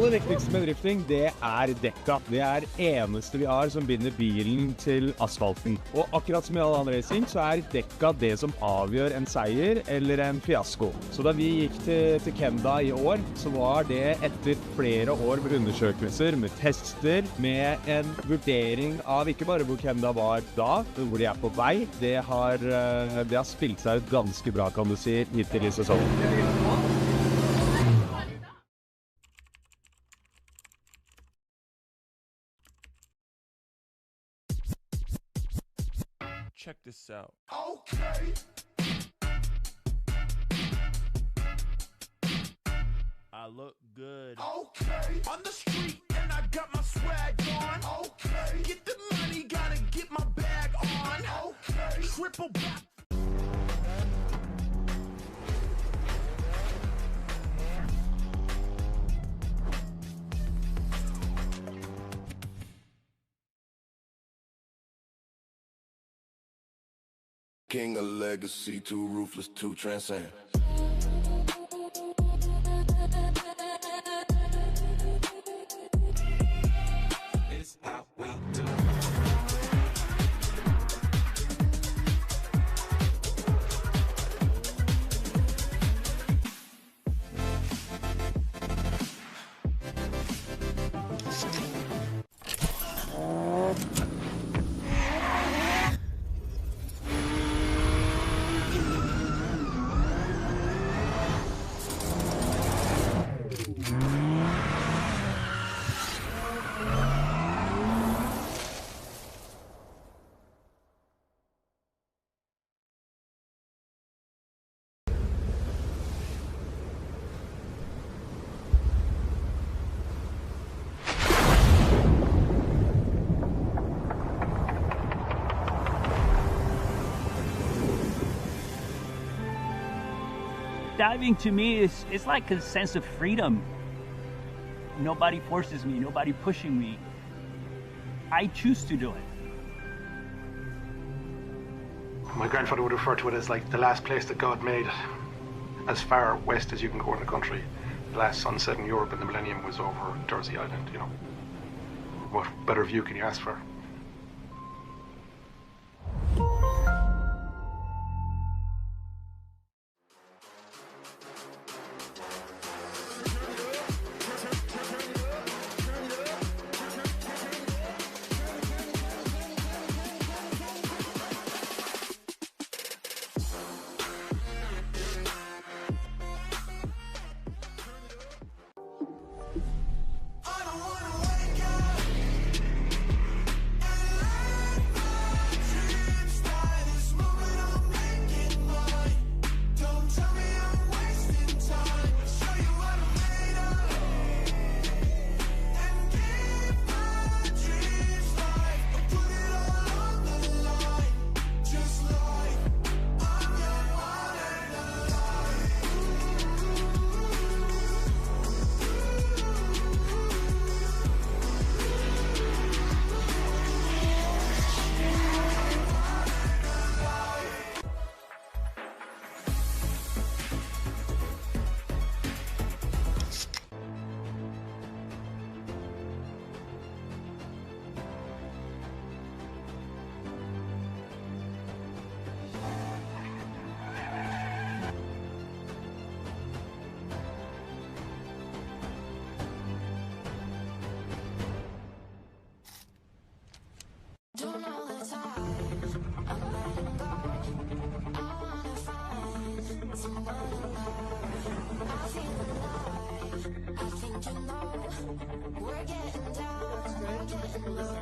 aller viktigste med drifting, det dekka. Det eneste vi har som binder bilen til asfalten. Og akkurat som i all annen racing, så dekka det som avgjør en seier eller en fiasko. Så da vi gikk til Kenda i år, så var det etter flere år med undersøkelser, med tester, med en vurdering av ikke bare hvor Kenda var da, men hvor de på vei. Det har spilt seg ut ganske bra, kan du si, hittil i sesongen. Check this out. Okay. I look good. Okay. On the street and I got my swag on. Okay. Get the money, gotta get my bag on. Okay. Triple back. King of legacy, too ruthless, too transcend. It's how we do. Diving to me is like a sense of freedom. Nobody forces me, nobody pushing me. I choose to do it. My grandfather would refer to it as like the last place that God made, as far west as you can go in the country. The last sunset in Europe in the millennium was over Jersey Island, you know. What better view can you ask for? Don't know the time, I'm letting go. I wanna find someone alive. I feel alive, I think you know. We're getting down, we're getting low.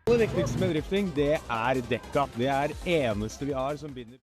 Det viktigste med drifting, det er dekka. Det er eneste vi har som binder.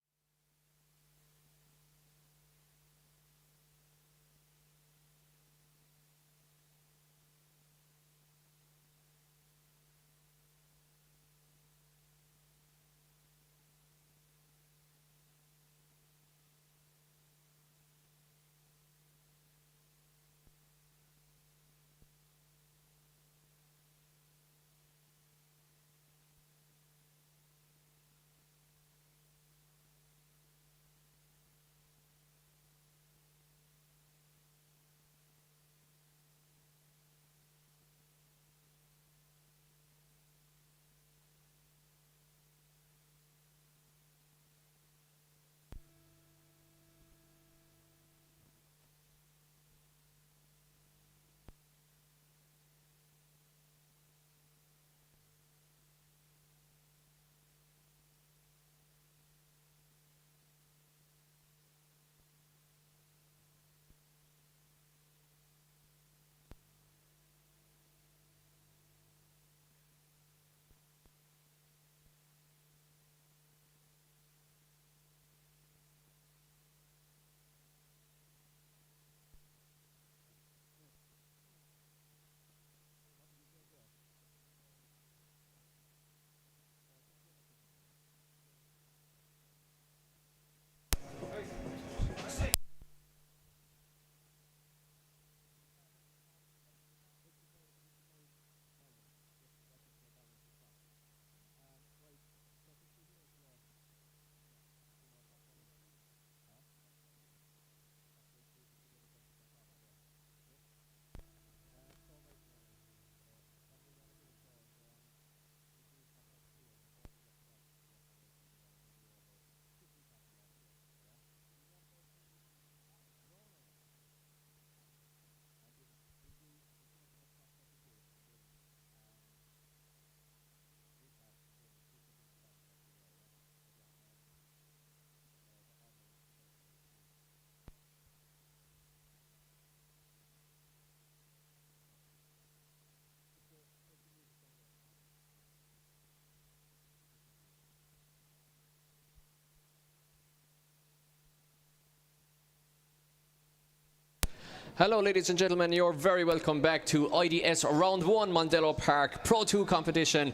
Hello ladies and gentlemen, you're very welcome back to IDS Round 1 Mondello Park Pro 2 competition,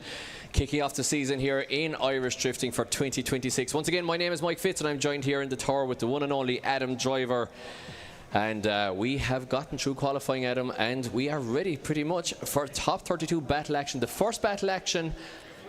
kicking off the season here in Irish Drifting for 2026. Once again, my name is Mike Fitz and I'm joined here in the tower with the one and only Adam Driver. And we have gotten through qualifying, Adam, and we are ready pretty much for top 32 battle action, the first battle action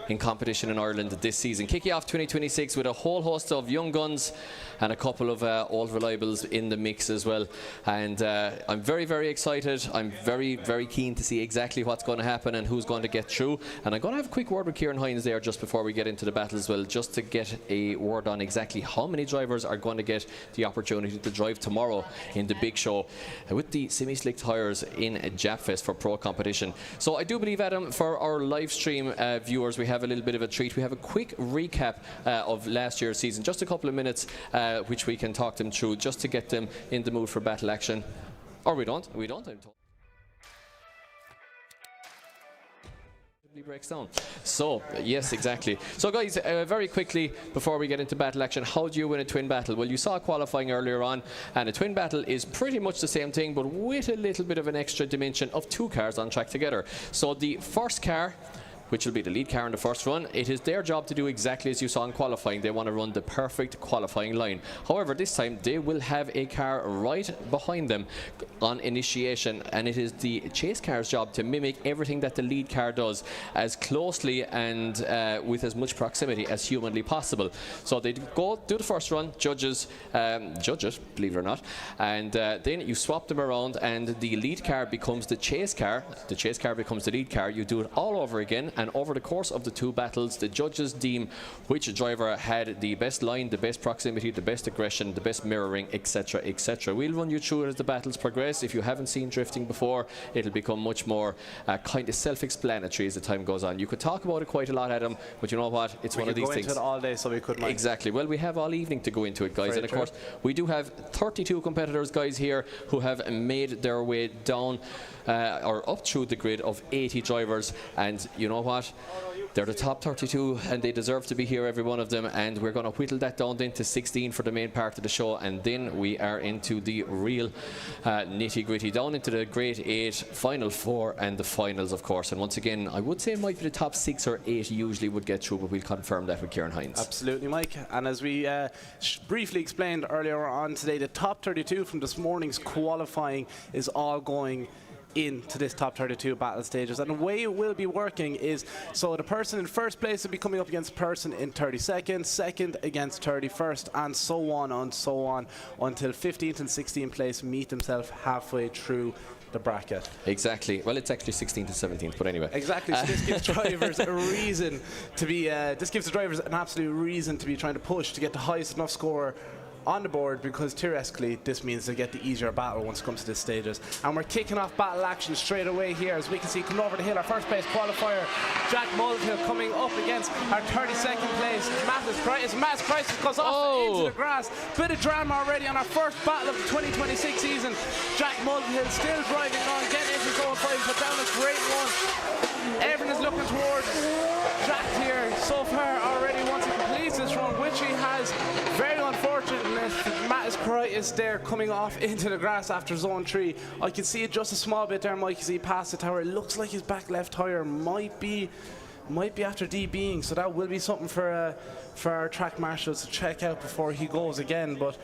in competition in Ireland this season. Kicking off 2026 with a whole host of young guns and a couple of old reliables in the mix as well. And I'm very, very excited. I'm very, very keen to see exactly what's going to happen and who's going to get through. And I'm going to have a quick word with Kieran Hines there just before we get into the battle as well, just to get a word on exactly how many drivers are going to get the opportunity to drive tomorrow in the big show with the semi-slick tyres in Japfest for pro competition. So I do believe, Adam, for our live stream viewers, we have a little bit of a treat. We have a quick recap of last year's season, just a couple of minutes, which we can talk them through, just to get them in the mood for battle action. Or we don't. Breaks down. So yes, exactly. So guys, very quickly before we get into battle action, how do you win a twin battle? Well, you saw qualifying earlier on, and a twin battle is pretty much the same thing, but with a little bit of an extra dimension of two cars on track together. So the first car, which will be the lead car in the first run, it is their job to do exactly as you saw in qualifying. They want to run the perfect qualifying line. However, this time they will have a car right behind them on initiation, and it is the chase car's job to mimic everything that the lead car does as closely and with as much proximity as humanly possible. So they go do the first run, judge it, believe it or not, and then you swap them around, and the lead car becomes the chase car becomes the lead car. You do it all over again, and over the course of the two battles, the judges deem which driver had the best line, the best proximity, the best aggression, the best mirroring, etc., etc. We'll run you through it as the battles progress. If you haven't seen drifting before, it'll become much more kind of self-explanatory as the time goes on. You could talk about it quite a lot, Adam, but you know what? It's one of these things. We could go into it all day, so we could. Exactly. Well, we have all evening to go into it, guys. And of course, we do have 32 competitors, guys, here who have made their way down or up through the grid of 80 drivers, and you know what? They're the top 32 and they deserve to be here, every one of them, and we're going to whittle that down into 16 for the main part of the show, and then we are into the real nitty gritty, down into the grade 8, final 4 and the finals, of course. And once again, I would say it might be the top 6 or 8 usually would get through, but we'll confirm that with Kieran Hines. Absolutely, Mike. And as we briefly explained earlier on today, the top 32 from this morning's qualifying is all going into this top 32 battle stages, and the way it will be working is, so the person in first place will be coming up against the person in 32nd, second against 31st, and so on until 15th and 16th place meet themselves halfway through the bracket. Exactly. Well, it's actually 16th and 17th, but anyway. Exactly. So this gives drivers a reason to be. This gives the drivers an absolute reason to be trying to push to get the highest enough score on the board, because theoretically this means they get the easier battle once it comes to these stages. And we're kicking off battle action straight away here, as we can see coming over the hill, our first place qualifier, Jack Mulvill, coming up against our 32nd place, Matt's Crisis, goes off into the grass. Bit of drama already on our first battle of the 2026 season. Jack Mulvill still driving on, getting into zone 5, put down a great one. Everyone is looking towards Jack here so far already once he completes this run, which he has. Very unfortunate, Matt is there coming off into the grass after zone 3. I can see it just a small bit there, Mike, as he passed the tower. It looks like his back left tyre might be after DBing, so that will be something for our track marshals to check out before he goes again. But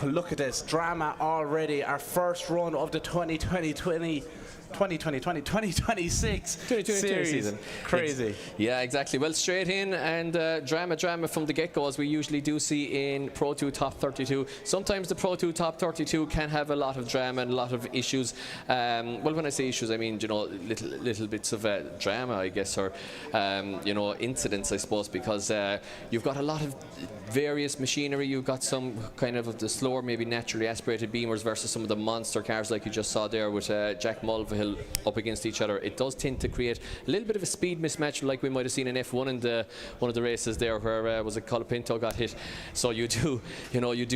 look at this drama already. Our first run of the 2026 season. Crazy. Yeah, exactly. Well, straight in and drama from the get-go, as we usually do see in Pro 2 Top 32. Sometimes the Pro 2 Top 32 can have a lot of drama and a lot of issues. Well, when I say issues, I mean, you know, little bits of drama, I guess, or you know, incidents, I suppose, because you've got a lot of various machinery. You've got some kind of the slower, maybe naturally aspirated beamers versus some of the monster cars like you just saw there with Jack Mulvill up against each other. It does tend to create a little bit of a speed mismatch, like we might have seen in F1 in one of the races there, where was it Colapinto got hit. So you do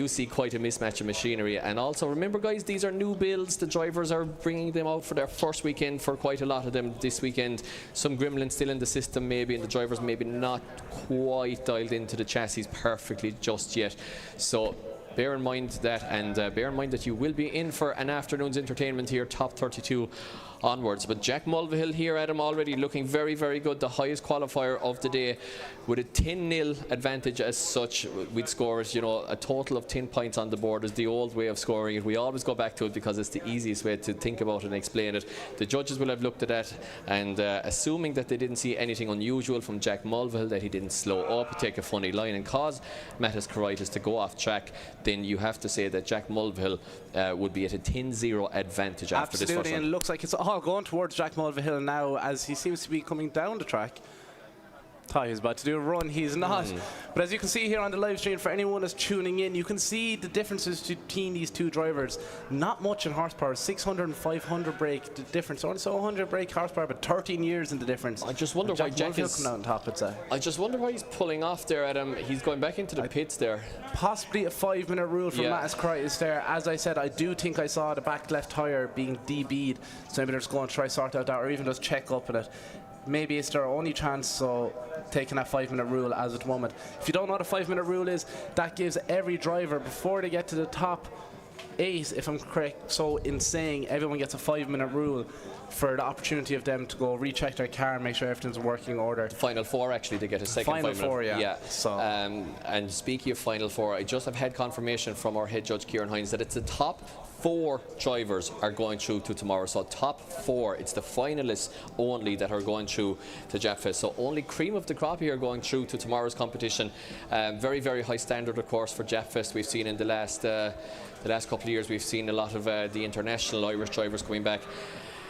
see quite a mismatch of machinery. And also remember, guys, these are new builds. The drivers are bringing them out for their first weekend, for quite a lot of them this weekend. Some gremlins still in the system maybe, and the drivers maybe not quite dialed into the chassis perfectly just yet. So bear in mind that, and bear in mind that you will be in for an afternoon's entertainment here, top 32 onwards. But Jack Mulvill here, Adam, already looking very, very good. The highest qualifier of the day with a 10-0 advantage as such. We'd score, you know, a total of 10 points on the board is the old way of scoring it. We always go back to it because it's the easiest way to think about it and explain it. The judges will have looked at that, and assuming that they didn't see anything unusual from Jack Mulvill, that he didn't slow up, take a funny line and cause Mattis Caraitis to go off track, then you have to say that Jack Mulvill would be at a 10-0 advantage after this first Absolutely, and it looks like it's all going towards Jack Mulvill now, as he seems to be coming down the track. thought he was about to do a run. He's not. But as you can see here on the live stream, for anyone that's tuning in, you can see the differences between these two drivers. Not much in horsepower. 600 and 500 brake the difference. Only so 100 brake horsepower, but 13 years in the difference. I just wonder why Jack is coming out on top. I just wonder why he's pulling off there at him. He's going back into the pits there. Possibly a 5-minute rule from Mattis Crichton there. As I said, I do think I saw the back left tyre being DB'd. So maybe they're just going to try sort out that, or even just check up at it. Maybe it's their only chance, so taking that 5-minute rule as at the moment. If you don't know what a 5-minute rule is, that gives every driver, before they get to the top 8, if I'm correct, so in saying everyone gets a 5-minute rule for the opportunity of them to go recheck their car and make sure everything's in working order. Final 4, actually, they get a second Final 4, yeah. So. And speaking of Final 4, I just have had confirmation from our head judge, Kieran Hines, that it's the top 4 drivers are going through to tomorrow. So top 4, it's the finalists only that are going through to Japfest. So only cream of the crop here are going through to tomorrow's competition. Very, very high standard, of course, for Japfest. We've seen in the last couple of years, we've seen a lot of the international Irish drivers coming back.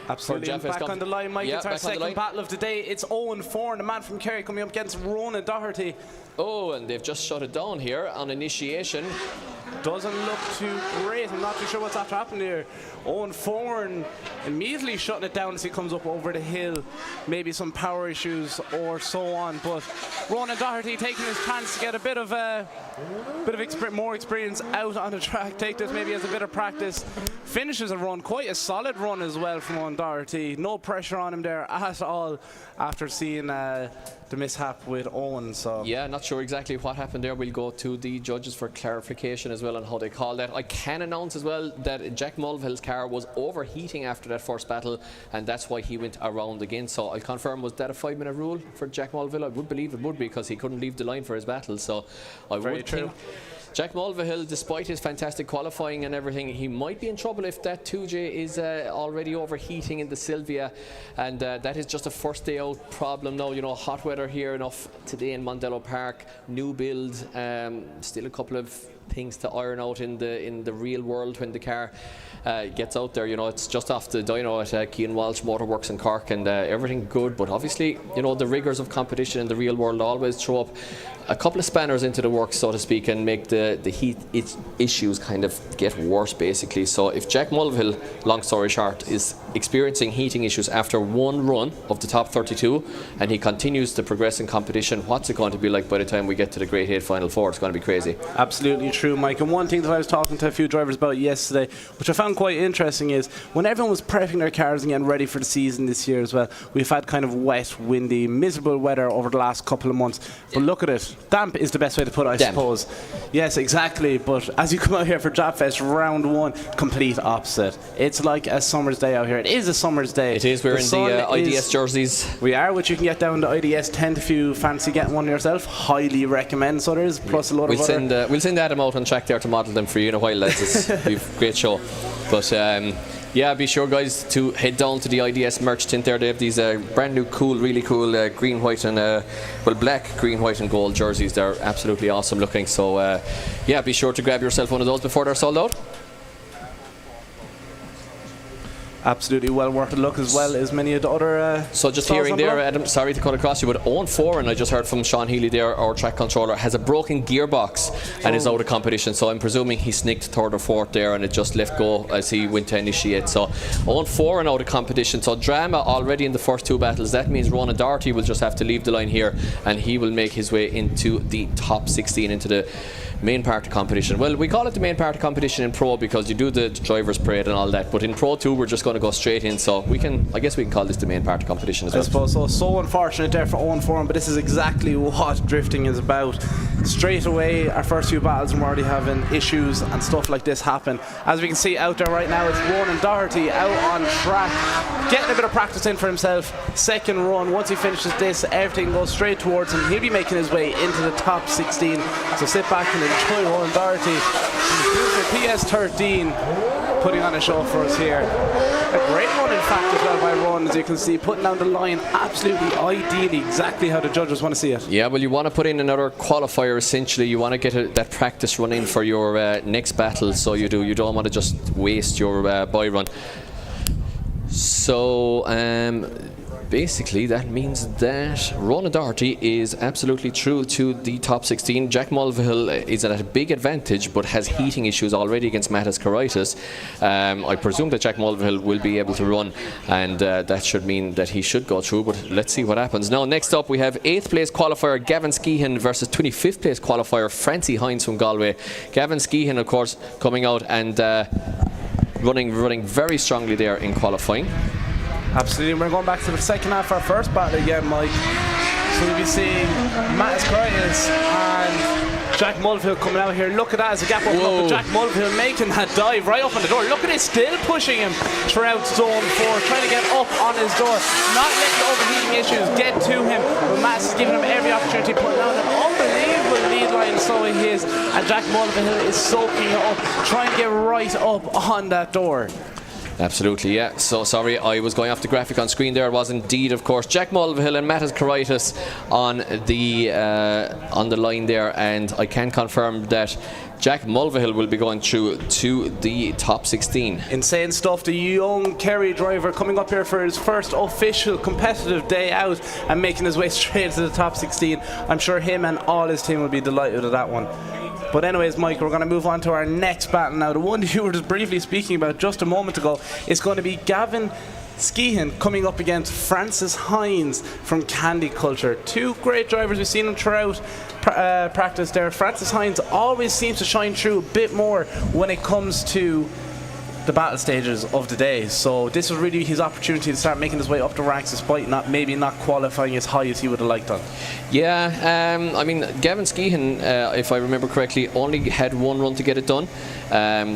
Absolutely. Back on the line, Mike. It's our second battle of the day. It's Owen Foran, the man from Kerry, coming up against Ronan Doherty. Oh, and they've just shut it down here on initiation. Doesn't look too great. I'm not too sure what's after happening here. Owen Foran immediately shutting it down as he comes up over the hill. Maybe some power issues or so on. But Ronan Doherty taking his chance to get a bit of more experience out on the track. Take this maybe as a bit of practice. Finishes a run, quite a solid run as well from Ronan Doherty. No pressure on him there at all after seeing the mishap with Owen. So yeah, not sure exactly what happened there. We'll go to the judges for clarification as well on how they call that. I can announce as well that Jack Mulvill's car was overheating after that first battle, and that's why he went around again. So I'll confirm, was that a 5-minute rule for Jack Mulvill? I would believe it would be, because he couldn't leave the line for his battle. So I would think Jack Mulvill, despite his fantastic qualifying and everything, he might be in trouble if that 2J is already overheating in the Sylvia, and that is just a first day out problem now. You know, hot weather here enough today in Mondello Park, new build, still a couple of things to iron out in the real world when the car gets out there. You know, it's just off the dyno at Keane Walsh Motorworks in Cork, and everything good, but obviously, you know, the rigours of competition in the real world always throw up a couple of spanners into the works, so to speak, and make the heat issues kind of get worse, basically. So if Jack Mulvill, long story short, is experiencing heating issues after one run of the top 32, and he continues to progress in competition, what's it going to be like by the time we get to the Great 8 Final 4? It's going to be crazy. Absolutely true, Mike. And one thing that I was talking to a few drivers about yesterday, which I found quite interesting, is when everyone was prepping their cars and getting ready for the season this year as well, we've had kind of wet, windy, miserable weather over the last couple of months. But look at it. Damp is the best way to put it, I suppose. Yes, exactly. But as you come out here for Japfest round 1, complete opposite. It's like a summer's day out here. It is a summer's day. It is. We're in the IDS jerseys. We are, which you can get down to IDS tent if you fancy getting one yourself. Highly recommend. So there is, plus a lot of other. We'll send Adam out on track there to model them for you in a while, lads. It's a great show. But yeah, be sure, guys, to head down to the IDS merch tent there. They have these brand new, cool, really cool green, white, and black, green, white, and gold jerseys. They're absolutely awesome looking. So yeah, be sure to grab yourself one of those before they're sold out. Absolutely well worth a look, as well as many of the other so just hearing there, Adam, sorry to cut across you, but Owen Foran, I just heard from Sean Healy there, our track controller, has a broken gearbox and is out of competition. So I'm presuming he snicked third or fourth there, and it just left go as he went to initiate. So Owen Foran out of competition. So drama already in the first 2 battles. That means Ronan Doherty will just have to leave the line here, and he will make his way into the top 16, into the main part of competition. Well, we call it the main part of competition in Pro because you do the driver's parade and all that, but in Pro 2 we're just going to go straight in, so I guess we can call this the main part of competition as well. I suppose so unfortunate there for Owen Foran, but this is exactly what drifting is about. Straight away, our first few battles, and we're already having issues and stuff like this happen. As we can see out there right now, it's Ronan Doherty out on track, getting a bit of practice in for himself. Second run, once he finishes this, everything goes straight towards him. He'll be making his way into the top 16, so sit back and enjoy Ronan Doherty. PS13 putting on a show for us here. A great run, in fact, as well by Ronan, as you can see, putting down the line absolutely ideally, exactly how the judges want to see it. Yeah, well, you want to put in another qualifier, essentially. You want to get that practice run in for your next battle, so you do. You don't want to just waste your buy run. So basically that means that Ronan Doherty is absolutely through to the top 16. Jack Mulvill is at a big advantage but has heating issues already against Mattis Karaitis. I presume that Jack Mulvill will be able to run, and that should mean that he should go through, but let's see what happens. Now next up we have 8th place qualifier Gavin Skehan versus 25th place qualifier Hines from Galway. Gavin Skehan of course coming out and running very strongly there in qualifying. Absolutely. We're going back to the second half of our first battle again, Mike. So we'll be seeing Mattis Karaitis and Jack Mulvill coming out here. Look at that as a gap open up, and Jack Mulvill making that dive right up on the door. Look at it, still pushing him throughout zone 4, trying to get up on his door, not letting the overheating issues get to him. But Mattis is giving him every opportunity, putting out an unbelievable lead line, so he is. And Jack Mulvill is soaking it up, trying to get right up on that door. Absolutely, yeah. So sorry, I was going off the graphic on screen there. It was indeed, of course, Jack Mulvill and Mattis Karaitis on the line there, and I can confirm that Jack Mulvill will be going through to the top 16. Insane stuff. The young Kerry driver coming up here for his first official competitive day out and making his way straight to the top 16. I'm sure him and all his team will be delighted with that one. But anyways, Mike, we're going to move on to our next battle now. The one you were just briefly speaking about just a moment ago is going to be Gavin Skehan coming up against Francis Hines from Candy Culture. Two great drivers. We've seen them throughout practice there. Francis Hines always seems to shine through a bit more when it comes to the battle stages of the day, so this was really his opportunity to start making his way up the ranks despite maybe not qualifying as high as he would have liked on. Yeah, I mean Gavin Skehan, if I remember correctly, only had one run to get it done,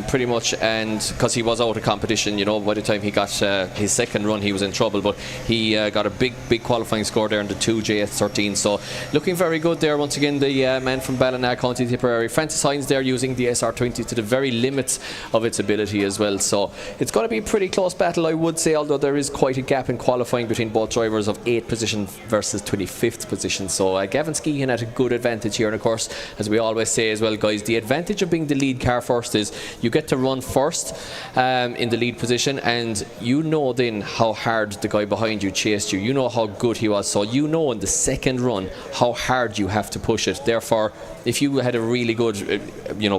pretty much, and because he was out of competition, you know, by the time he got his second run he was in trouble, but he got a big qualifying score there in the 2 JS13, so looking very good there once again, the man from Ballina, County Tipperary. Francis Hines there using the SR20 to the very limits of its ability as well. So it's going to be a pretty close battle, I would say, although there is quite a gap in qualifying between both drivers of 8th position versus 25th position. So Gavin Skehan at a good advantage here, and of course, as we always say as well, guys, the advantage of being the lead car first is you get to run first in the lead position, and you know then how hard the guy behind you chased you. You know how good he was, so you know in the second run how hard you have to push it. Therefore, if you had a really good,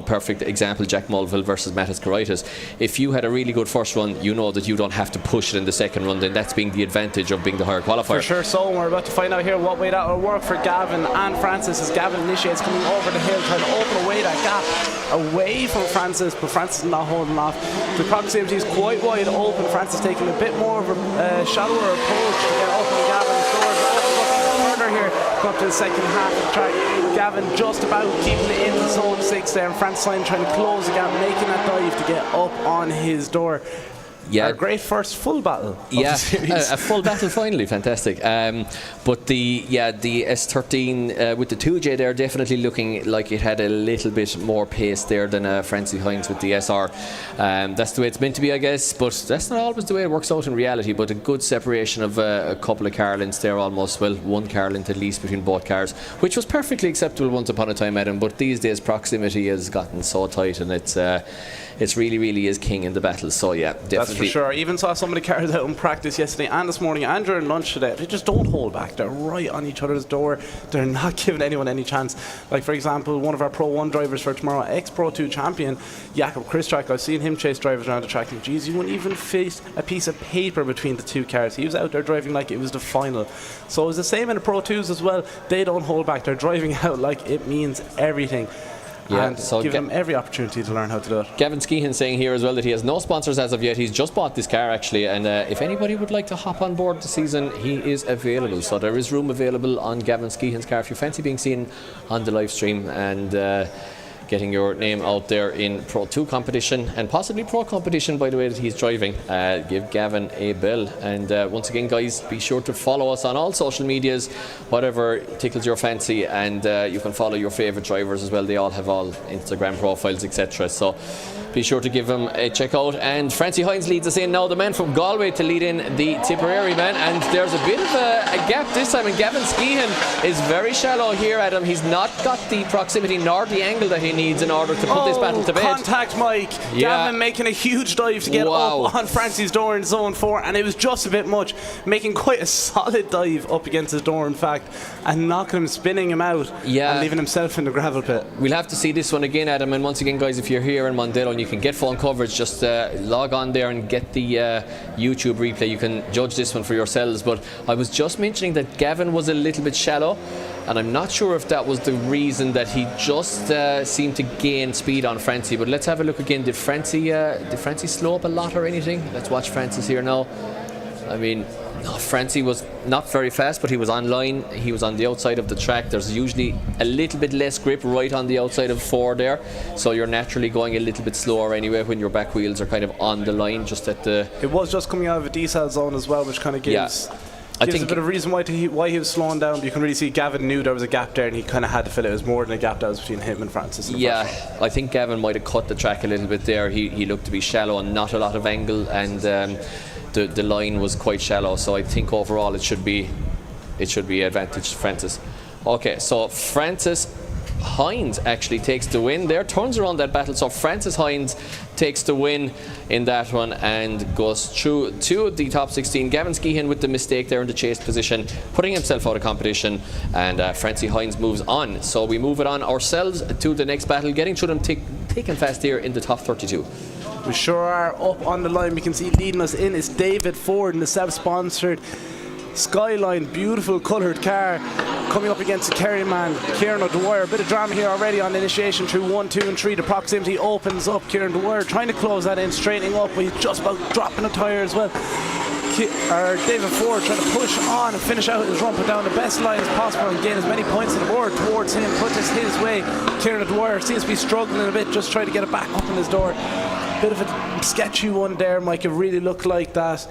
perfect example, Jack Mulvill versus Mattis Karaitis, if you had a really good first run, you know that you don't have to push it in the second run, then that's being the advantage of being the higher qualifier. For sure, so we're about to find out here what way that will work for Gavin and Francis as Gavin initiates coming over the hill, trying to open away that gap away from Francis, but Francis is not holding off. The proximity is quite wide open. Francis taking a bit more of a shallower approach to get open Gavin's doors. Further here, come up to the second half of the track. Gavin just about keeping it in zone 6 there, and Francis trying to close the gap, making that dive to get up on his door. Yeah, our great first full battle. Yeah, of the series. a full battle finally, fantastic. But the S13 with the 2J there definitely looking like it had a little bit more pace there than Francis Hines with the SR. That's the way it's meant to be, I guess. But that's not always the way it works out in reality. But a good separation of a couple of car lengths there, almost. Well, one car length at least between both cars, which was perfectly acceptable once upon a time, Adam. But these days proximity has gotten so tight, and it's really is king in the battle. So yeah, definitely. That's for sure. I even saw some of the cars out in practice yesterday and this morning and during lunch today. They just don't hold back. They're right on each other's door. They're not giving anyone any chance. Like, for example, one of our Pro 1 drivers for tomorrow, ex-Pro 2 champion, Jakob Christrack, I've seen him chase drivers around the track, and geez, you wouldn't even face a piece of paper between the two cars. He was out there driving like it was the final. So it was the same in the Pro 2s as well. They don't hold back. They're driving out like it means everything. Yeah, and so give them every opportunity to learn how to do it. Gavin Skehan saying here as well that he has no sponsors as of yet. He's just bought this car actually, and if anybody would like to hop on board the season, he is available. So there is room available on Gavin Skehan's car if you fancy being seen on the live stream and getting your name out there in Pro 2 competition and possibly Pro competition by the way that he's driving. Give Gavin a bell, and once again guys, be sure to follow us on all social medias, whatever tickles your fancy, and you can follow your favourite drivers as well. They all have all Instagram profiles, etc. So be sure to give him a check out. And Francie Hines leads us in now, the man from Galway, to lead in the Tipperary man, and there's a bit of a gap this time, and Gavin Skehan is very shallow here, Adam. He's not got the proximity nor the angle that he needs in order to put this battle to bed. Contact, Mike. Yeah. Gavin making a huge dive to get up on Francie's door in zone 4, and it was just a bit much, making quite a solid dive up against his door, in fact, and knocking him, spinning him out, and leaving himself in the gravel pit. We'll have to see this one again, Adam, and once again, guys, if you're here in Mondello and you can get phone coverage, just log on there and get the YouTube replay. You can judge this one for yourselves, but I was just mentioning that Gavin was a little bit shallow, and I'm not sure if that was the reason that he just seemed to gain speed on Francie. But let's have a look again. Did Francie slow up a lot or anything? Let's watch Francis here now. I mean, no, Francie was not very fast, but he was on line. He was on the outside of the track. There's usually a little bit less grip right on the outside of 4 there, so you're naturally going a little bit slower anyway when your back wheels are kind of on the line, just at the... It was just coming out of a decel zone as well, which kind of gives... I think a bit of reason why he was slowing down. You can really see Gavin knew there was a gap there, and he kind of had to fill it. It was more than a gap that was between him and Francis. Yeah, I think Gavin might have cut the track a little bit there. He looked to be shallow and not a lot of angle, and the line was quite shallow. So I think overall it should be advantage to Francis. Okay, so Francis Hines actually takes the win there, turns around that battle. So Francis Hines takes the win in that one and goes through to the top 16. Gavin Skehan with the mistake there in the chase position, putting himself out of competition, and Francis Hines moves on. So we move it on ourselves to the next battle, getting through them thick and fast here in the top 32. We sure are. Up on the line, we can see leading us in is David Ford in the self-sponsored Skyline, beautiful coloured car, coming up against the Kerry man, Kieran Dwyer. A bit of drama here already on initiation through 1, 2 and 3. The proximity opens up. Kieran Dwyer trying to close that in, straightening up, but he's just about dropping a tyre as well. David Ford trying to push on and finish out his run, put down the best line as possible and gain as many points on the board towards him, put this his way. Kieran Dwyer seems to be struggling a bit, just trying to get it back up in his door. Bit of a sketchy one there, Mike. It really looked like that.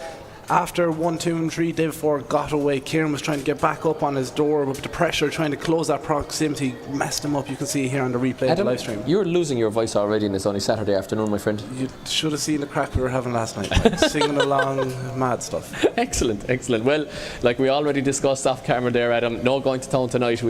After 1, 2 and 3, David Ford got away. Kieran was trying to get back up on his door, but the pressure trying to close that proximity messed him up. You can see here on the replay of the live stream. You're losing your voice already, and it's only Saturday afternoon, my friend. You should have seen the crack we were having last night, Mike. Singing along, mad stuff. Excellent. Well, like we already discussed off camera there, Adam, no going to town tonight.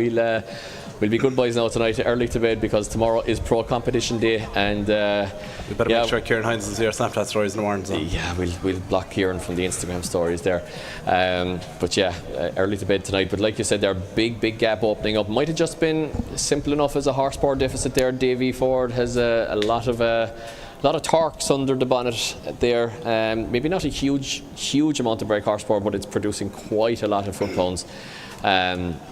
We'll be good boys now tonight, early to bed, because tomorrow is pro competition day, and we better make sure Kieran Hines is here. Snapchat stories in the morning. So. Yeah, we'll block Kieran from the Instagram stories there. But yeah, early to bed tonight. But like you said, there big gap opening up. Might have just been simple enough as a horsepower deficit there. Davy Ford has a lot of torques under the bonnet there. Maybe not a huge amount of brake horsepower, but it's producing quite a lot of foot-pounds.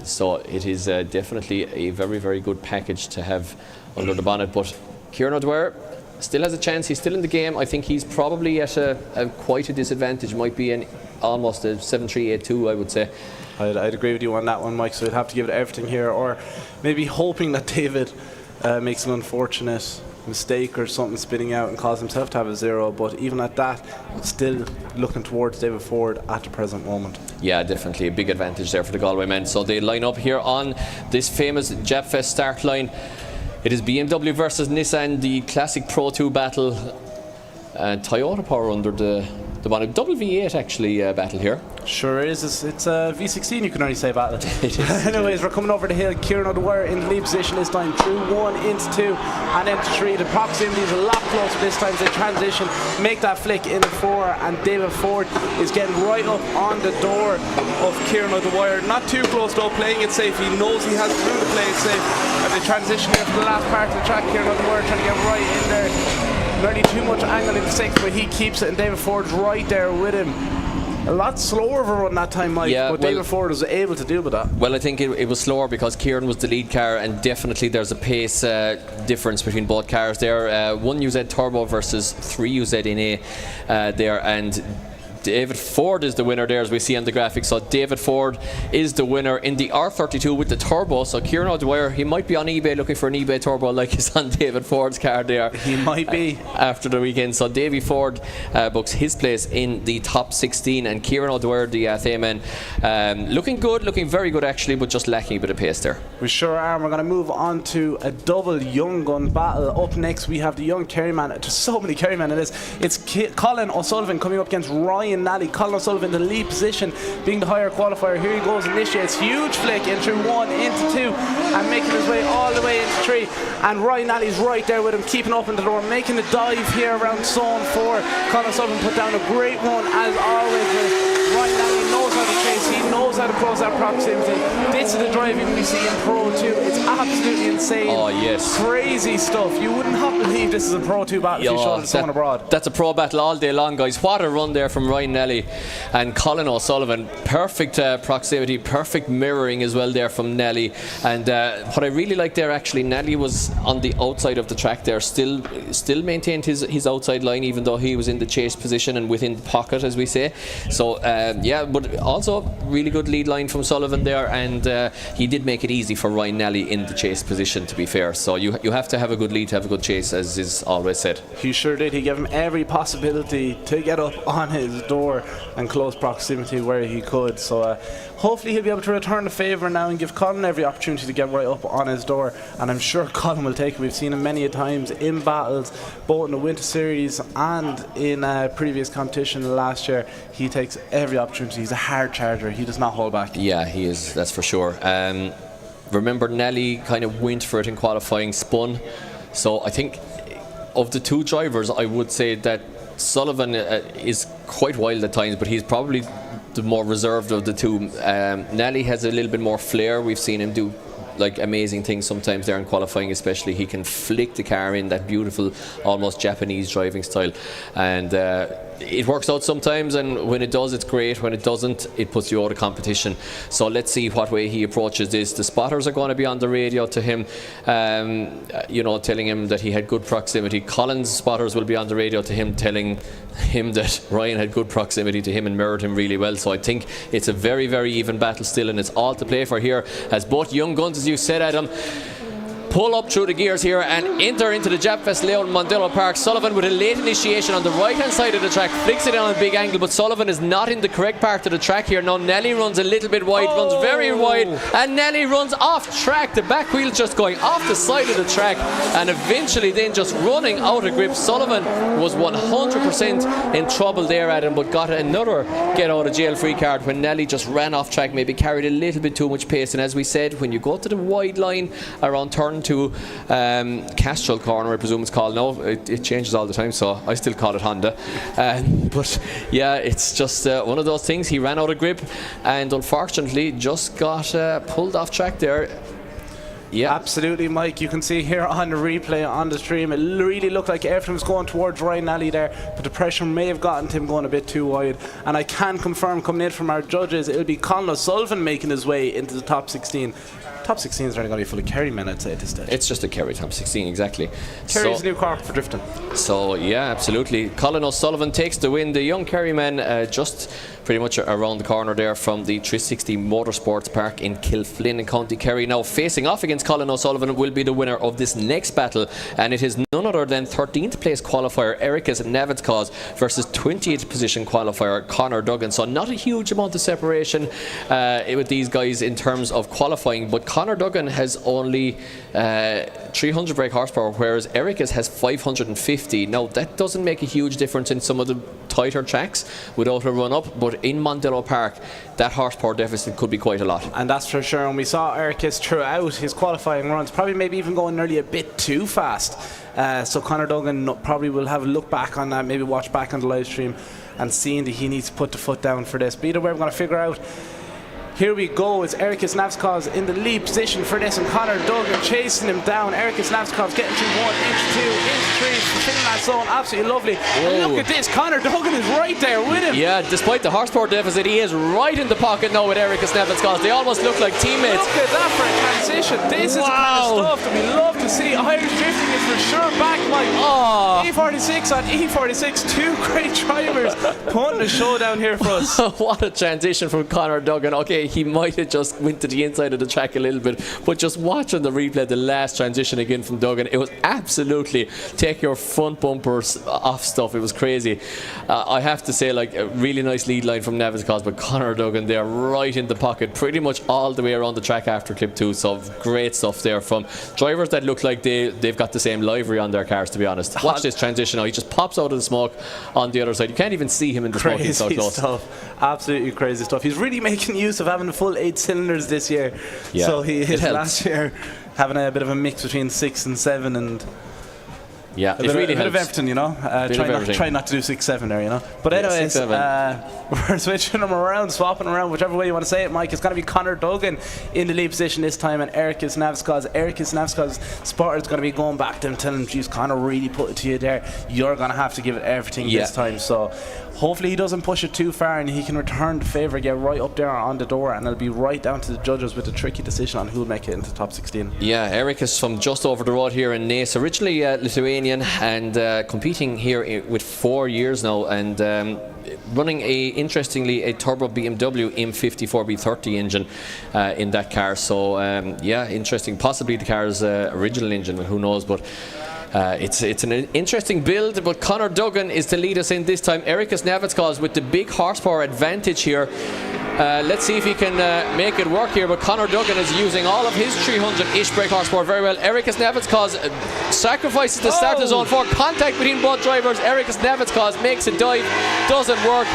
So it is definitely a very good package to have under the bonnet. But Kieran Dwyer still has a chance. He's still in the game. I think he's probably at quite a disadvantage. Might be almost a 7.382, I would say. I'd agree with you on that one, Mike. So we'd have to give it everything here, or maybe hoping that David makes an unfortunate mistake or something spinning out and cause himself to have a 0, but even at that, still looking towards David Ford at the present moment. Yeah, definitely a big advantage there for the Galway men. So they line up here on this famous Japfest start line. It is BMW versus Nissan, the classic Pro 2 battle. Toyota power under the bonnet. Double V8 actually battle here. Sure is. It's a V16, you can only say battle. Anyways, we're coming over the hill. Kieran Dwyer in the lead position this time, through 1 into 2 and into 3. The proximity is a lot closer this time as they transition, make that flick into 4, and David Ford is getting right up on the door of Kieran Dwyer. Not too close though, playing it safe. He knows he has to do the play it safe. As they transition here for the last part of the track, Kieran Dwyer trying to get right in there. Nearly too much angle in the 6th, but he keeps it, and David Ford's right there with him. A lot slower of a run that time, Mike, but David Ford was able to deal with that. Well, I think it was slower because Kieran was the lead car, and definitely there's a pace difference between both cars there. 1 UZ Turbo versus 3 UZ NA there, and David Ford is the winner there, as we see on the graphic. So David Ford is the winner in the R32 with the turbo. So Kieran Dwyer, he might be on eBay looking for an eBay turbo like he's on David Ford's car there. He might be. After the weekend. So Davy Ford books his place in the top 16, and Kieran Dwyer, the Atheman, looking good, looking very good actually, but just lacking a bit of pace there. We sure are. We're going to move on to a double young gun battle. Up next we have the young Kerryman. There's so many Kerrymen in this. It's Colin O'Sullivan coming up against Ryan and Nally. Colin O'Sullivan in the lead position, being the higher qualifier. Here he goes, initiates, huge flick in through 1, into 2, and making his way all the way into 3. And Ryan Nally's right there with him, keeping up in the door, making a dive here around zone 4. Colin O'Sullivan put down a great one, as always. Ryan Nally knows how to chase, he knows how to close that proximity. This is the driving we see in Pro 2. It's absolutely insane. Oh, yes. Crazy stuff. You wouldn't have to believe this is a Pro 2 battle if you showed it to someone abroad. That's a pro battle all day long, guys. What a run there from Ryan Nally and Colin O'Sullivan. Perfect proximity, perfect mirroring as well there from Nally. And what I really like there, actually, Nally was on the outside of the track there, still maintained his outside line, even though he was in the chase position and within the pocket, as we say. So yeah, but also really good lead line from Sullivan there, and he did make it easy for Ryan Nally in the chase position, to be fair. So you have to have a good lead to have a good chase, as is always said. He sure did. He gave him every possibility to get up on his door and close proximity where he could. So hopefully he'll be able to return the favour now and give Colin every opportunity to get right up on his door, and I'm sure Colin will take it. We've seen him many a times in battles, both in the Winter Series and in previous competition last year. He takes every opportunity. He's a hard charger. He does not hold back. Yeah, he is, that's for sure. Remember, Nally kind of went for it in qualifying, spun. So I think of the two drivers, I would say that Sullivan is quite wild at times, but he's probably the more reserved of the two. Nally has a little bit more flair. We've seen him do like amazing things sometimes there in qualifying, especially. He can flick the car in that beautiful, almost Japanese driving style, and it works out sometimes, and when it does, it's great. When it doesn't, it puts you out of competition. So let's see what way he approaches this. The spotters are going to be on the radio to him, telling him that he had good proximity. Colin's spotters will be on the radio to him, telling him that Ryan had good proximity to him and mirrored him really well. So I think it's a very, very even battle still, and it's all to play for here, as both young guns, as you said, Adam, pull up through the gears here and enter into the Japfest layout in Mondello Park. Sullivan with a late initiation on the right hand side of the track, flicks it on a big angle, but Sullivan is not in the correct part of the track here. Now Nally runs a little bit wide, runs very wide, and Nally runs off track. The back wheel just going off the side of the track, and eventually then just running out of grip. Sullivan was 100% in trouble there, Adam, but got another get out of jail free card when Nally just ran off track, maybe carried a little bit too much pace. And as we said, when you go to the wide line around turn to Castrol corner, I presume it's called now. It changes all the time, so I still call it Honda. But yeah, it's just one of those things. He ran out of grip and unfortunately just got pulled off track there. Yeah, absolutely, Mike. You can see here on the replay on the stream, it really looked like everything was going towards Ryan Nally there, but the pressure may have gotten to him going a bit too wide. And I can confirm, coming in from our judges, it'll be Colin O'Sullivan making his way into the top 16. Top 16 is only going to be full of Kerry men, I'd say, at this stage. It's just a Kerry top 16, exactly. Kerry's a new car for drifting. So, yeah, absolutely. Colin O'Sullivan takes the win. The young Kerry men just pretty much around the corner there from the 360 Motorsports Park in Kilflynn in County Kerry. Now, facing off against Colin O'Sullivan will be the winner of this next battle, and it is none other than 13th place qualifier Erikas Navickas versus 20th position qualifier Conor Dugen. So not a huge amount of separation with these guys in terms of qualifying, but Conor Dugen has only 300 brake horsepower, whereas Erikas has 550. Now that doesn't make a huge difference in some of the tighter tracks without a run-up, but in Mondello Park that horsepower deficit could be quite a lot. And that's for sure, and we saw Erikas throughout his qualifying runs probably maybe even going nearly a bit too fast. So Conor Dugen probably will have a look back on that, maybe watch back on the live stream and seeing that he needs to put the foot down for this. But either way, we're going to figure out. Here we go. It's Erikas Navickas in the lead position for this, and Conor Dugen chasing him down. Erikas Navickas getting through 1, inch 2, inch 3, filling that zone. Absolutely lovely. And look at this. Conor Dugen is right there with him. Yeah, despite the horsepower deficit, he is right in the pocket now with Erikas Navickas. They almost look like teammates. Look at that for a transition. This is the kind of stuff that we love to see. Irish drifting is for sure back, Mike. E46 on E46. Two great drivers putting a show down here for us. What a transition from Conor Dugen. Okay, say he might have just went to the inside of the track a little bit, but just watching the replay, the last transition again from Dugen, it was absolutely take your front bumpers off stuff. It was crazy. I have to say, like, a really nice lead line from Navickas, but Conor Dugen there right in the pocket pretty much all the way around the track after clip 2. So great stuff there from drivers that look like they've got the same livery on their cars, to be honest. Watch this transition now. He just pops out of the smoke on the other side. You can't even see him in the smoke. He's so close. Stuff. Absolutely crazy stuff. He's really making use of having the full 8 cylinders this year. Yeah, so he hit last year having a bit of a mix between 6 and 7 and yeah, a bit of everything, you know. Try not to do 6-7 there, you know. But anyways, we're switching them around, swapping around, whichever way you want to say it, Mike. It's going to be Conor Dugen in the lead position this time, and Erikas Navickas' spotter's going to be going back to him, telling him, geez, Conor really put it to you there. You're going to have to give it everything this time. So hopefully he doesn't push it too far and he can return the favour, get right up there on the door, and it'll be right down to the judges with a tricky decision on who'll make it into the top 16. Yeah, Erikas from just over the road here in Naas, originally Lithuanian, and competing here with 4 years now, and running interestingly a turbo BMW M54 B30 engine in that car. So yeah, interesting. Possibly the car's original engine, who knows, but it's an interesting build. But Conor Dugen is to lead us in this time. Erikas Navickas with the big horsepower advantage here. Let's see if he can make it work here, but Conor Dugen is using all of his 300-ish brake horsepower very well. Erikas Navickas sacrifices the start of zone 4. Contact between both drivers. Erikas Navickas makes a dive, doesn't work.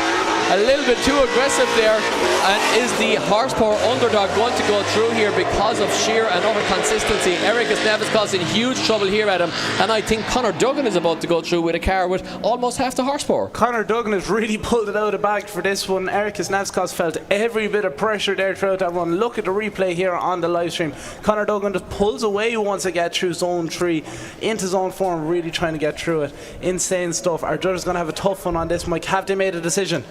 A little bit too aggressive there, and is the horsepower underdog going to go through here because of sheer and utter consistency? Erikas Navickas in huge trouble here at him, and I think Conor Dugen is about to go through with a car with almost half the horsepower. Conor Dugen has really pulled it out of the bag for this one. Erikas Navickas felt every bit of pressure there throughout that run. Look at the replay here on the live stream. Conor Dugen just pulls away once they get through zone 3 into zone 4 and really trying to get through it. Insane stuff. Our judges going to have a tough one on this, Mike. Have they made a decision?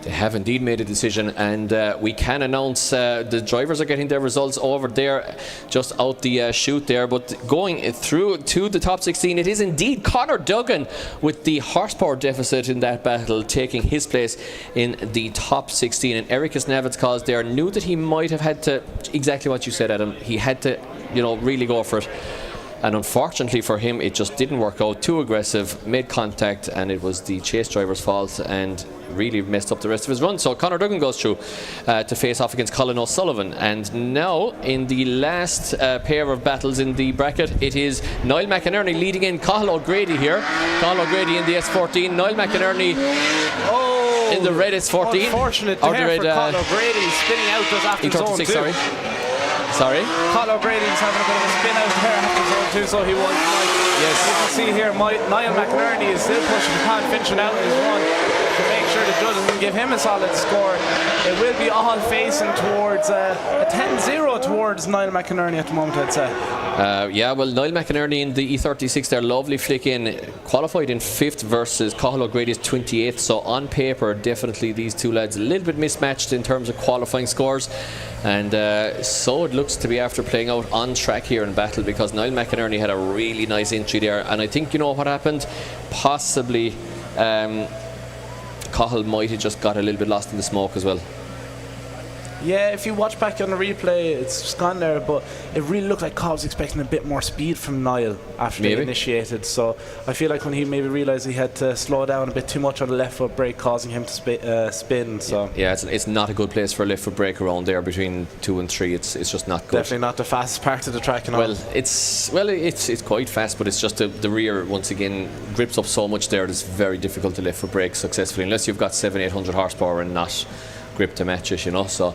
They have indeed made a decision, and we can announce the drivers are getting their results over there, just out the chute there. But going through to the top 16, it is indeed Conor Dugen with the horsepower deficit in that battle, taking his place in the top 16. And Erikas Navickas there knew that he might have had to, exactly what you said, Adam, he had to, you know, really go for it. And unfortunately for him, it just didn't work out. Too aggressive, made contact, and it was the chase driver's fault, and really messed up the rest of his run. So Conor Dugen goes through to face off against Colin O'Sullivan. And now, in the last pair of battles in the bracket, it is Niall McInerney leading in Cathal O'Grady here. Cathal O'Grady in the S14, Niall McInerney in the red S14. Unfortunate there for Cathal O'Grady, spinning out just after zone 2. Sorry? Cathal O'Grady's having a bit of a spin out there after zone 2, so he was like, yes. You can see here, Niall McInerney is still pushing the pan, finishing out his run to make sure the judges can give him a solid score. It will be all facing towards a 10-0 towards Niall McInerney at the moment, I'd say. Yeah, well, Niall McInerney in the E36 there, lovely flick in, qualified in 5th versus Cathal O'Grady's 28th. So on paper, definitely these two lads a little bit mismatched in terms of qualifying scores. And so it looks to be after playing out on track here in battle, because Niall McInerney had a really nice entry there. And I think, you know what happened? Possibly Cathal might have just got a little bit lost in the smoke as well. Yeah, if you watch back on the replay, it's just gone there, but it really looked like Cathal was expecting a bit more speed from Niall after they initiated. So I feel like when he maybe realised he had to slow down a bit too much on the left foot brake, causing him to spin. So yeah, it's not a good place for a left foot brake around there between 2 and 3. It's just not good. Definitely not the fastest part of the track. Well, it's quite fast, but it's just the rear once again grips up so much there. It's very difficult to left foot brake successfully unless you've got 700-800 horsepower and not grip to match it, you know. So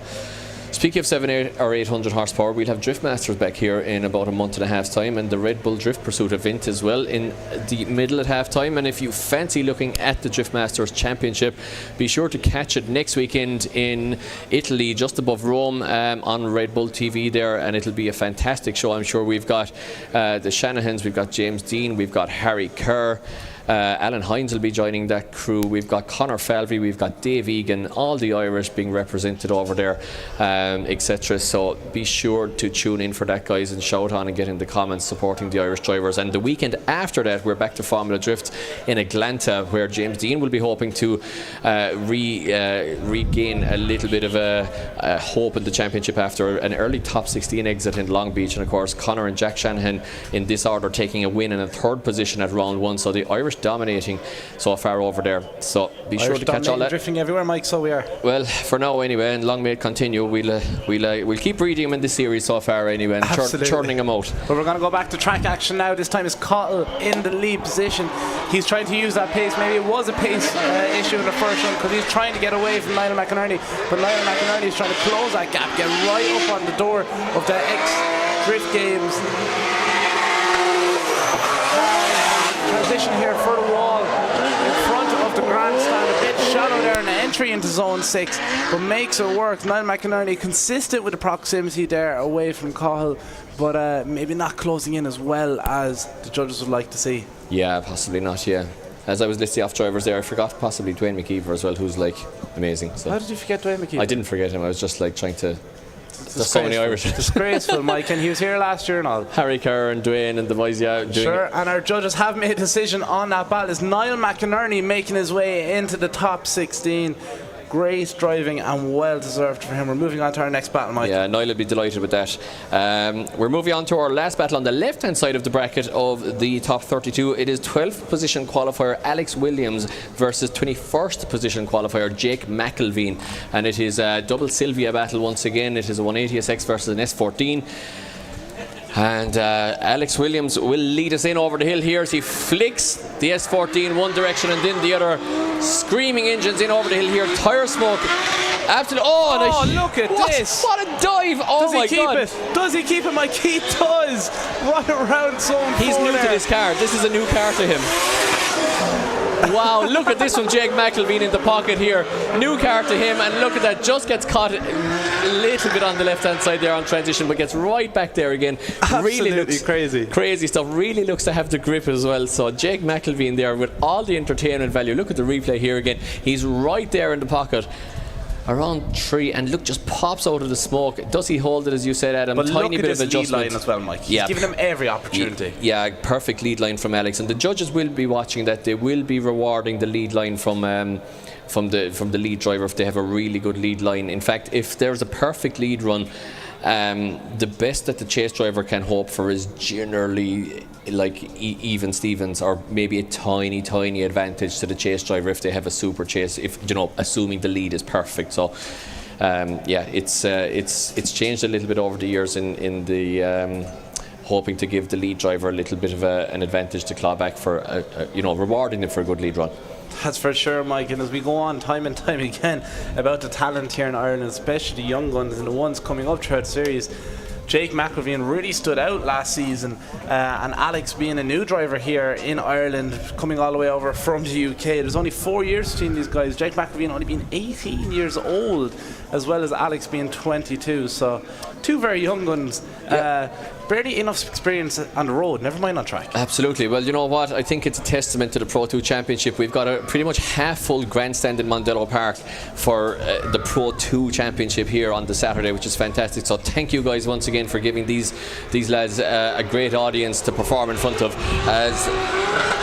speaking of 700 or 800 horsepower, we'll have Drift Masters back here in about a month and a half's time, and the Red Bull Drift Pursuit event as well in the middle at half time. And if you fancy looking at the Drift Masters Championship, be sure to catch it next weekend in Italy, just above Rome, on Red Bull TV there, and it'll be a fantastic show. I'm sure we've got the Shanahans, we've got James Dean, we've got Harry Kerr, Alan Hines will be joining that crew. We've got Conor Falvey, we've got Dave Egan, all the Irish being represented over there, etc. So be sure to tune in for that, guys, and shout on and get in the comments supporting the Irish drivers. And the weekend after that, we're back to Formula Drift in Atlanta, where James Dean will be hoping to regain a little bit of a hope in the championship after an early top 16 exit in Long Beach. And of course, Conor and Jack Shanahan in this order taking a win in a third position at round 1. So the Irish dominating so far over there. So be sure to catch all that. Drifting everywhere, Mike, so we are. Well, for now anyway, and long may it continue. We'll keep reading them in this series so far anyway, and churning them out. But we're going to go back to track action now. This time is Cathal in the lead position. He's trying to use that pace. Maybe it was a pace issue in the first run, because he's trying to get away from Niall McInerney. But Niall McInerney is trying to close that gap, get right up on the door of the ex-Drift Games. Transition here for the wall in front of the grandstand, a bit shallow there in the entry into zone 6, but makes it work. Niall McInerney consistent with the proximity there away from Cathal, but maybe not closing in as well as the judges would like to see. Yeah, possibly not, yeah. As I was listing off drivers there, I forgot possibly Dwayne McKeever as well, who's like amazing. So. How did you forget Dwayne McKeever? I didn't forget him, I was just like trying to... There's so many Irish. Disgraceful, Mike, and he was here last year and all. Harry Kerr and Dwayne and the boys, yeah, doing sure, and our judges have made a decision on that battle. It's Niall McInerney making his way into the top 16. Great driving and well deserved for him. We're moving on to our next battle, Mike. Yeah, Niall will be delighted with that. We're moving on to our last battle on the left hand side of the bracket of the top 32. It is 12th position qualifier Alex Williams versus 21st position qualifier Jake McIlveen, and it is a double Sylvia battle once again. It is a 180SX versus an S14. And Alex Williams will lead us in over the hill here as he flicks the S14 one direction and then the other. Screaming engines in over the hill here. Tyre smoke. Absolutely. Oh, look at this. What a dive. Oh, my God. Does he keep it? Does he keep it, Mike? He does. Right around zone 4. He's new to this car. This is a new car to him. Wow, look at this from Jake McIlveen in the pocket here. New car to him, and look at that, just gets caught a little bit on the left hand side there on transition, but gets right back there again. Absolutely really looks crazy stuff. Really looks to have the grip as well. So Jake McIlveen there with all the entertainment value. Look at the replay here again. He's right there in the pocket. Around 3, and look, just pops out of the smoke. Does he hold it, as you said, Adam? But tiny bit of adjustment. Lead line as well, Mike. He's giving him every opportunity. Yeah, perfect lead line from Alex, and the judges will be watching that. They will be rewarding the lead line from the lead driver if they have a really good lead line. In fact, if there's a perfect lead run, the best that the chase driver can hope for is generally like even Stevens, or maybe a tiny advantage to the chase driver if they have a super chase, if assuming the lead is perfect. So yeah, it's changed a little bit over the years in the hoping to give the lead driver a little bit of an advantage to claw back for rewarding them for a good lead run. That's for sure, Mike. And as we go on time and time again about the talent here in Ireland, especially the young guns and the ones coming up throughout the series, Jake McIlveen really stood out last season, and Alex being a new driver here in Ireland, coming all the way over from the UK. There's only 4 years between these guys. Jake McIlveen only being 18 years old, as well as Alex being 22. So two very young guns. Barely enough experience on the road, never mind on track. Absolutely. Well, you know what? I think it's a testament to the Pro2 Championship. We've got a pretty much half-full grandstand in Mondello Park for the Pro2 Championship here on the Saturday, which is fantastic. So thank you guys once again for giving these lads a great audience to perform in front of, as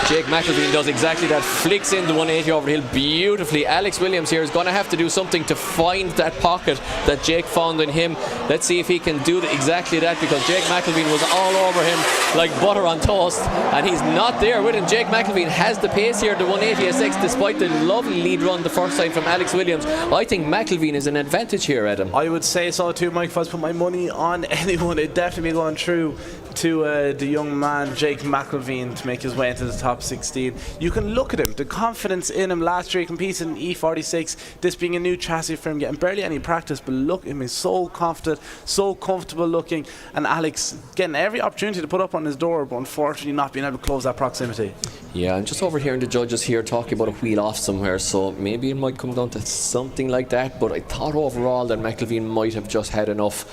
Jake McIlveen does exactly that, flicks in the 180 over the hill beautifully. Alex Williams here is going to have to do something to find that pocket that Jake found in him. Let's see if he can do exactly that, because Jake McIlveen was all over him like butter on toast, and he's not there with him. Jake McIlveen has the pace here, the 180SX, despite the lovely lead run the first time from Alex Williams. I think McIlveen is an advantage here, Adam. I would say so too, Mike. If I was to put my money on anyone, it'd definitely be going through to the young man Jake McIlveen to make his way into the top 16. You can look at him, the confidence in him. Last year he competed in E46, this being a new chassis for him, getting barely any practice, but look at him, he's so confident, so comfortable looking, and Alex getting every opportunity to put up on his door, but unfortunately not being able to close that proximity. Yeah, I'm just overhearing the judges here talking about a wheel off somewhere, so maybe it might come down to something like that, but I thought overall that McIlveen might have just had enough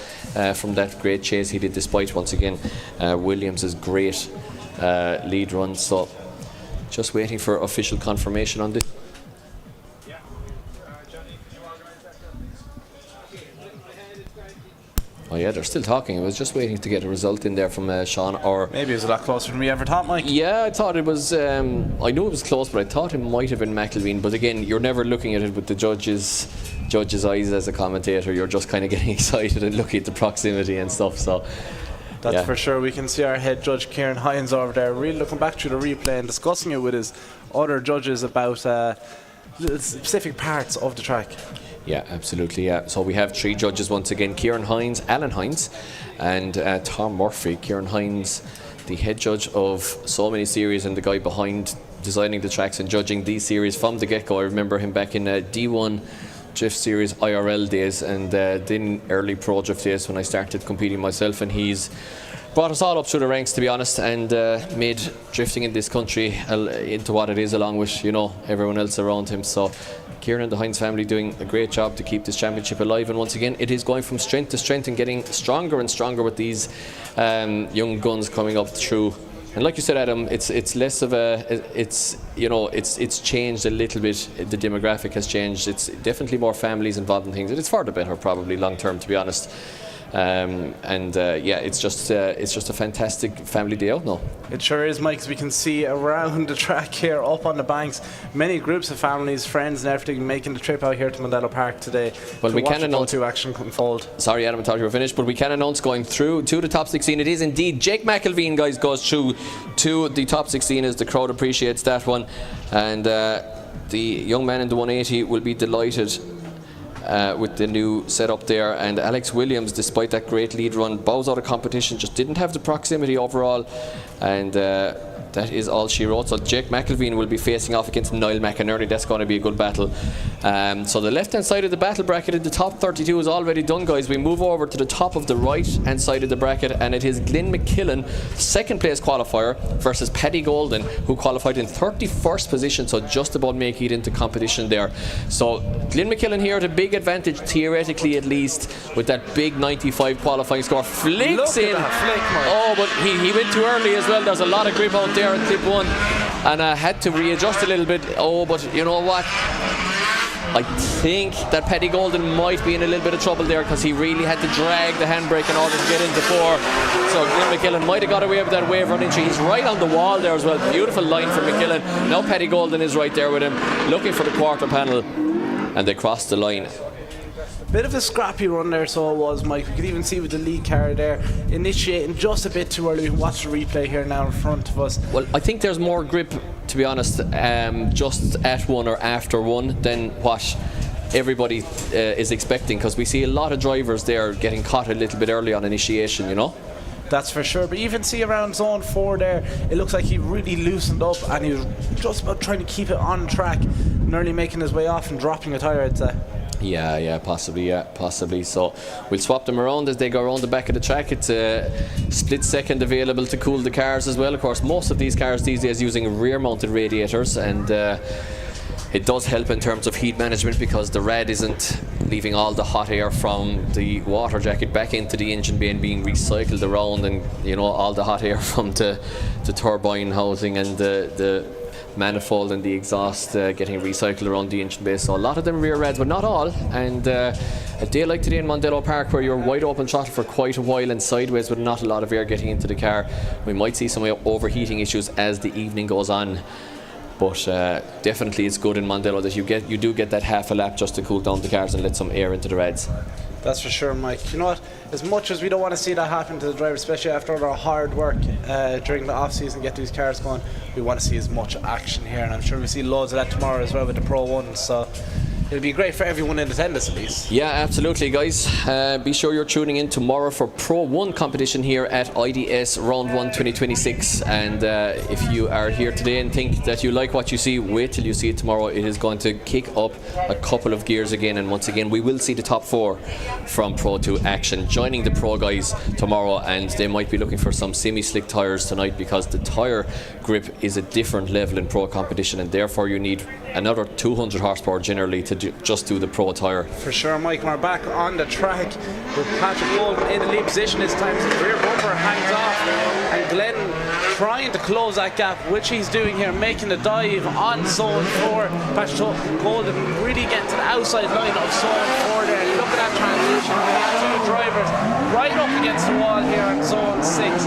from that great chase he did, despite once again Williams' great lead run. So Just waiting for official confirmation on this. Oh yeah, they're still talking. I was just waiting to get a result in there from Sean. Or maybe it was a lot closer than we ever thought, Mike. Yeah, I thought it was. I knew it was close, but I thought it might have been McIlveen. But again, you're never looking at it with the judge's eyes as a commentator. You're just kind of getting excited and looking at the proximity and stuff. So that's for sure. We can see our head judge Kieran Hines over there, really looking back through the replay and discussing it with his other judges about specific parts of the track. Yeah, absolutely. Yeah. So we have 3 judges once again: Kieran Hines, Alan Hines, and Tom Murphy. Kieran Hines, the head judge of so many series and the guy behind designing the tracks and judging these series from the get-go. I remember him back in D1 Drift Series IRL days, and then early Pro Drift days when I started competing myself, and he's brought us all up through the ranks, to be honest, and made drifting in this country into what it is, along with, you know, everyone else around him. So Kieran and the Hines family doing a great job to keep this championship alive, and once again it is going from strength to strength and getting stronger and stronger with these young guns coming up through. And like you said, Adam, it's less of a, it's changed a little bit. The demographic has changed. It's definitely more families involved in things. It's for the better, probably long term, to be honest. Yeah, it's just a fantastic family day out now. It sure is, Mike, as we can see around the track here, up on the banks, many groups of families, friends and everything making the trip out here to Mondello Park today. Well, we can announce Pro2 action unfold. Sorry, Adam, I thought you were finished, but we can announce going through to the top 16. It is indeed Jake McIlveen, guys, goes through to the top 16 as the crowd appreciates that one, and the young man in the 180 will be delighted with the new setup there. And Alex Williams, despite that great lead run, bows out of competition, just didn't have the proximity overall, and that is all she wrote. So Jake McIlveen will be facing off against Niall McInerney. That's going to be a good battle. So the left hand side of the battle bracket in the top 32 is already done, guys. We move over to the top of the right hand side of the bracket, and it is Glenn McKillan, second place qualifier, versus Paddy Golden, who qualified in 31st position, so just about making it into competition there. So Glenn McKillan here at a big advantage, theoretically at least, with that big 95 qualifying score. Flicks in. Oh, but he went too early as well. There's a lot of grip out there at clip 1, and I had to readjust a little bit. Oh, but you know what? I think that Paddy Golden might be in a little bit of trouble there, because he really had to drag the handbrake in order to get into 4. So Glenn McKillan might have got away with that wave run entry. He's right on the wall there as well. Beautiful line from McKillan. Now Paddy Golden is right there with him, looking for the quarter panel, and they cross the line. Bit of a scrappy run there, so it was, Mike. We could even see with the lead car there initiating just a bit too early. We can watch the replay here now in front of us. Well, I think there's more grip, to be honest, just at 1 or after 1 than what everybody is expecting, because we see a lot of drivers there getting caught a little bit early on initiation, you know. That's for sure. But even see around zone 4 there, it looks like he really loosened up, and he was just about trying to keep it on track, nearly making his way off and dropping a tyre, I'd say. Yeah, possibly. So we'll swap them around as they go around the back of the track. It's a split second available to cool the cars as well. Of course, most of these cars these days using rear-mounted radiators, and it does help in terms of heat management, because the rad isn't leaving all the hot air from the water jacket back into the engine bay and being recycled around, and you know, all the hot air from the turbine housing and the manifold and the exhaust getting recycled around the engine bay. So a lot of them rear rads, but not all. And a day like today in Mondello Park, where you're wide open throttle for quite a while and sideways with not a lot of air getting into the car, we might see some overheating issues as the evening goes on. But definitely it's good in Mondello that you do get that half a lap just to cool down the cars and let some air into the rads. That's for sure, Mike. You know what? As much as we don't want to see that happen to the driver, especially after all our hard work during the off-season, get these cars going, we want to see as much action here, and I'm sure we'll see loads of that tomorrow as well with the Pro1. So it'll be great for everyone in attendance, at least. Yeah, absolutely, guys. Be sure you're tuning in tomorrow for Pro1 competition here at IDS Round 1 2026. And if you are here today and think that you like what you see, wait till you see it tomorrow. It is going to kick up a couple of gears again. And once again, we will see the top 4 from Pro2 action joining the Pro guys tomorrow. And they might be looking for some semi-slick tyres tonight, because the tyre grip is a different level in Pro competition, and therefore you need another 200 horsepower generally to just do the Pro tyre. For sure, Mike. We're back on the track with Patrick Golden in the lead position this time. The rear bumper hangs off, and Glenn trying to close that gap, which he's doing here, making the dive on zone 4. Patrick Golden really getting to the outside line of zone 4 there. Look at that transition. We have 2 drivers right up against the wall here on zone 6.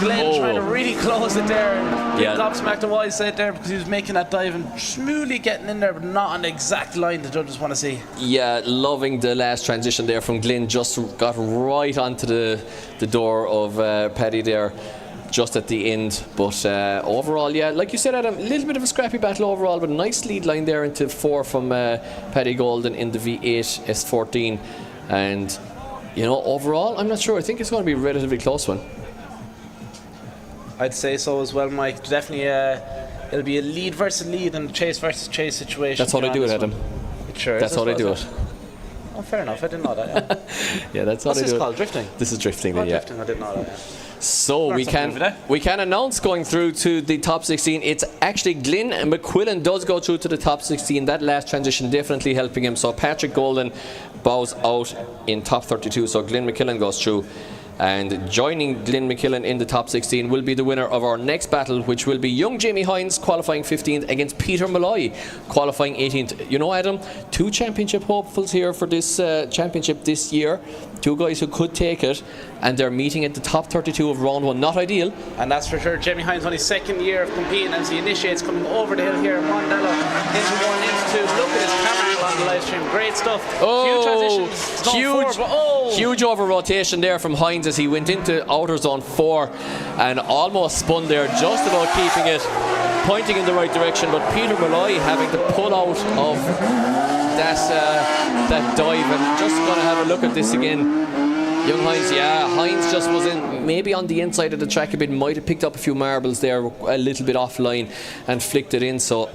Glenn trying to really close it there. Gobsmacked the wide side there because he was making that dive and smoothly getting in there, but not on the exact line the judges want to see. Yeah, loving the last transition there from Glenn. Just got right onto the door of Paddy there, just at the end. But overall, yeah, like you said, Adam, a little bit of a scrappy battle overall, but a nice lead line there into 4 from Paddy Golden in the V8 S14. And, you know, overall, I'm not sure. I think it's going to be a relatively close one. I'd say so as well, Mike. Definitely, it'll be a lead versus lead and chase versus chase situation. That's how they do it, Adam. Sure, that's how they do it. Oh, fair enough. I didn't know that. Yeah, yeah, that's how What's they do it. What's this called? Drifting? This is drifting, yeah. Drifting. I didn't know that. Yeah. So we can announce going through to the top 16. It's actually Glenn McQuillan does go through to the top 16. That last transition definitely helping him. So Patrick Golden bows out in top 32. So Glenn McKillan goes through. And joining Glenn McKillan in the top 16 will be the winner of our next battle, which will be young Jamie Hines qualifying 15th against Peter Malloy qualifying 18th. You know, Adam, 2 championship hopefuls here for this championship this year. 2 guys who could take it, and they're meeting at the top 32 of round 1. Not ideal. And that's for sure. Jamie Hines on his 2nd year of competing as he initiates, coming over the hill here. Mondello into 1, into 2. Look at his camera angle on the live stream. Great stuff. Oh, huge, huge over rotation there from Hines as he went into outer zone 4 and almost spun there, just about keeping it pointing in the right direction. But Peter Malloy having to pull out of that dive, and just going to have a look at this again. Young Hines, yeah, Hines just was in maybe on the inside of the track a bit, might have picked up a few marbles there a little bit offline and flicked it in. So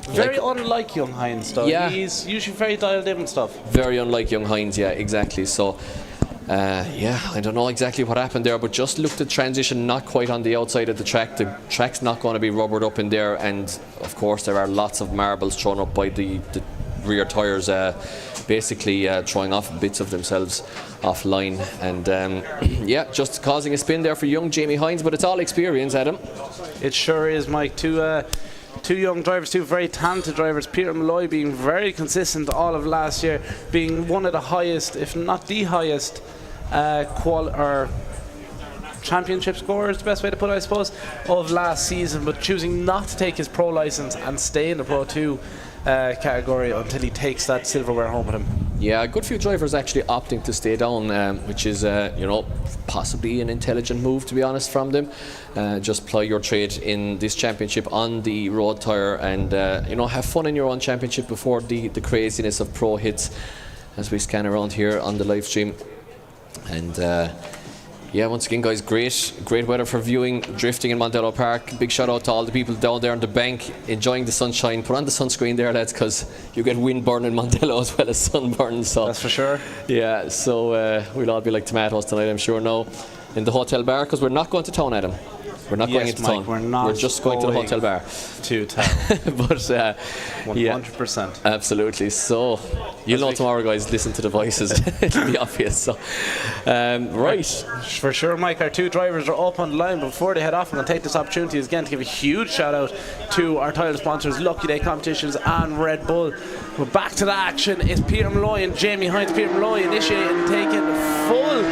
very unlike young Hines though. Yeah, he's usually very dialed in and stuff. Very unlike young Hines, yeah, exactly. So yeah, I don't know exactly what happened there, but just looked at transition not quite on the outside of the track. The track's not going to be rubbered up in there, and of course there are lots of marbles thrown up by the rear tyres, basically throwing off bits of themselves offline, and yeah, just causing a spin there for young Jamie Hines. But it's all experience, Adam. It sure is, Mike. Two young drivers, 2 very talented drivers. Peter Malloy being very consistent all of last year, being one of the highest, if not the highest, championship scorers, the best way to put it, I suppose, of last season, but choosing not to take his pro license and stay in the Pro 2 category until he takes that silverware home with him. Yeah, a good few drivers actually opting to stay down, which is, you know, possibly an intelligent move, to be honest, from them. Just ply your trade in this championship on the road tyre, and you know, have fun in your own championship before the craziness of pro hits, as we scan around here on the live stream. And yeah, once again, guys, great weather for viewing drifting in Mondello Park. Big shout out to all the people down there on the bank enjoying the sunshine. Put on the sunscreen there, lads, because you get wind burn in Mondello as well as sunburn. So that's for sure. Yeah, so we'll all be like tomatoes tonight, I'm sure, now in the hotel bar, because we're not going to town, Adam. We're not going into town. We're just going to the hotel bar. To town. But 100%. Yeah, absolutely. So you'll know tomorrow, guys. Listen to the voices. It'll be obvious. So right. For sure, Mike. Our 2 drivers are up on the line. But before they head off, I'm going to take this opportunity again to give a huge shout out to our title sponsors, Lucky Day Competitions and Red Bull. We're back to the action. It's Peter Malloy and Jamie Hines. Peter Malloy initiating, taking full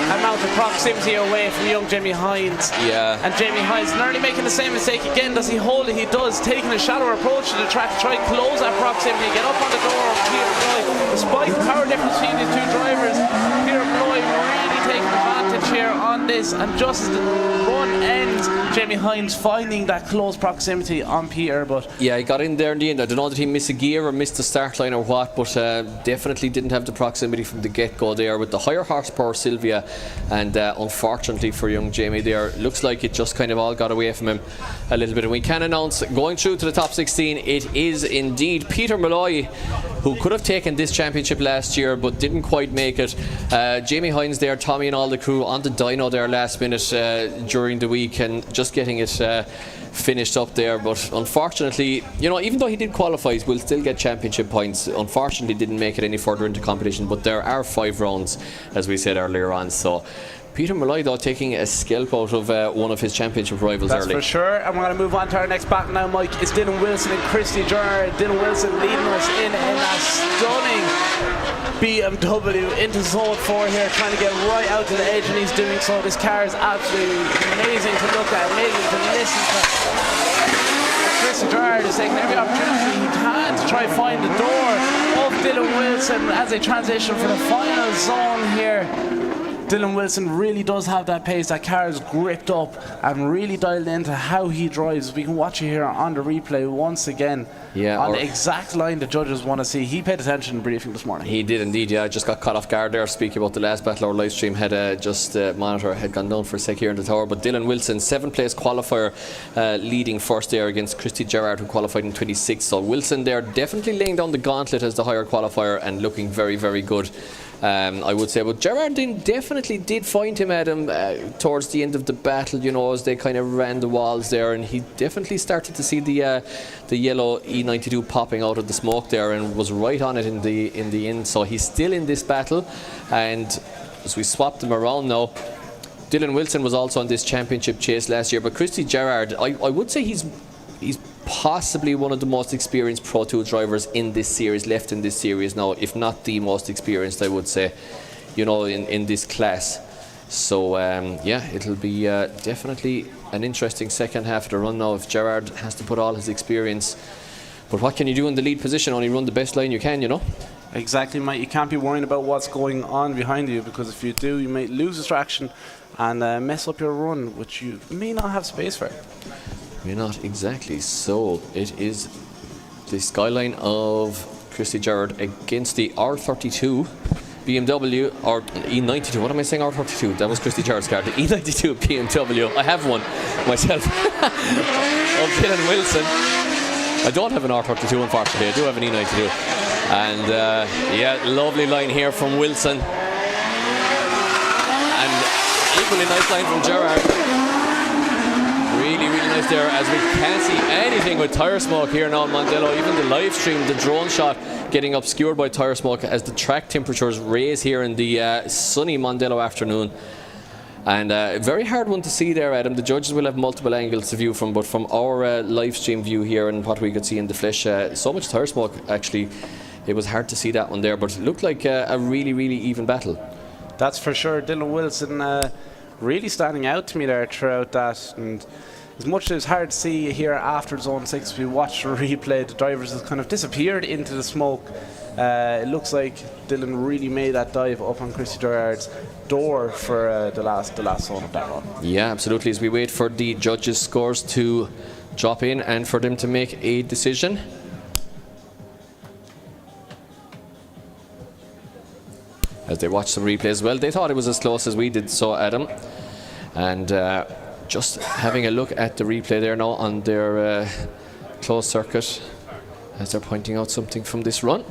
amount of proximity away from young Jamie Hines. Yeah. And Jamie Hines nearly making the same mistake again. Does he hold it? He does. Taking a shallower approach to the track to try and close that proximity, get up on the door of Peter Malloy. Despite the power difference between these 2 drivers, Peter Malloy really taking advantage here on this, and just as the run ends, Jamie Hines finding that close proximity on Peter. But yeah, he got in there in the end. I don't know, did he miss a gear or miss the start line or what, but definitely didn't have the proximity from the get-go there with the higher horsepower Sylvia. And unfortunately for young Jamie there, looks like it just kind of all got away from him a little bit. And we can announce, going through to the top 16, it is indeed Peter Malloy, who could have taken this championship last year but didn't quite make it. Jamie Hines there, Tommy and all the crew on the dyno there last minute during the week, and just getting it finished up there. But unfortunately, you know, even though he did qualify, he will still get championship points. Unfortunately didn't make it any further into competition, but there are 5 rounds, as we said earlier on. So Peter Malloy, though, taking a scalp out of one of his championship rivals That's early. for sure. And we're going to move on to our next battle now, Mike. It's Dylan Wilson and Christy Gerrard. Dylan Wilson leading us in a stunning BMW into zone 4 here, trying to get right out to the edge, and he's doing so. This car is absolutely amazing to look at, amazing to listen to. Christy Gerrard is taking every opportunity he can to try and find the door of Dylan Wilson as they transition for the final zone here. Dylan Wilson really does have that pace. That car is gripped up and really dialed into how he drives. We can watch it here on the replay once again. Yeah, on the exact line the judges want to see. He paid attention in briefing this morning. He did indeed, yeah. I just got caught off guard there speaking about the last battle. Our live stream had monitor had gone down for a sec here in the tower. But Dylan Wilson, 7th place qualifier, leading first there against Christy Gerrard, who qualified in 26. So Wilson there definitely laying down the gauntlet as the higher qualifier and looking very, very good. I would say, but Gerrard definitely did find him, Adam, towards the end of the battle, you know, as they kind of ran the walls there, and he definitely started to see the yellow E92 popping out of the smoke there, and was right on it in the end. So he's still in this battle, and as we swap them around now, Dylan Wilson was also on this championship chase last year, but Christy Gerrard, I would say he's possibly one of the most experienced Pro 2 drivers in this series, left in this series now, if not the most experienced, I would say, you know, in this class. So yeah, it'll be definitely an interesting second half of the run now if Gerrard has to put all his experience. But what can you do in the lead position? Only run the best line you can, you know. Exactly, mate. You can't be worrying about what's going on behind you, because if you do, you may lose distraction and mess up your run, which you may not have space for. May not, exactly. So it is the skyline of Christy Gerrard against the R32 BMW, or E92. What am I saying? R32. That was Christy Gerrard's car. The E92 BMW. I have one myself. Of Dylan Wilson. I don't have an R32, unfortunately. I do have an E92. And yeah, lovely line here from Wilson. And equally nice line from Gerrard. Really, really nice there, as we can't see anything with tyre smoke here now in Mondello. Even the live stream, the drone shot, getting obscured by tyre smoke as the track temperatures raise here in the sunny Mondello afternoon. And a very hard one to see there, Adam. The judges will have multiple angles to view from, but from our live stream view here and what we could see in the flesh, so much tyre smoke, actually, it was hard to see that one there, but it looked like a really, really even battle. That's for sure. Dylan Wilson really standing out to me there throughout that, and as much as it's hard to see here after zone 6, we watched the replay, the drivers have kind of disappeared into the smoke. It looks like Dylan really made that dive up on Christy Gerrard's door for the last zone of that run. Yeah, absolutely, as we wait for the judges' scores to drop in and for them to make a decision. As they watched some replays as well, they thought it was as close as we did, so Adam. And just having a look at the replay there now on their closed circuit, as they're pointing out something from this run.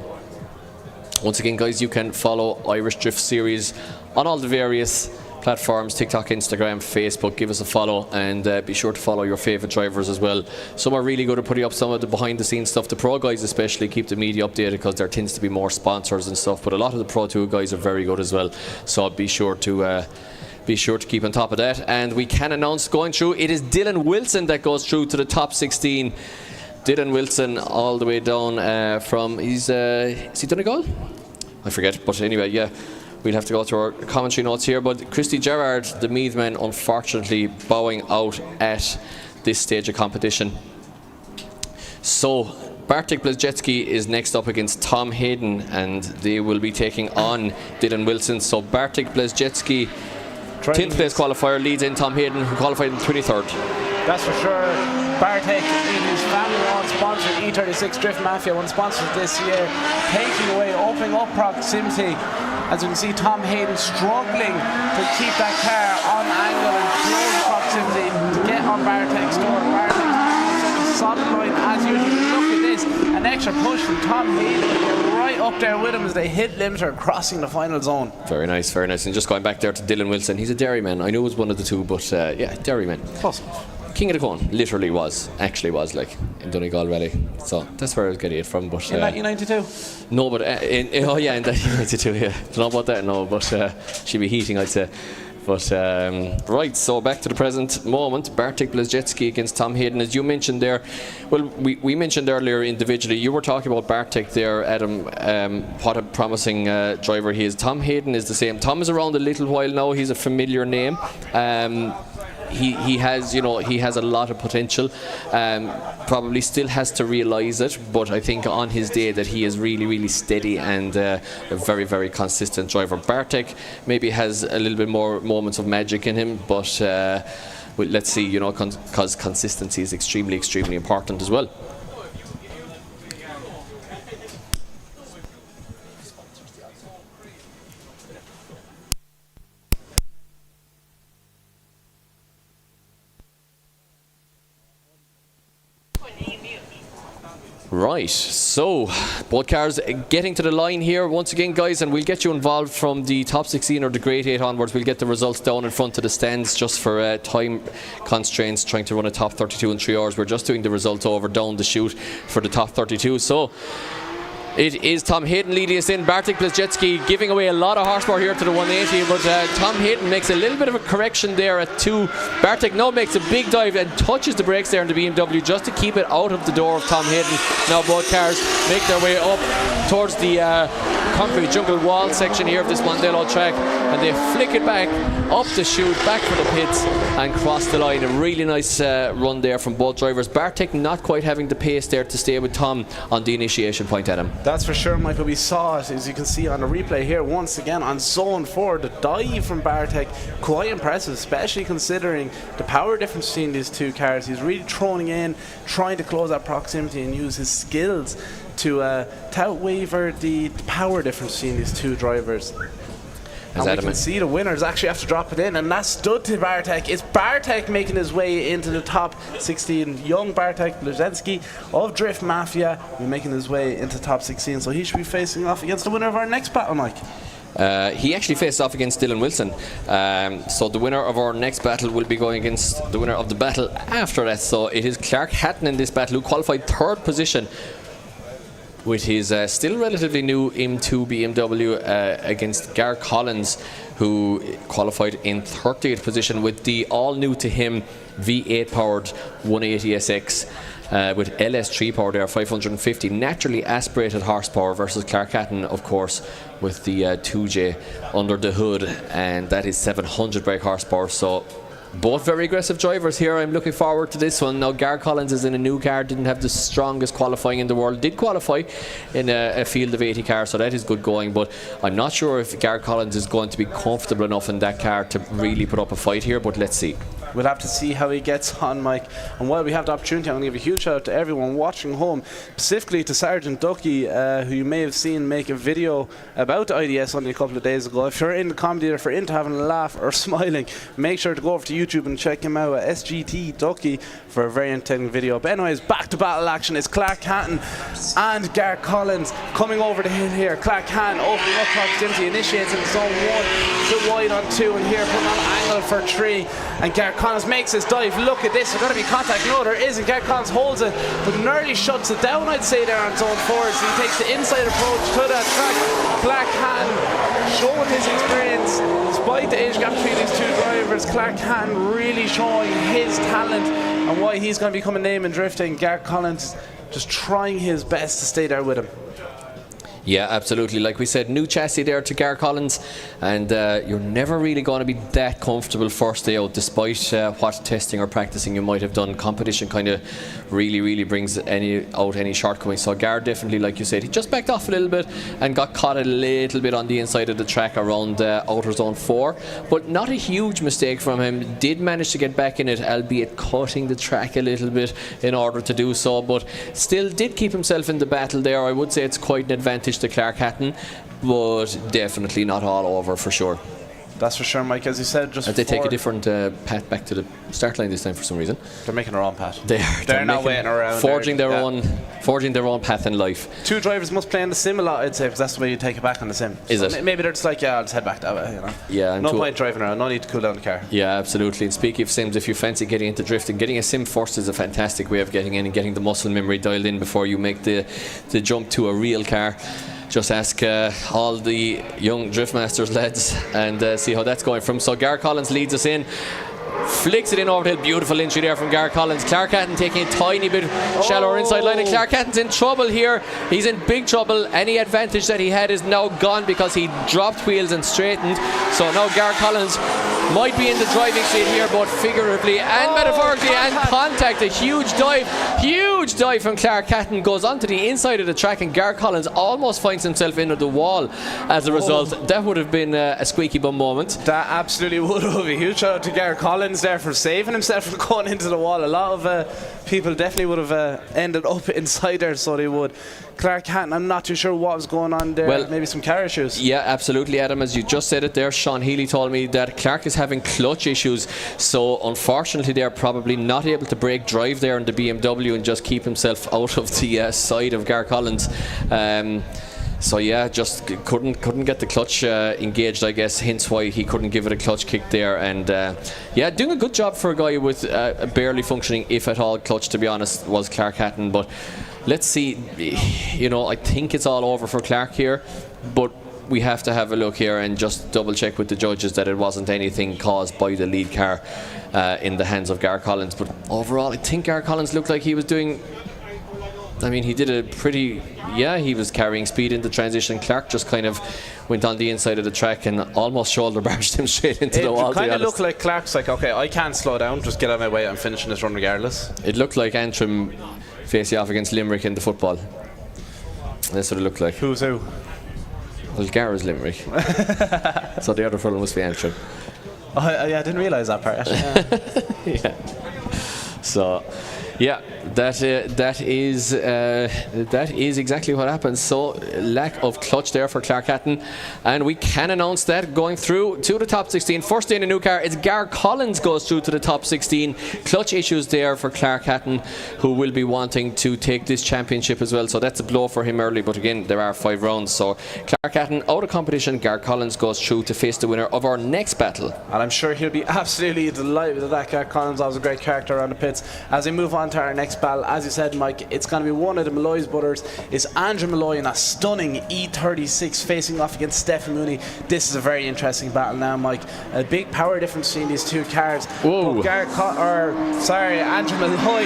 Once again, guys, you can follow Irish Drift Series on all the various platforms, TikTok, Instagram, Facebook. Give us a follow, and be sure to follow your favourite drivers as well. Some are really good at putting up some of the behind the scenes stuff. The pro guys especially keep the media updated because there tends to be more sponsors and stuff, but a lot of the Pro 2 guys are very good as well, so be sure to keep on top of that. And we can announce going through, it is Dylan Wilson that goes through to the top 16. Dylan Wilson all the way down from, has he done a goal? I forget, but anyway, yeah, we'll have to go through our commentary notes here. But Christy Gerrard, the Meath men, unfortunately bowing out at this stage of competition. So Bartek Blazejewski is next up against Tom Hayden, and they will be taking on Dylan Wilson. So Bartek Blazejewski, 10th place qualifier, leads in Tom Hayden, who qualified in 23rd. That's for sure. Bartek, in his family-owned sponsored E36 Drift Mafia, one sponsored this year, taking away, opening up proximity. As you can see, Tom Hayden struggling to keep that car on angle and close proximity to get on Bartek's door. Bartek's solid line as usual. Look at this, an extra push from Tom Hayden, right up there with him as they hit limiter, crossing the final zone. Very nice, very nice. And just going back there to Dylan Wilson, he's a dairyman. I knew it was one of the two, but yeah, dairyman. Close. King of the Cone, literally actually was like in Donegal Rally. So that's where I was getting it from. But in 1992? No, but oh yeah, in 1992, yeah. Don't know about that, no, but she'd be heating, I'd say. But right, so back to the present moment. Bartek Blazejewski against Tom Hayden. As you mentioned there, well, we mentioned earlier individually, you were talking about Bartek there, Adam, what a promising driver he is. Tom Hayden is the same. Tom is around a little while now. He's a familiar name. He has, you know, he has a lot of potential. Probably still has to realise it, but I think on his day that he is really, really steady and a very, very consistent driver. Bartek maybe has a little bit more moments of magic in him, but well, let's see, you know, because consistency is extremely, extremely important as well. Right, so both cars getting to the line here once again, guys, and we'll get you involved from the top 16 or the grade 8 onwards. We'll get the results down in front of the stands just for time constraints, trying to run a top 32 in 3 hours. We're just doing the results over down the chute for the top 32. So it is Tom Hayden leading us in. Bartek Blazejewski giving away a lot of horsepower here to the 180, but Tom Hayden makes a little bit of a correction there at 2. Bartek now makes a big dive and touches the brakes there in the BMW just to keep it out of the door of Tom Hayden. Now both cars make their way up towards the concrete jungle wall section here of this Mondello track, and they flick it back up the chute, back for the pits, and cross the line. A really nice run there from both drivers. Bartek not quite having the pace there to stay with Tom on the initiation point, Adam. That's for sure, Michael. We saw it, as you can see on the replay here, once again on zone 4. The dive from Bartek, quite impressive, especially considering the power difference between these two cars. He's really throwing in, trying to close that proximity and use his skills to outwaver the power difference between these two drivers. And we can see the winners actually have to drop it in, and that's stood to Bartek. It's Bartek making his way into the top 16. Young Bartek Blazejewski of Drift Mafia making his way into the top 16, so he should be facing off against the winner of our next battle, Mike. He actually faced off against Dylan Wilson, so the winner of our next battle will be going against the winner of the battle after that. So it is Clark Hatton in this battle, who qualified 3rd position with his still relatively new M2 BMW against Garrett Collins, who qualified in 30th position with the all new to him V8 powered 180 SX. With LS3 power there, 550 naturally aspirated horsepower, versus Clark Hatton, of course, with the 2J under the hood, and that is 700 brake horsepower. So both very aggressive drivers here. I'm looking forward to this one. Now, Garrett Collins is in a new car, didn't have the strongest qualifying in the world, did qualify in a field of 80 cars, so that is good going, but I'm not sure if Garrett Collins is going to be comfortable enough in that car to really put up a fight here, but let's see. We'll have to see how he gets on, Mike. And while we have the opportunity, I'm going to give a huge shout out to everyone watching home, specifically to Sergeant Ducky, who you may have seen make a video about the IDS only a couple of days ago. If you're into comedy, or if you're into having a laugh or smiling, make sure to go over to YouTube and check him out at SGT Ducky for a very entertaining video. But anyways, back to battle action. It's Clark Hatton and Garrett Collins coming over the hill here. Clark Hatton opening up proximity, initiates in zone 1, bit wide on 2, and here putting on angle for 3. And Garrett Collins makes his dive. Look at this, there's going to be contact. No, there isn't. Garrett Collins holds it, but nearly shuts it down, I'd say, there on zone 4. So he takes the inside approach to that track. Clark Hatton showing his experience, despite the age gap between these two drivers. Clark Hatton really showing his talent and why he's going to become a name in drifting. Garrett Collins just trying his best to stay there with him. Yeah, absolutely. Like we said, new chassis there to Garrett Collins, and you're never really going to be that comfortable first day out, despite what testing or practicing you might have done. Competition kind of really brings out any shortcomings. So Garrett definitely, like you said, he just backed off a little bit and got caught a little bit on the inside of the track around outer zone 4, but not a huge mistake from him. Did manage to get back in it, albeit cutting the track a little bit in order to do so, but still did keep himself in the battle there. I would say it's quite an advantage to Clark Hatton, but definitely not all over for sure. That's for sure, Mike. As you said, just they take a different path back to the start line this time for some reason. They're making their own path. They're not waiting around. Forging their own path in life. Two drivers must play in the sim a lot, I'd say, because that's the way you take it back on the sim. Is so it? Maybe they're just like, yeah, I'll just head back that way, you know. Yeah. No point driving around. No need to cool down the car. Yeah, absolutely. And speaking of sims, if you fancy getting into drifting, getting a sim first is a fantastic way of getting in and getting the muscle memory dialed in before you make the jump to a real car. just ask all the young Driftmasters lads and see how that's going from. So Gareth Collins leads us in. Flicks it in over the hill. Beautiful entry there from Gareth Collins. Clark Hatton taking a tiny bit shallower inside line, and Clark Hatton's in trouble here. He's in big trouble. Any advantage that he had is now gone because he dropped wheels and straightened. So now Gareth Collins might be in the driving seat here, both figuratively and metaphorically, and contact. A huge dive from Clark Hatton goes onto the inside of the track, and Gareth Collins almost finds himself into the wall as a result. That would have been a squeaky bum moment. That absolutely would have. A huge shout out to Gareth Collins there for saving himself from going into the wall. A lot of people definitely would have ended up inside there, so they would. Clark Hatton, I'm not too sure what was going on there. Well, maybe some car issues. Yeah, absolutely, Adam. As you just said it there, Sean Healy told me that Clark is having clutch issues. So unfortunately, they're probably not able to break drive there in the BMW and just keep himself out of the side of Gareth Collins. So yeah, just couldn't get the clutch engaged, I guess, hence why he couldn't give it a clutch kick there. And yeah, doing a good job for a guy with a barely functioning, if at all, clutch, to be honest, was Clark Hatton. But let's see, you know, I think it's all over for Clark here, but we have to have a look here and just double check with the judges that it wasn't anything caused by the lead car in the hands of Gareth Collins. But overall, I think Gareth Collins looked like he was doing, I mean, he did a pretty, yeah, he was carrying speed in the transition. Clark just kind of went on the inside of the track and almost shoulder barged him straight into the wall. It kind of looked like Clark's like, okay, I can't slow down, just get out of my way, I'm finishing this run regardless. It looked like Antrim facing off against Limerick in the football. That's what it looked like. Who's who? Well, Garra's Limerick. So the other fellow must be Antrim. Oh, yeah, I didn't realise that part. Yeah. So, yeah, that is exactly what happens. So lack of clutch there for Clark Hatton, and we can announce that going through to the top 16. First in a new car, it's Gareth Collins goes through to the top 16. Clutch issues there for Clark Hatton, who will be wanting to take this championship as well. So that's a blow for him early, but again, there are 5 rounds. So Clark Hatton out of competition. Gareth Collins goes through to face the winner of our next battle. And I'm sure he'll be absolutely delighted with that. Gareth Collins was a great character around the pits. As we move on to our next battle, as you said, Mike, it's going to be one of the Malloy's brothers. It's Andrew Malloy in a stunning E36 facing off against Stephen Mooney. This is a very interesting battle now, Mike. A big power difference between these two cars. Whoa. Andrew Malloy,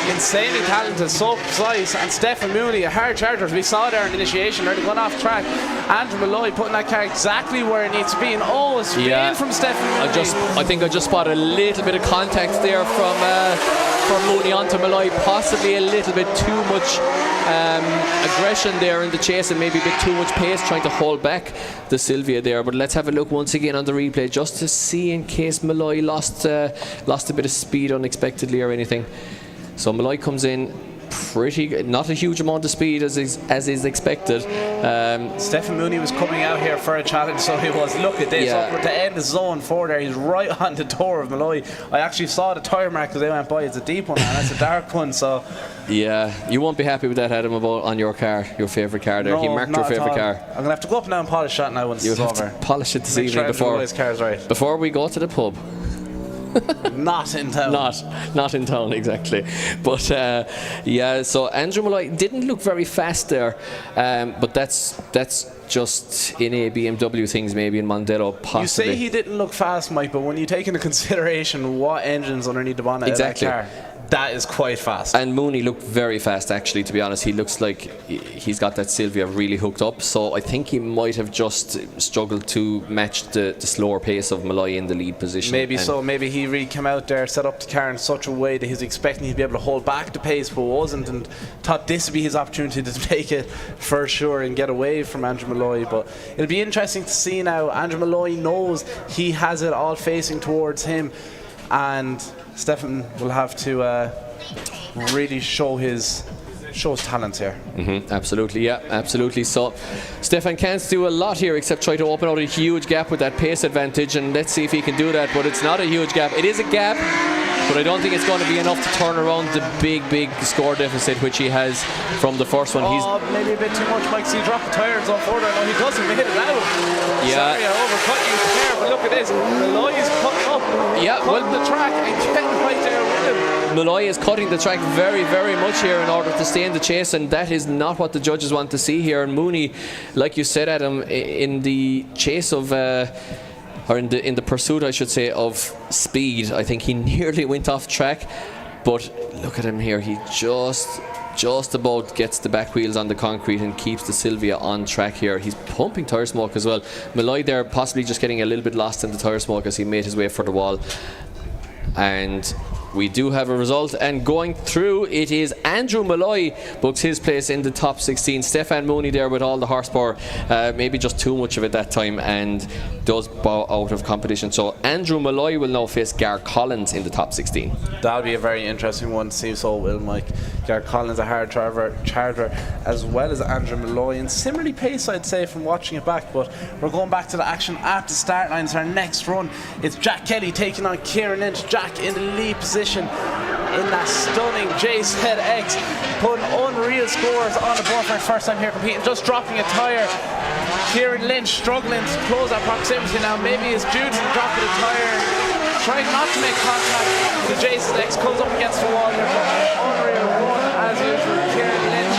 insanely talented, so precise, and Stephen Mooney, a hard charger. We saw there in the initiation, they're going off track. Andrew Malloy putting that car exactly where it needs to be, and a spin from Stephen Mooney. I think I just spotted a little bit of contact there from Mooney onto Malloy, possibly a little bit too much aggression there in the chase, and maybe a bit too much pace trying to hold back the Sylvia there. But let's have a look once again on the replay just to see in case Malloy lost a bit of speed unexpectedly or anything. So Malloy comes in pretty good, not a huge amount of speed as is expected. Stephen Mooney was coming out here for a challenge, so he was. Look at this, yeah. Up at the end of zone 4 there, he's right on the door of Malloy. I actually saw the tyre mark as they went by. It's a deep one and that's a dark one, so yeah, you won't be happy with that, Adam, about on your car, your favourite car there. No, he marked your favourite car. I'm gonna have to go up now and polish that now once it's over. Polish it this evening before we go to the pub. Not in town. Not in town, exactly. But yeah, so Andrew Malloy didn't look very fast there, but that's just in a BMW things, maybe in Mondello possibly. You say he didn't look fast, Mike, but when you take into consideration what engine's underneath the bonnet exactly. of that car, that is quite fast. And Mooney looked very fast, actually, to be honest. He looks like he's got that Sylvia really hooked up, so I think he might have just struggled to match the slower pace of Malloy in the lead position. Maybe so. Maybe he really came out there, set up the car in such a way that he was expecting he'd be able to hold back the pace, but wasn't, and thought this would be his opportunity to take it for sure and get away from Andrew Malloy. But it'll be interesting to see now. Andrew Malloy knows he has it all facing towards him, and Stefan will have to really show his talents here. Absolutely, yeah, absolutely. So Stefan can't do a lot here except try to open out a huge gap with that pace advantage, and let's see if he can do that. But it's not a huge gap. It is a gap. but I don't think it's going to be enough to turn around the big score deficit which he has from the first one. He's maybe a bit too much, Mike. See, he dropped the tyres on Foran. No, he doesn't hit it out. Yeah. Sorry, I overcut you there, but look at this. Malloy's cutting up. Yeah, cutting the track and getting right there with him. Malloy is cutting the track very much here in order to stay in the chase, and that is not what the judges want to see here. And Mooney, like you said, Adam, in the chase of or in the pursuit, I should say, of speed, I think he nearly went off track, but look at him here. He just about gets the back wheels on the concrete and keeps the Sylvia on track here. He's pumping tyre smoke as well. Malloy there possibly just getting a little bit lost in the tyre smoke as he made his way for the wall. And we do have a result, and going through it is Andrew Malloy books his place in the top 16. Stefan Mooney there with all the horsepower, maybe just too much of it that time, and does bow out of competition. So Andrew Malloy will now face Gar Collins in the top 16. That'll be a very interesting one to see. So will Mike. Gar Collins, a hard charger, as well as Andrew Malloy, and similarly paced, I'd say, from watching it back. But we're going back to the action at the start line. It's our next run. It's Jack Kelly taking on Kieran Lynch. Jack in the lead position in that stunning JZX, putting unreal scores on the board for his first time here competing, just dropping a tyre. Kieran Lynch struggling to close that proximity now. Maybe it's due to the drop of the tyre, trying not to make contact. The JZX comes up against the wall here, but unreal run as usual. Kieran Lynch,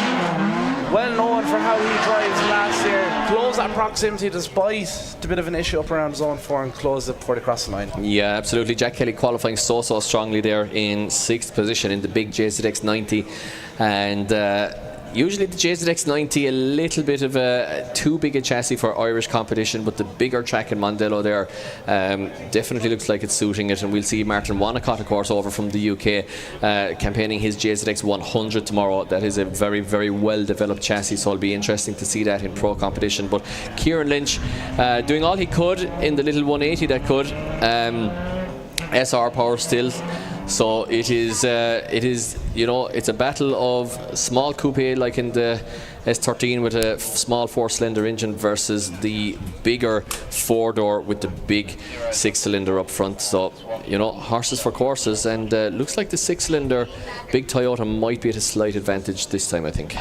well known for how he drives last year, close that proximity despite the bit of an issue up around zone 4 and close it before they cross the line. Yeah, absolutely. Jack Kelly qualifying so strongly there in 6th position in the big JZX 90, and usually the JZX 90 a little bit of a too big a chassis for Irish competition, but the bigger track in Mondello there definitely looks like it's suiting it, and we'll see Martin Wanacott, of course, over from the UK campaigning his JZX 100 tomorrow. That is a very well developed chassis, so it'll be interesting to see that in pro competition. But Kieran Lynch doing all he could in the little 180 that could, SR power still. So it is, you know, it's a battle of small coupe like in the S13 with a small 4-cylinder engine versus the bigger 4-door with the big 6-cylinder up front. So, you know, horses for courses, and looks like the 6-cylinder big Toyota might be at a slight advantage this time, I think.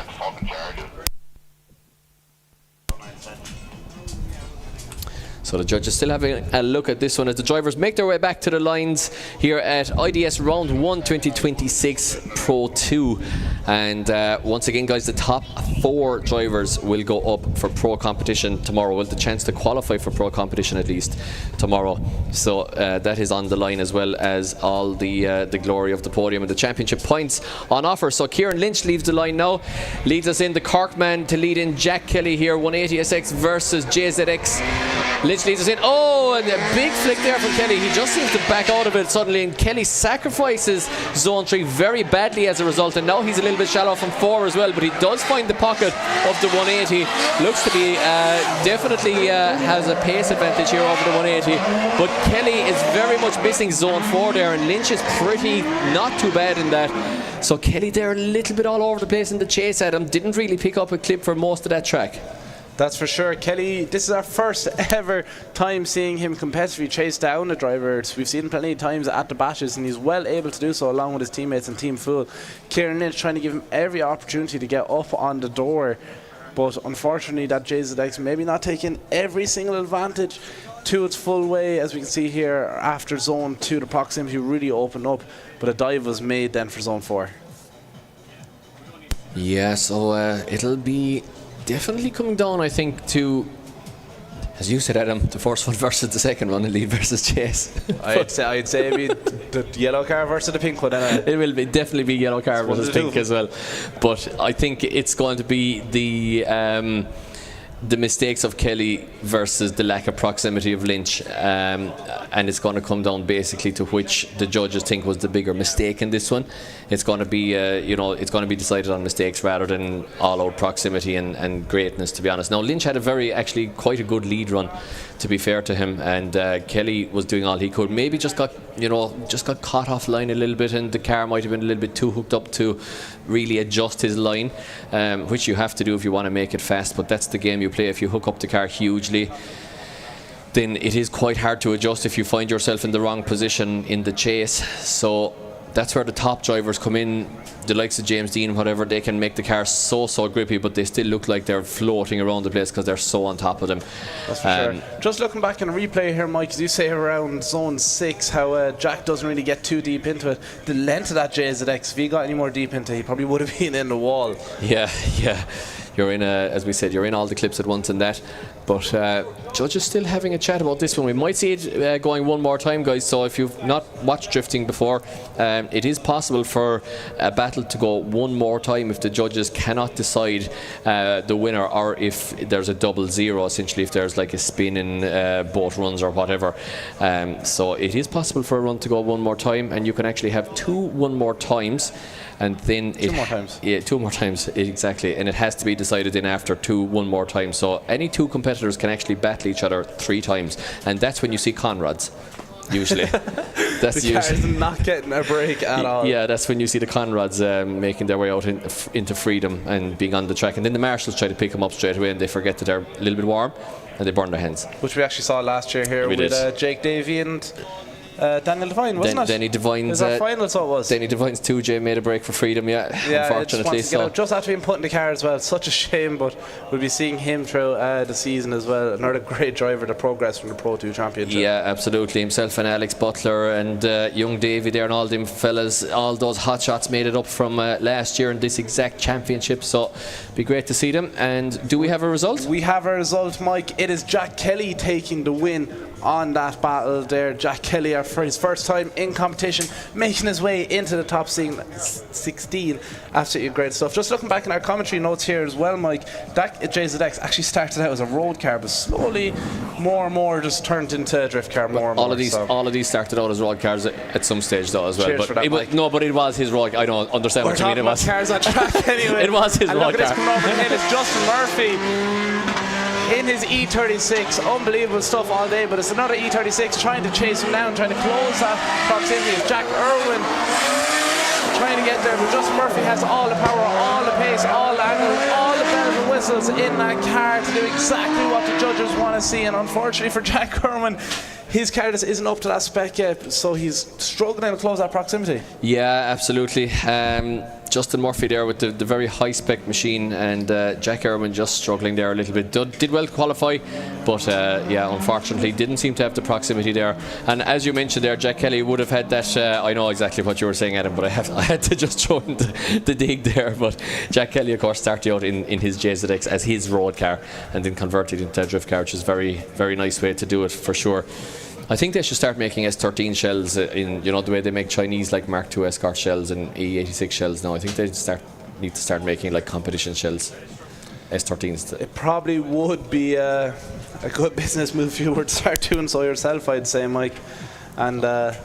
So the judges still having a look at this one as the drivers make their way back to the lines here at IDS Round 1 2026 Pro 2. And once again, guys, the top 4 drivers will go up for pro competition tomorrow, with the chance to qualify for pro competition at least tomorrow. So that is on the line, as well as all the glory of the podium and the championship points on offer. So Kieran Lynch leaves the line now, leads us in the Cork man to lead in Jack Kelly here, 180SX versus JZX. Lynch leads us in. Oh, and a big flick there from Kelly. He just seems to back out of it suddenly, and Kelly sacrifices zone 3 very badly as a result, and now he's a little bit shallow from 4 as well, but he does find the pocket of the 180. Looks to be definitely has a pace advantage here over the 180, but Kelly is very much missing zone 4 there, and Lynch is pretty not too bad in that. So Kelly there a little bit all over the place in the chase, Adam. Didn't really pick up a clip for most of that track. That's for sure. Kelly, this is our first ever time seeing him competitively chase down the drivers. We've seen him plenty of times at the batches, and he's well able to do so along with his teammates and Team Fool. Kieran Lynch trying to give him every opportunity to get up on the door, but unfortunately that JZX maybe not taking every single advantage to its full way. As we can see here, after zone 2 the proximity really opened up, but a dive was made then for zone 4. Yeah, so it'll be definitely coming down, I think, to, as you said, Adam, the first one versus the second one, the lead versus chase. I'd say it'd be the yellow car versus the pink one. It will be definitely be yellow car versus pink as well. But I think it's going to be the mistakes of Kelly versus the lack of proximity of Lynch, and it's going to come down basically to which the judges think was the bigger mistake in this one. It's going to be you know, it's going to be decided on mistakes rather than all-out proximity and greatness, to be honest. Now Lynch had actually quite a good lead run, to be fair to him, and Kelly was doing all he could. Maybe just got caught offline a little bit, and the car might have been a little bit too hooked up to really adjust his line, which you have to do if you want to make it fast, but that's the game you play. If you hook up the car hugely, then it is quite hard to adjust if you find yourself in the wrong position in the chase. So that's where the top drivers come in, the likes of James Dean, whatever. They can make the car so grippy, but they still look like they're floating around the place because they're so on top of them. That's for sure. Just looking back in a replay here, Mike, as you say around zone 6, how Jack doesn't really get too deep into it. The length of that JZX, if he got any more deep into it, he probably would have been in the wall. Yeah. You're in, as we said, you're in all the clips at once and that. But judges still having a chat about this one. We might see it going one more time, guys. So if you've not watched drifting before, it is possible for a battle to go one more time if the judges cannot decide the winner, or if there's a 0-0, essentially, if there's like a spin in both runs or whatever. So it is possible for a run to go one more time, and you can actually have 2 one more times. And then two more times. Yeah, 2 more times, exactly. And it has to be decided in after 2 one more time. So any 2 competitors can actually battle each other 3 times. And that's when you see Conrads, usually. That's the car's not getting a break at all. Yeah, that's when you see the Conrads making their way out into freedom and being on the track. And then the marshals try to pick them up straight away, and they forget that they're a little bit warm, and they burn their hands. Which we actually saw last year here with Jake Davey and Daniel Devine, wasn't it? Denny Devine's final, so it was. Denny Devine's 2J made a break for freedom, unfortunately. Just after being put in the car as well. Such a shame, but we'll be seeing him through the season as well. Another great driver to progress from the Pro 2 Championship. Yeah, absolutely. Himself and Alex Butler and young Davey there and all them fellas, all those hot shots made it up from last year in this exact championship. So be great to see them. And do we have a result? We have a result, Mike. It is Jack Kelly taking the win on that battle there. Jack Kelly, for his first time in competition, making his way into the top 16. Absolutely great stuff. Just looking back in our commentary notes here as well, Mike, that JZX actually started out as a road car, but slowly more and more just turned into a drift car. All of these started out as road cars at some stage though as well. Cheers but for that, Mike. But it was his road. I don't understand what you mean. It was cars on track anyway. It was his road car. Look at this coming over the hill. It's Justin Murphy in his E36. Unbelievable stuff all day, but it's another E36 trying to chase him down, trying to close that proximity. It's Jack Irwin trying to get there, but Justin Murphy has all the power, all the pace, all the angle, all the bells and whistles in that car to do exactly what the judges want to see. And unfortunately for Jack Irwin, his car just isn't up to that spec yet, so he's struggling to close that proximity. Yeah, absolutely. Justin Murphy there with the very high spec machine, and Jack Irwin just struggling there a little bit. Did well qualify, but unfortunately didn't seem to have the proximity there. And as you mentioned there, Jack Kelly would have had that. I know exactly what you were saying, Adam, but I had to just throw in the dig there. But Jack Kelly, of course, started out in his JZX as his road car, and then converted into a drift car, which is very, very nice way to do it for sure. I think they should start making S13 shells in, the way they make Chinese like Mark II Escort shells and E86 shells now. I think they need to start making like competition shells, S13s. It probably would be a good business move if you were to start doing so yourself, I'd say, Mike. And there'd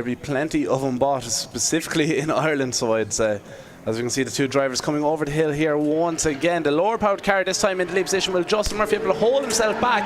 be plenty of them bought, specifically in Ireland, so I'd say. As we can see, the 2 drivers coming over the hill here once again. The lower powered car this time in the lead position. Will Justin Murphy able to hold himself back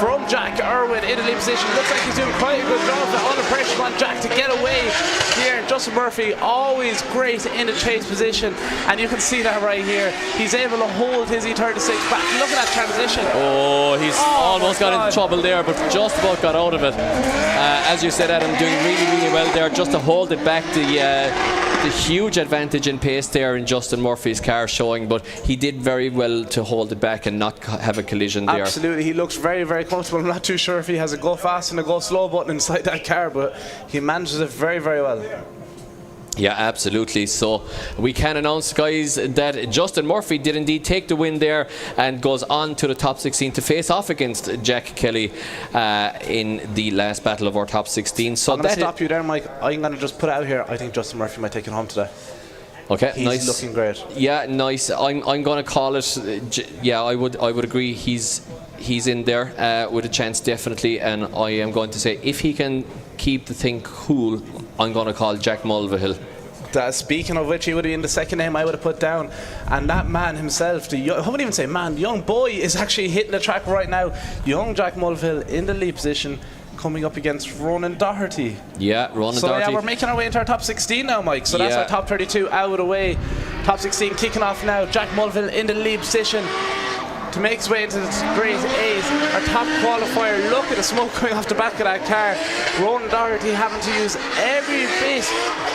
from Jack Irwin in the lead position? Looks like he's doing quite a good job. All the pressure on Jack to get away here. Justin Murphy always great in the chase position, and you can see that right here. He's able to hold his E36 back. Look at that transition. Oh, he's almost got into trouble there, but just about got out of it. As you said, Adam, doing really, really well there just to hold it back. The huge advantage in pace there in Justin Murphy's car showing, but he did very well to hold it back and not have a collision there. Absolutely, he looks very, very comfortable. I'm not too sure if he has a go fast and a go slow button inside that car, but he manages it very, very well. Yeah, absolutely. So we can announce, guys, that Justin Murphy did indeed take the win there and goes on to the top 16 to face off against Jack Kelly in the last battle of our top 16. So I'm going to stop you there, Mike. I'm going to just put out here, I think Justin Murphy might take it home today. Okay, he's nice. Looking great. Yeah, nice. I'm going to call it. Yeah, I would agree. He's in there with a chance, definitely. And I am going to say, if he can keep the thing cool, I'm going to call Jack Mulvill. Speaking of which, he would be in the second name I would have put down. And that man himself, I wouldn't even say man, the young boy is actually hitting the track right now. Young Jack Mulvill in the lead position, coming up against Ronan Doherty. Yeah, Ronan Doherty. So yeah, we're making our way into our top 16 now, Mike. So that's our top 32 out of the way. Top 16 kicking off now. Jack Mulvill in the lead position. to make his way into the Grade 8. Our top qualifier, look at the smoke coming off the back of that car. Ronan Doherty having to use every bit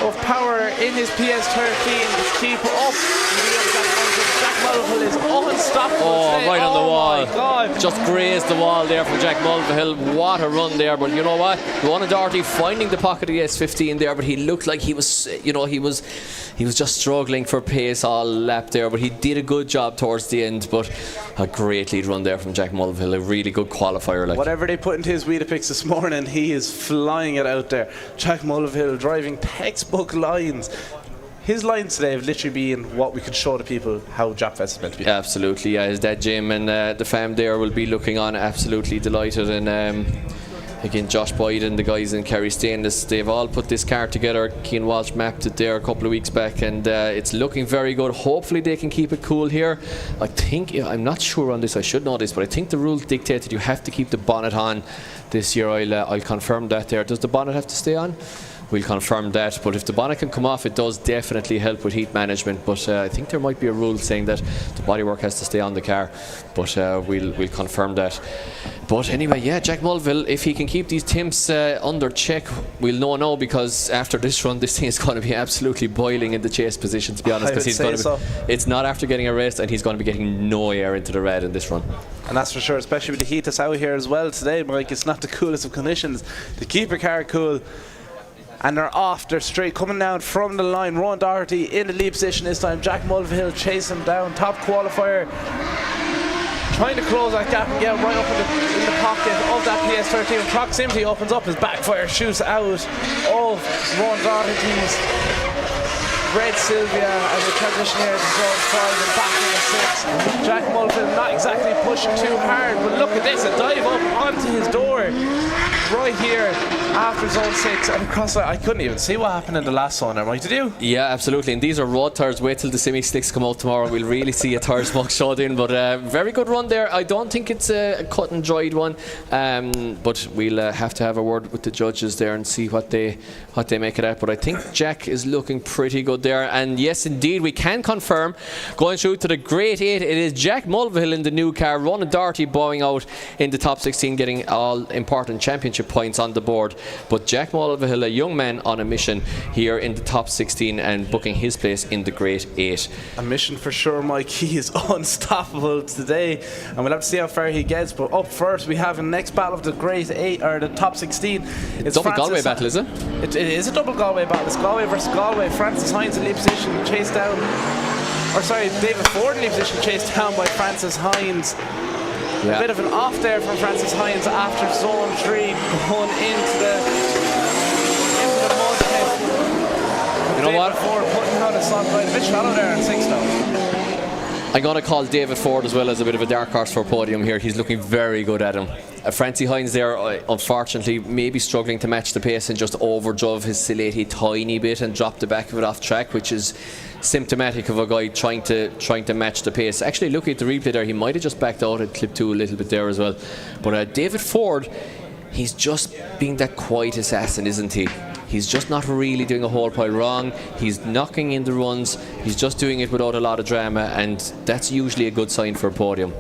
of power in his PS13 to keep up. Jack Mulvill is unstoppable. Oh, today. right on the wall. My God. Just grazed the wall there from Jack Mulvill. What a run there. But you know what? Ronan Doherty finding the pocket of the S15 there, but he looked like he was, he was just struggling for pace all lap there, but he did a good job towards the end. But a great lead run there from Jack Mulvill, a really good qualifier. Like. Whatever they put into his Weetabix this morning, he is flying it out there. Jack Mulvill driving textbook lines. His lines today have literally been what we could show to people how Japfest is meant to be. Absolutely, yeah. His dad Jim and the fam there will be looking on absolutely delighted. And again, Josh Boyd and the guys in Kerry Stainless, they've all put this car together. Cian Walsh mapped it there a couple of weeks back, and it's looking very good. Hopefully they can keep it cool here. I think, I'm not sure on this, I should know this, but I think the rules dictate that you have to keep the bonnet on this year. I'll confirm that there. Does the bonnet have to stay on? We'll confirm that, but if the bonnet can come off, it does definitely help with heat management. But I think there might be a rule saying that the bodywork has to stay on the car, but we'll confirm that. But anyway, yeah, Jack Mulvill, if he can keep these temps under check, we'll know now, because after this run, this thing is going to be absolutely boiling in the chase position, to be honest, because he's going to it's not after getting a rest, and he's going to be getting no air into the red in this run. And that's for sure, especially with the heat that's out here as well today, Mike. It's not the coolest of conditions to keep a car cool. And they're off, they're straight coming down from the line. Ronan Doherty in the lead position this time. Jack Mulvill chasing him down. Top qualifier, trying to close that gap and get right up in the pocket of that PS13. Proximity opens up, his backfire shoots out of Ronan Doherty's red Sylvia as we transition here to zone 5 and back in the 6. Jack Mulvill not exactly pushing too hard, but look at this, a dive up onto his door right here after zone 6 and across. I couldn't even see what happened in the last zone there, Mike, did you? Yeah, absolutely, and these are road tyres. Wait till the semi-slicks come out tomorrow, we'll really see a tyre smoke showed in. But very good run there. I don't think it's a cut and dried one, but we'll have to have a word with the judges there and see what they make it at. But I think Jack is looking pretty good there, and yes indeed, we can confirm, going through to the Grade 8, it is Jack Mulvill in the new car. Ronan Doherty bowing out in the top 16, getting all important championship points on the board. But Jack Mulvill, a young man on a mission here in the top 16 and booking his place in the Grade 8. A mission for sure, Mike. He is unstoppable today, and we'll have to see how far he gets. But up first, we have the next battle of the Grade 8, or the top 16. It's double Galway battle, is it? It is a double Galway battle. It's Galway versus Galway. Francis Hines in lead position, chased down. Or sorry, David Ford in lead position, chased down by Francis Hines. Yeah. A bit of an off there from Francis Hines after zone 3, going into the mud pit. You know what? Ford putting out a solid line. A bit shallow there in 6 now. I'm going to call David Ford as well as a bit of a dark horse for a podium here. He's looking very good at him. Francie Hines there, unfortunately, maybe struggling to match the pace and just overdrove his Sileti tiny bit and dropped the back of it off track, which is symptomatic of a guy trying to match the pace. Actually, looking at the replay there, he might have just backed out and clipped to a little bit there as well. But David Ford, he's just being that quiet assassin, isn't he? He's just not really doing a whole pile wrong. He's knocking in the runs. He's just doing it without a lot of drama, and that's usually a good sign for a podium.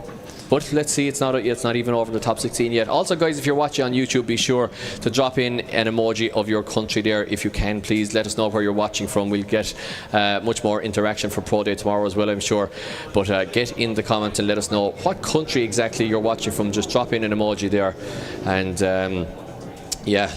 But let's see, it's not even over the top 16 yet. Also, guys, if you're watching on YouTube, be sure to drop in an emoji of your country there if you can. Please let us know where you're watching from. We'll get much more interaction for Pro Day tomorrow as well, I'm sure. But get in the comments and let us know what country exactly you're watching from. Just drop in an emoji there, and yeah,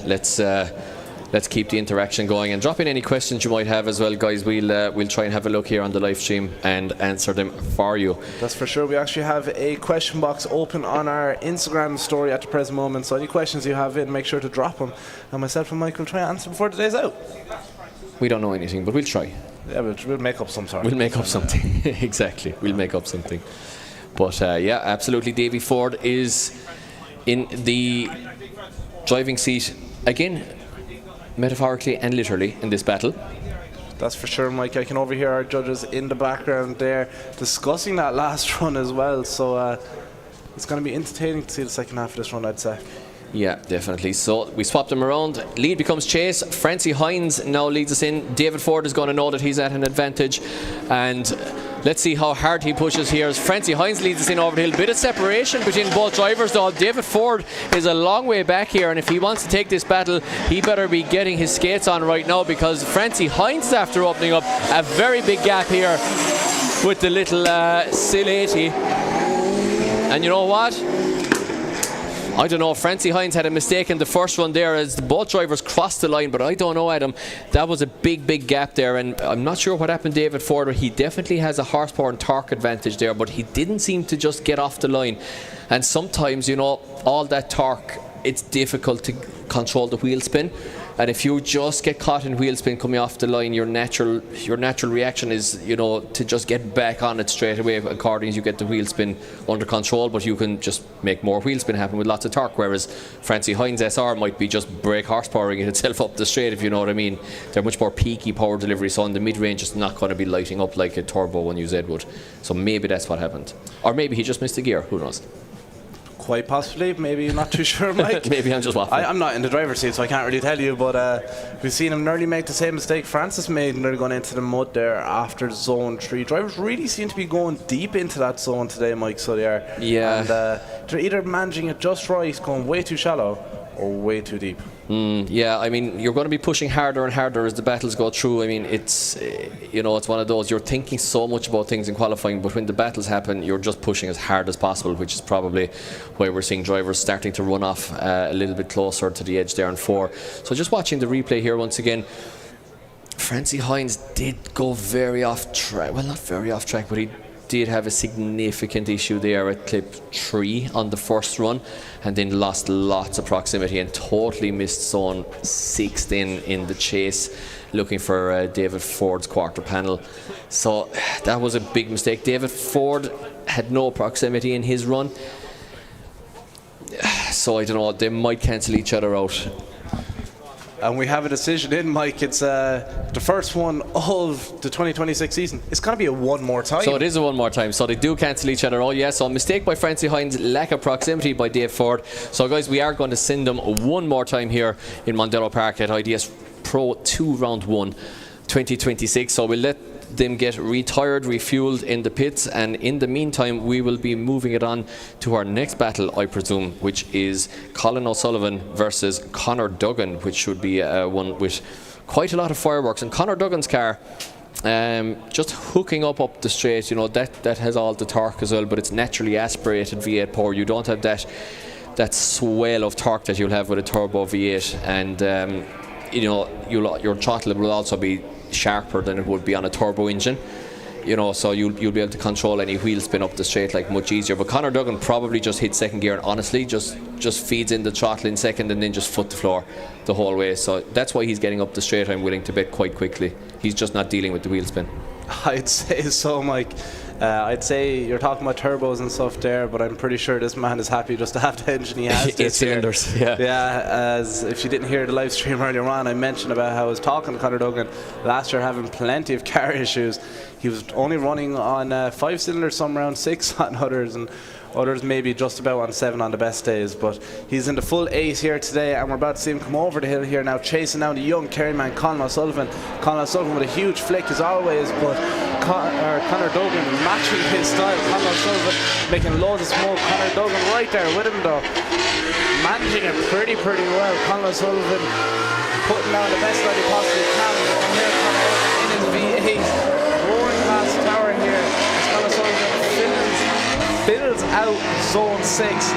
let's keep the interaction going, and drop in any questions you might have as well, guys. We'll try and have a look here on the live stream and answer them for you. That's for sure. We actually have a question box open on our Instagram story at the present moment, so any questions you have in, make sure to drop them, and myself and Mike will try and answer before the day's out. We don't know anything, but we'll try. Yeah, we'll make up some sort. We'll make up something. Exactly, we'll make up something. But yeah, absolutely, Davy Ford is in the driving seat again, metaphorically and literally, in this battle. That's for sure, Mike. I can overhear our judges in the background there discussing that last run as well, so it's going to be entertaining to see the second half of this run, I'd say. Yeah, definitely. So we swap them around. Lead becomes chase. Francie Hines now leads us in. David Ford is going to know that he's at an advantage, and Let's see how hard he pushes here as Francie Hines leads us in over the hill. Bit of separation between both drivers though. David Ford is a long way back here, and if he wants to take this battle, he better be getting his skates on right now, because Francie Hines is after opening up a very big gap here with the little Sil 80. And you know what? I don't know, Francie Hines had a mistake in the first one there as both drivers crossed the line, but I don't know, Adam, that was a big gap there, and I'm not sure what happened to David Ford. He definitely has a horsepower and torque advantage there, but he didn't seem to just get off the line. And sometimes, you know, all that torque, it's difficult to control the wheel spin. And if you just get caught in wheel spin coming off the line, your natural reaction is, you know, to just get back on it straight away according as you get the wheel spin under control. But you can just make more wheel spin happen with lots of torque, whereas Francie Hines SR might be just brake horsepowering itself up the straight, if you know what I mean. They're much more peaky power delivery, so on the mid-range it's not going to be lighting up like a turbo one UZ would. So maybe that's what happened. Or maybe he just missed a gear, who knows. Quite possibly, maybe, not too sure, Mike. Maybe I'm just waffling. I'm not in the driver's seat, so I can't really tell you, but we've seen him nearly make the same mistake Francis made, nearly going into the mud there after zone 3. Drivers really seem to be going deep into that zone today, Mike, so they are. Yeah. And they're either managing it just right, going way too shallow, or way too deep. Yeah, I mean, you're going to be pushing harder and harder as the battles go through. I mean, it's, you know, it's one of those, you're thinking so much about things in qualifying, but when the battles happen, you're just pushing as hard as possible, which is probably why we're seeing drivers starting to run off a little bit closer to the edge there in 4. So just watching the replay here once again, Francie Hines did go very off track. Well, not very off track, but he did have a significant issue there at clip 3 on the first run, and then lost lots of proximity and totally missed zone 6 in the chase, looking for David Ford's quarter panel. So that was a big mistake. David Ford had no proximity in his run, so I don't know, they might cancel each other out. And we have a decision in, Mike. It's the first one of the 2026 season. It's going to be a one more time. So it is a one more time. So they do cancel each other. Oh, yeah. So a mistake by Francie Hines, lack of proximity by Dave Ford. So, guys, we are going to send them one more time here in Mondello Park at IDS Pro 2 Round 1 2026. So we'll let them get retired, refueled in the pits, and in the meantime we will be moving it on to our next battle, I presume, which is Colin O'Sullivan versus Conor Duggan, which should be one with quite a lot of fireworks. And Conor Duggan's car, just hooking up the straight, you know, that has all the torque as well, but it's naturally aspirated V8 power. You don't have that swell of torque that you'll have with a turbo V8, and you know, your throttle will also be sharper than it would be on a turbo engine, you know, so you'll be able to control any wheel spin up the straight like much easier. But Conor Duggan probably just hits second gear and honestly just feeds in the throttle in second and then just foot the floor the whole way. So that's why he's getting up the straight, I'm willing to bet, quite quickly. He's just not dealing with the wheel spin. I'd say so, Mike. I'd say you're talking about turbos and stuff there, but I'm pretty sure this man is happy just to have the engine he has. 8 cylinders, yeah. Yeah, as if you didn't hear the live stream earlier on, I mentioned about how I was talking to Conor Duggan last year having plenty of car issues. He was only running on 5 cylinders, some around 6 on others, and others maybe just about on 7 on the best days. But he's in the full 8 here today, and we're about to see him come over the hill here now, chasing down the young Kerry man Colin O'Sullivan. Colin O'Sullivan with a huge flick as always, but Conor Duggan matching his style. Colin O'Sullivan making loads of smoke. Conor Duggan right there with him though, managing it pretty well. Colin O'Sullivan putting down the best that he possibly can. And here Conor in his V8, roaring past the tower here as Colin O'Sullivan fills out zone 6.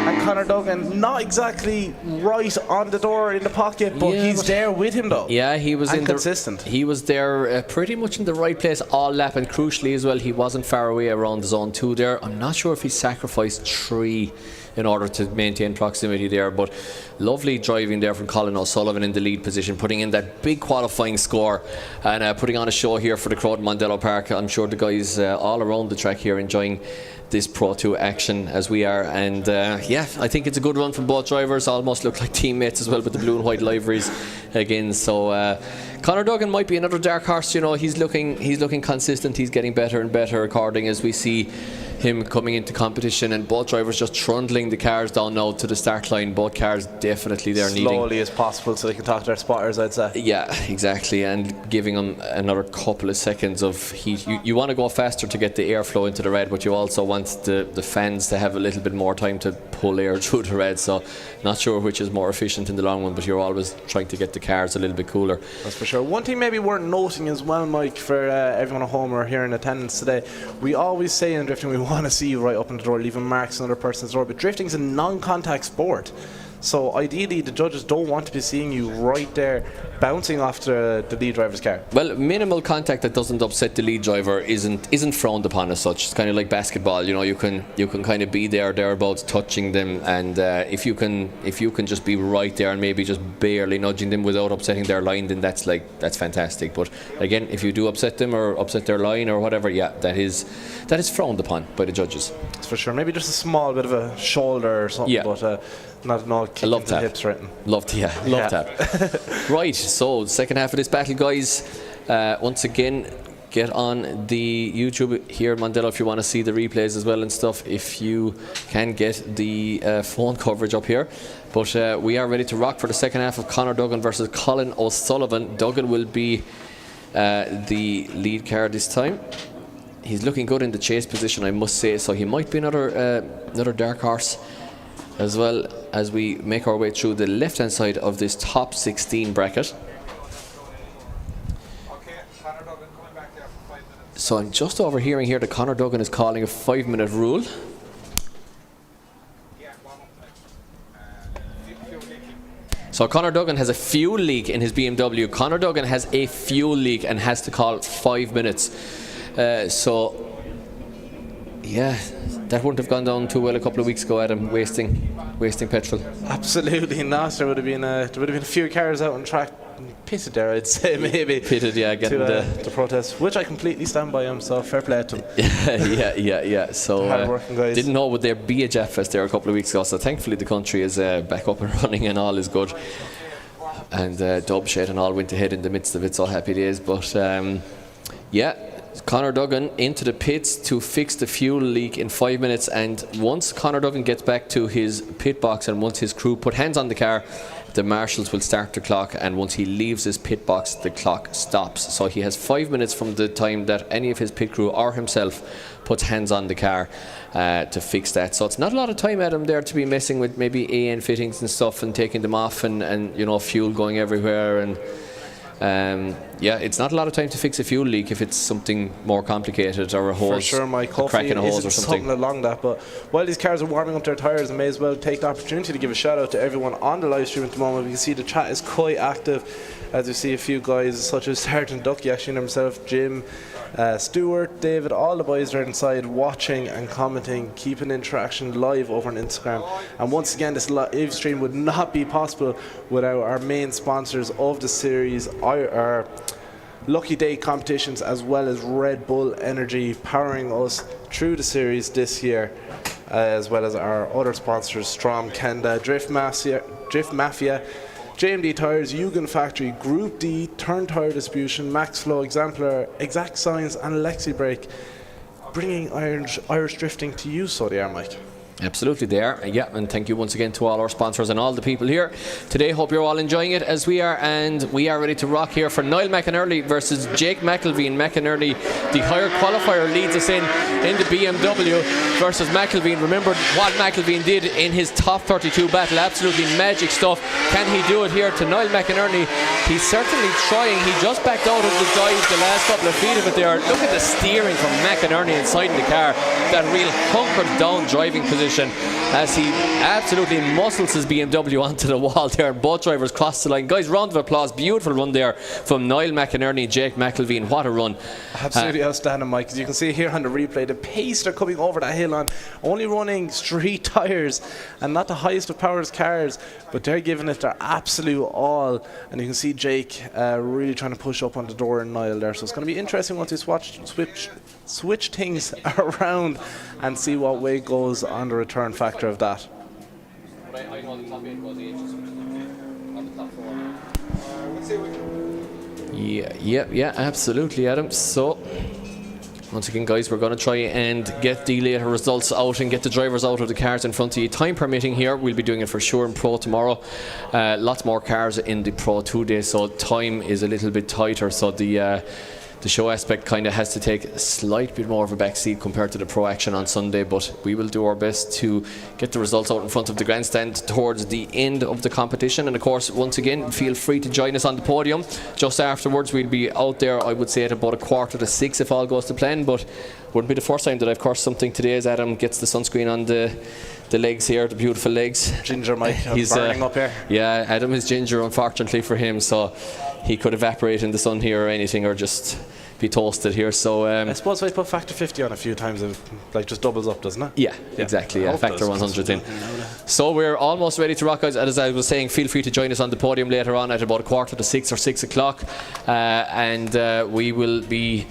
And Conor Duggan not exactly right on the door in the pocket, but he's there with him though. Yeah, he was consistent. He was there pretty much in the right place all lap, and crucially as well, he wasn't far away around the zone 2 there. I'm not sure if he sacrificed 3 in order to maintain proximity there, but lovely driving there from Colin O'Sullivan in the lead position, putting in that big qualifying score and putting on a show here for the crowd in Mondello Park. I'm sure the guys all around the track here enjoying this Pro 2 action as we are, and yeah, I think it's a good run from both drivers. Almost look like teammates as well with the blue and white liveries again. So Conor Duggan might be another dark horse. You know, he's looking consistent. He's getting better and better according as we see him coming into competition, and both drivers just trundling the cars down now to the start line. Both cars definitely they're needing slowly as possible so they can talk to their spotters, I'd say. Yeah, exactly, and giving them another couple of seconds of heat. You want to go faster to get the airflow into the red, but you also want the fans to have a little bit more time to pull air through the red. So not sure which is more efficient in the long run, but you're always trying to get the cars a little bit cooler. That's for sure. One thing maybe worth noting as well, Mike, for everyone at home or here in attendance today, we always say in drifting we want to see you right up in the door, leaving marks on another person's door, but drifting is a non-contact sport. So ideally the judges don't want to be seeing you right there bouncing off the lead driver's car. Well, minimal contact that doesn't upset the lead driver isn't frowned upon as such. It's kind of like basketball, you know, you can kind of be thereabouts touching them, and if you can just be right there and maybe just barely nudging them without upsetting their line, then that's fantastic. But again, if you do upset them or upset their line or whatever, yeah, that is frowned upon by the judges. That's for sure. Maybe just a small bit of a shoulder or something, yeah. But not an all kick into the hips written. Love tap. Right, so second half of this battle, guys. Once again, get on the YouTube here, Mondello, if you want to see the replays as well and stuff. If you can get the phone coverage up here. But we are ready to rock for the second half of Conor Dugen versus Colin O'Sullivan. Dugen will be the lead car this time. He's looking good in the chase position, I must say, so he might be another dark horse, as well as we make our way through the left hand side of this top 16 bracket. So I'm just overhearing here that Conor Dugen is calling a 5-minute rule. So Conor Dugen has a fuel leak in his BMW. Conor Dugen has a fuel leak and has to call 5 minutes. So yeah, that wouldn't have gone down too well a couple of weeks ago, Adam, wasting petrol. Absolutely not. There would have been a few cars out on track pitted there, I'd say, maybe. Pitted, yeah, getting the protest, which I completely stand by him, so fair play to him. yeah. So hard-working guys. Didn't know would there be a Japfest there a couple of weeks ago, so thankfully the country is back up and running and all is good. And Dubshed and all went ahead in the midst of it, so happy days. But yeah, Conor Dugen into the pits to fix the fuel leak in 5 minutes, and once Conor Dugen gets back to his pit box and once his crew put hands on the car, the marshals will start the clock, and once he leaves his pit box, the clock stops. So he has 5 minutes from the time that any of his pit crew or himself puts hands on the car to fix that. So it's not a lot of time, Adam, there to be messing with maybe AN fittings and stuff and taking them off and you know, fuel going everywhere, and yeah, it's not a lot of time to fix a fuel leak if it's something more complicated or a hose, for sure, Mike. a crack in a hose or something along that. But while these cars are warming up their tyres, I may as well take the opportunity to give a shout out to everyone on the live stream at the moment. We can see the chat is quite active, as we see a few guys such as Sergeant Ducky, actually himself, Jim, Stuart, David, all the boys are inside watching and commenting, keeping interaction live over on Instagram. And once again, this live stream would not be possible without our main sponsors of the series, our Lucky Day competitions, as well as Red Bull Energy, powering us through the series this year, as well as our other sponsors, Strom, Kenda, Drift Mafia, JMD Tires, Dugen Factory, Group D, Turn Tire Distribution, Max Flow, Exemplar, Exact Science, and Lexi Brake, bringing Irish drifting to you, so they are, Mike. Absolutely, they are. Yeah, and thank you once again to all our sponsors and all the people here today. Hope you're all enjoying it as we are, and we are ready to rock here for Niall McInerney versus Jake McIlveen. McInerney, the higher qualifier, leads us in the BMW versus McIlveen. Remember what McIlveen did in his top 32 battle, absolutely magic stuff. Can he do it here to Niall McInerney? He's certainly trying. He just backed out of the dive the last couple of feet of it there. Look at the steering from McInerney inside the car, that real hunkered down driving position, as he absolutely muscles his BMW onto the wall there. Both drivers cross the line. Guys, round of applause. Beautiful run there from Niall McInerney, Jake McIlveen. What a run. Absolutely outstanding, Mike. As you can see here on the replay, the pace they're coming over that hill on, only running street tyres and not the highest of powers cars, but they're giving it their absolute all. And you can see Jake really trying to push up on the door and Niall there. So it's going to be interesting once we switch things around and see what way goes on the return factor of that. Yeah, absolutely, Adam. So Once again, guys, we're going to try and get the later results out and get the drivers out of the cars in front of you. Time permitting here, we'll be doing it for sure in Pro tomorrow. Lots more cars in the Pro 2 day, so time is a little bit tighter. So the show aspect kind of has to take a slight bit more of a backseat compared to the Pro action on Sunday, but we will do our best to get the results out in front of the grandstand towards the end of the competition. And of course, once again, feel free to join us on the podium. Just afterwards, we'll be out there, I would say, at about 5:45 if all goes to plan, but wouldn't be the first time that I've cursed something today as Adam gets the sunscreen on the legs here, the beautiful legs. Ginger Mike, he's burning up here. Yeah, Adam is ginger, unfortunately for him, so he could evaporate in the sun here or anything, or just be toasted here. So I suppose if I put factor 50 on a few times, it like just doubles up, doesn't it? Yeah, exactly. Yeah, factor 100 in. So we're almost ready to rock, guys. As I was saying, feel free to join us on the podium later on at about 5:45 or 6 o'clock, and we will be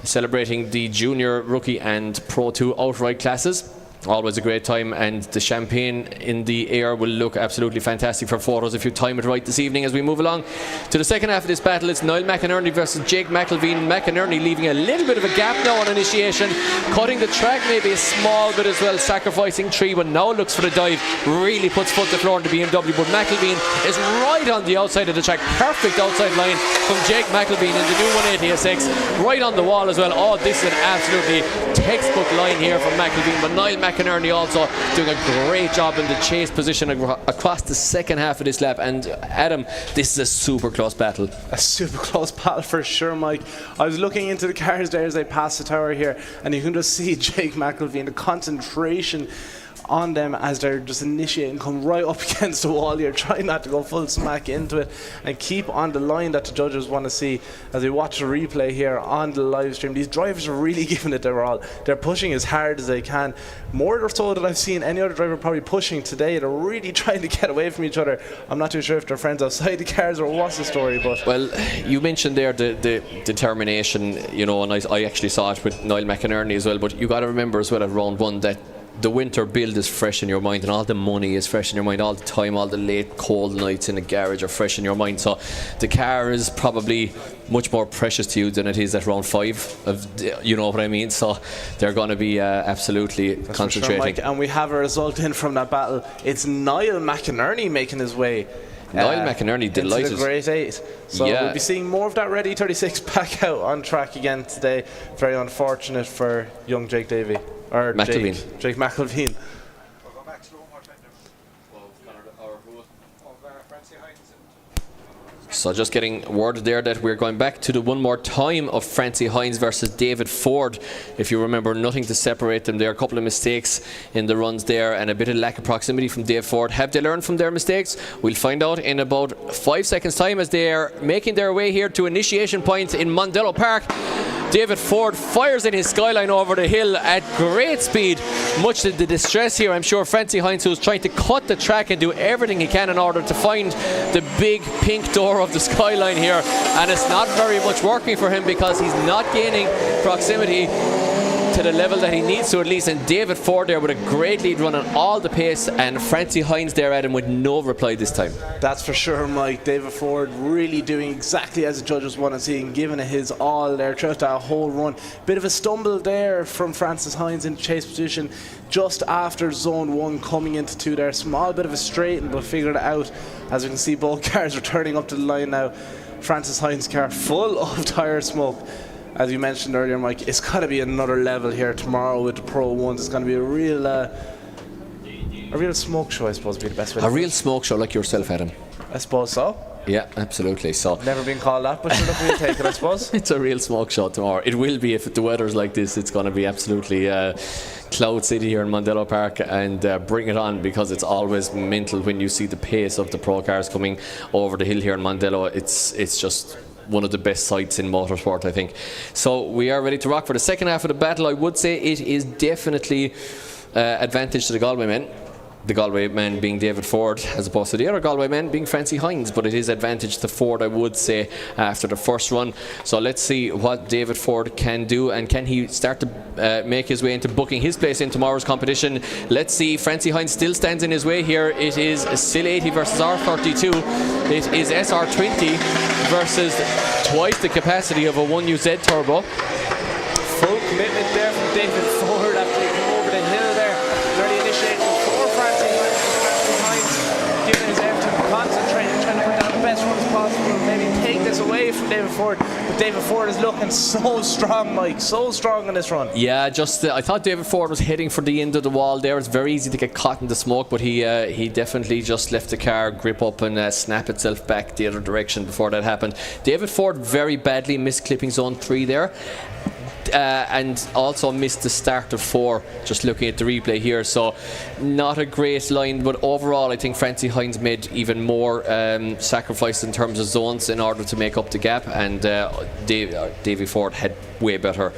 celebrating the junior, rookie and Pro 2 outright classes. Always a great time, and the champagne in the air will look absolutely fantastic for photos if you time it right this evening. As we move along to the second half of this battle, it's Niall McInerney versus Jake McIlveen. McInerney leaving a little bit of a gap now on initiation, cutting the track maybe a small bit as well, sacrificing 3, but now looks for the dive, really puts foot to floor in the BMW, but McIlveen is right on the outside of the track. Perfect outside line from Jake McIlveen in the new 180SX, right on the wall as well. Oh, this is an absolutely textbook line here from McIlveen, but Niall McInerney also doing a great job in the chase position across the second half of this lap. And Adam, this is a super close battle. A super close battle for sure, Mike. I was looking into the cars there as they passed the tower here, and you can just see Jake McIlveen, the concentration on them as they're just initiating, come right up against the wall here, trying not to go full smack into it and keep on the line that the judges want to see as we watch the replay here on the live stream. These drivers are really giving it their all. They're pushing as hard as they can, more or so than I've seen any other driver probably pushing today. They're really trying to get away from each other. I'm not too sure if they're friends outside the cars or what's the story, but well, you mentioned there the determination, you know, and I actually saw it with Niall McInerney as well, but you got to remember as well at round 1 that the winter build is fresh in your mind, and all the money is fresh in your mind all the time. All the late cold nights in the garage are fresh in your mind, so the car is probably much more precious to you than it is at round 5 you know what I mean. So they're going to be absolutely concentrating. Sure, Mike. And we have a result in from that battle. It's Niall McInerney making his way Niall McInerney delighted into the Great 8. So we'll be seeing more of that Ready 36 back out on track again today. Very unfortunate for young Jake Davey. Or Jake McIlveen. So just getting word there that we're going back to the one more time of Francie Hines versus David Ford. If you remember, nothing to separate them there. A couple of mistakes in the runs there and a bit of lack of proximity from Dave Ford. Have they learned from their mistakes? We'll find out in about 5 seconds time as they are making their way here to initiation point in Mondello Park. David Ford fires in his skyline over the hill at great speed, much to the distress here, I'm sure, Francie Hines, who's trying to cut the track and do everything he can in order to find the big pink door of the skyline here, and it's not very much working for him because he's not gaining proximity to the level that he needs to, at least. And David Ford there with a great lead run on all the pace, and Francie Hines there at him with no reply this time. That's for sure, Mike. David Ford really doing exactly as the judges want to see and giving it his all there throughout that whole run. Bit of a stumble there from Francis Hines in chase position just after zone 1 coming into 2 there. Small bit of a straighten, but figured it out. As we can see, both cars returning up to the line now. Francis Hines' car full of tyre smoke. As you mentioned earlier, Mike, it's got to be another level here tomorrow with the Pro 1s. It's going to be a real smoke show, I suppose, would be the best way. A real smoke show like yourself, Adam. I suppose so. Yeah, absolutely. So never been called that, but sure, we'll take it, I suppose. It's a real smoke show tomorrow. It will be if the weather's like this. It's going to be absolutely Cloud City here in Mondello Park, and bring it on, because it's always mental when you see the pace of the pro cars coming over the hill here in Mondello. It's just one of the best sights in motorsport, I think. So we are ready to rock for the second half of the battle. I would say it is definitely advantage to the Galway men. The Galway man being David Ford, as opposed to the other Galway man being Francie Hines, but it is advantage to Ford, I would say, after the first run. So let's see what David Ford can do, and can he start to make his way into booking his place in tomorrow's competition. Let's see. Francie Hines still stands in his way here. It is SIL 80 versus R32. It is SR20 versus twice the capacity of a 1UZ turbo. Full commitment there from David Ford after he came over the hill there. Nearly initiating for Francie Hines, giving his everything, concentrating, trying to put down the best runs possible, maybe take this away from David Ford. But David Ford is looking so strong, Mike, so strong in this run. Yeah, just I thought David Ford was heading for the end of the wall there. It's very easy to get caught in the smoke, but he definitely just left the car grip up and snap itself back the other direction before that happened. David Ford very badly missed clipping zone 3 there. And also missed the start of 4, just looking at the replay here. So not a great line, but overall I think Francie Hines made even more sacrifice in terms of zones in order to make up the gap, and Davy Ford had way better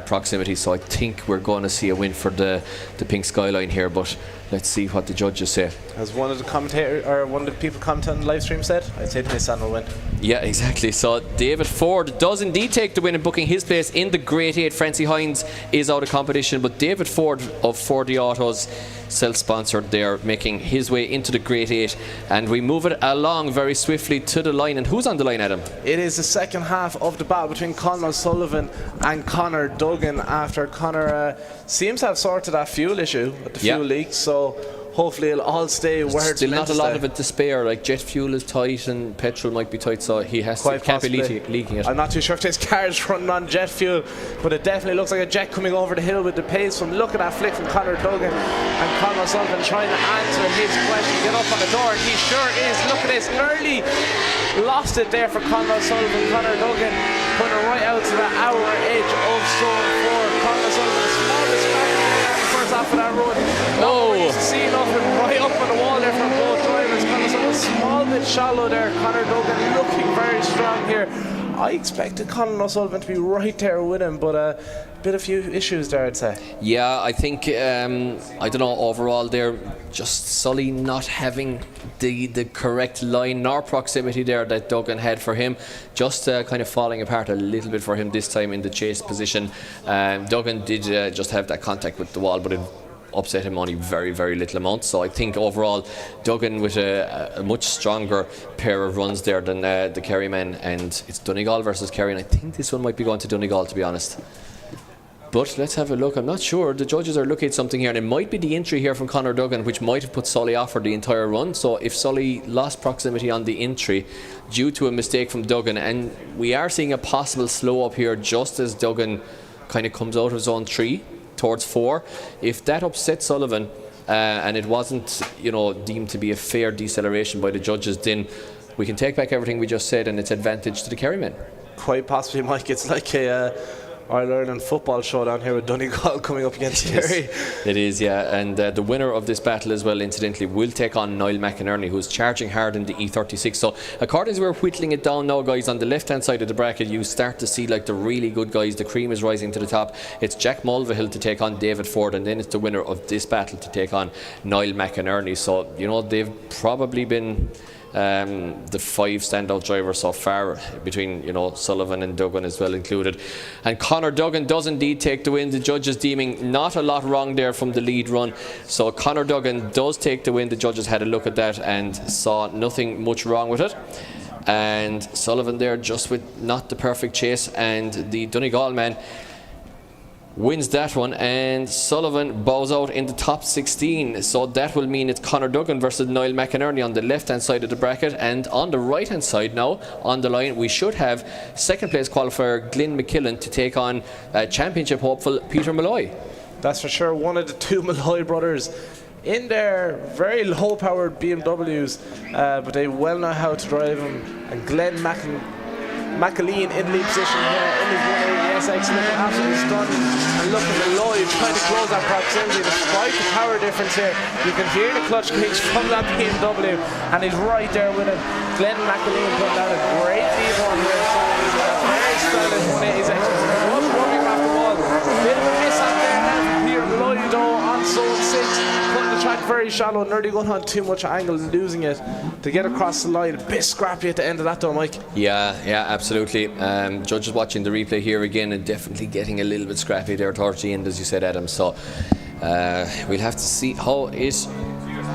proximity. So I think we're going to see a win for the pink skyline here, but let's see what the judges say. As one of the commentators, or one of the people commenting on the live stream said, I'd say Nissan will win. Yeah, exactly. So David Ford does indeed take the win and booking his place in the Grade 8. Francie Hines is out of competition, but David Ford of 4D Autos, self-sponsored there, making his way into the Grade 8. And we move it along very swiftly to the line. And who's on the line, Adam? It is the second half of the battle between Colin O'Sullivan and Conor Dugen, after Conor seems to have sorted that fuel issue with the fuel leak. So hopefully it'll all stay where it's still meant not a to lot stay. of it to spare. Like jet fuel is tight and petrol might be tight, so he has to, can't be leaking it. I'm not too sure if this car is running on jet fuel, but it definitely looks like a jet coming over the hill with the pace from look at that flick from Conor Dugen, and Conor O'Sullivan trying to answer his question. Get up on the door, and he sure is. Look at this, nearly lost it there for Conor O'Sullivan. Conor Dugen putting it right out to the hour edge of zone 4. Conor O'Sullivan, the smallest car the first half of that road. See nothing, right up on the wall there from both drivers. Conor O'Sullivan, small bit shallow there. Conor Dugen looking very strong here. I expected Colin O'Sullivan to be right there with him, but a few issues there, I'd say. Yeah, I think I don't know, overall there, just Sully not having the correct line nor proximity there that Dugan had for him, just kind of falling apart a little bit for him this time in the chase position. Dugan did just have that contact with the wall, but it upset him only very, very little amount. So I think overall Dugan with a much stronger pair of runs there than the Kerry men, and it's Donegal versus Kerry, and I think this one might be going to Donegal, to be honest. But let's have a look. I'm not sure. The judges are looking at something here, and it might be the entry here from Conor Dugan, which might have put Sully off for the entire run. So if Sully lost proximity on the entry due to a mistake from Dugan, and we are seeing a possible slow up here just as Dugan kind of comes out of zone 3 towards 4. If that upsets Sullivan and it wasn't, deemed to be a fair deceleration by the judges, then we can take back everything we just said, and it's advantage to the Kerry men. Quite possibly, Mike. It's like a All-Ireland football showdown here with Donegal coming up against Kerry. It is, yeah. And the winner of this battle as well, incidentally, will take on Niall McInerney, who's charging hard in the E36. So according to we're whittling it down now, guys, on the left-hand side of the bracket, you start to see like the really good guys. The cream is rising to the top. It's Jack Mulvill to take on David Ford, and then it's the winner of this battle to take on Niall McInerney. So, they've probably been the 5 standout drivers so far, between Sullivan and Dugan as well included. And Conor Dugan does indeed take the win. The judges deeming not a lot wrong there from the lead run, so Conor Dugan does take the win. The judges had a look at that and saw nothing much wrong with it. And Sullivan there just with not the perfect chase, and the Donegal man wins that one, and Sullivan bows out in the top 16. So that will mean it's Conor Dugan versus Niall McInerney on the left hand side of the bracket, and on the right hand side now on the line we should have second place qualifier Glenn McKillan to take on championship hopeful Peter Malloy. That's for sure. One of the two Malloy brothers in their very low powered BMWs, but they well know how to drive them. And Glenn McIlveen in lead position here in his 180 SX, looking absolutely stunning, and looking alive, trying to close that proximity despite the power difference here. You can hear the clutch clicks from that BMW, and he's right there with him. Glenn McIlveen putting out a great lead on here, so he's got a very stylish 180 SX. What's running off the wall? Bit of a miss out there now from Peter Malloy though on zone 6, putting the track very shallow, nearly going on too much angle and losing it to get across the line. A bit scrappy at the end of that though, Mike. Yeah, absolutely. Judges watching the replay here again, and definitely getting a little bit scrappy there towards the end, as you said, Adam. So we'll have to see how it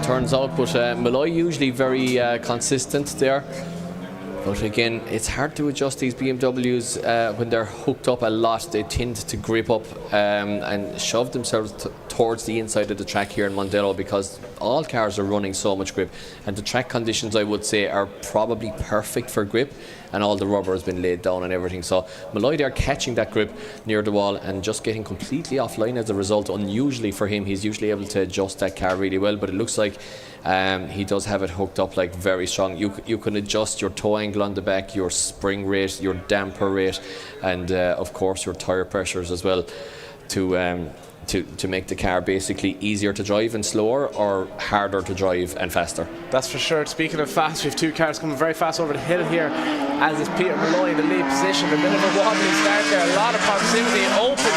turns out, but Malloy usually very consistent there. But again, it's hard to adjust these BMWs when they're hooked up a lot. They tend to grip up and shove themselves towards the inside of the track here in Mondello, because all cars are running so much grip, and the track conditions, I would say, are probably perfect for grip, and all the rubber has been laid down and everything. So Malloy there catching that grip near the wall and just getting completely offline as a result. Unusually for him, he's usually able to adjust that car really well, but it looks like he does have it hooked up like very strong. You can adjust your toe angle on the back, your spring rate, your damper rate, and of course your tire pressures as well, to make the car basically easier to drive and slower, or harder to drive and faster. That's for sure. Speaking of fast, we have two cars coming very fast over the hill here, as is Peter Malloy in the lead position. A bit of a wobbly start there, a lot of proximity open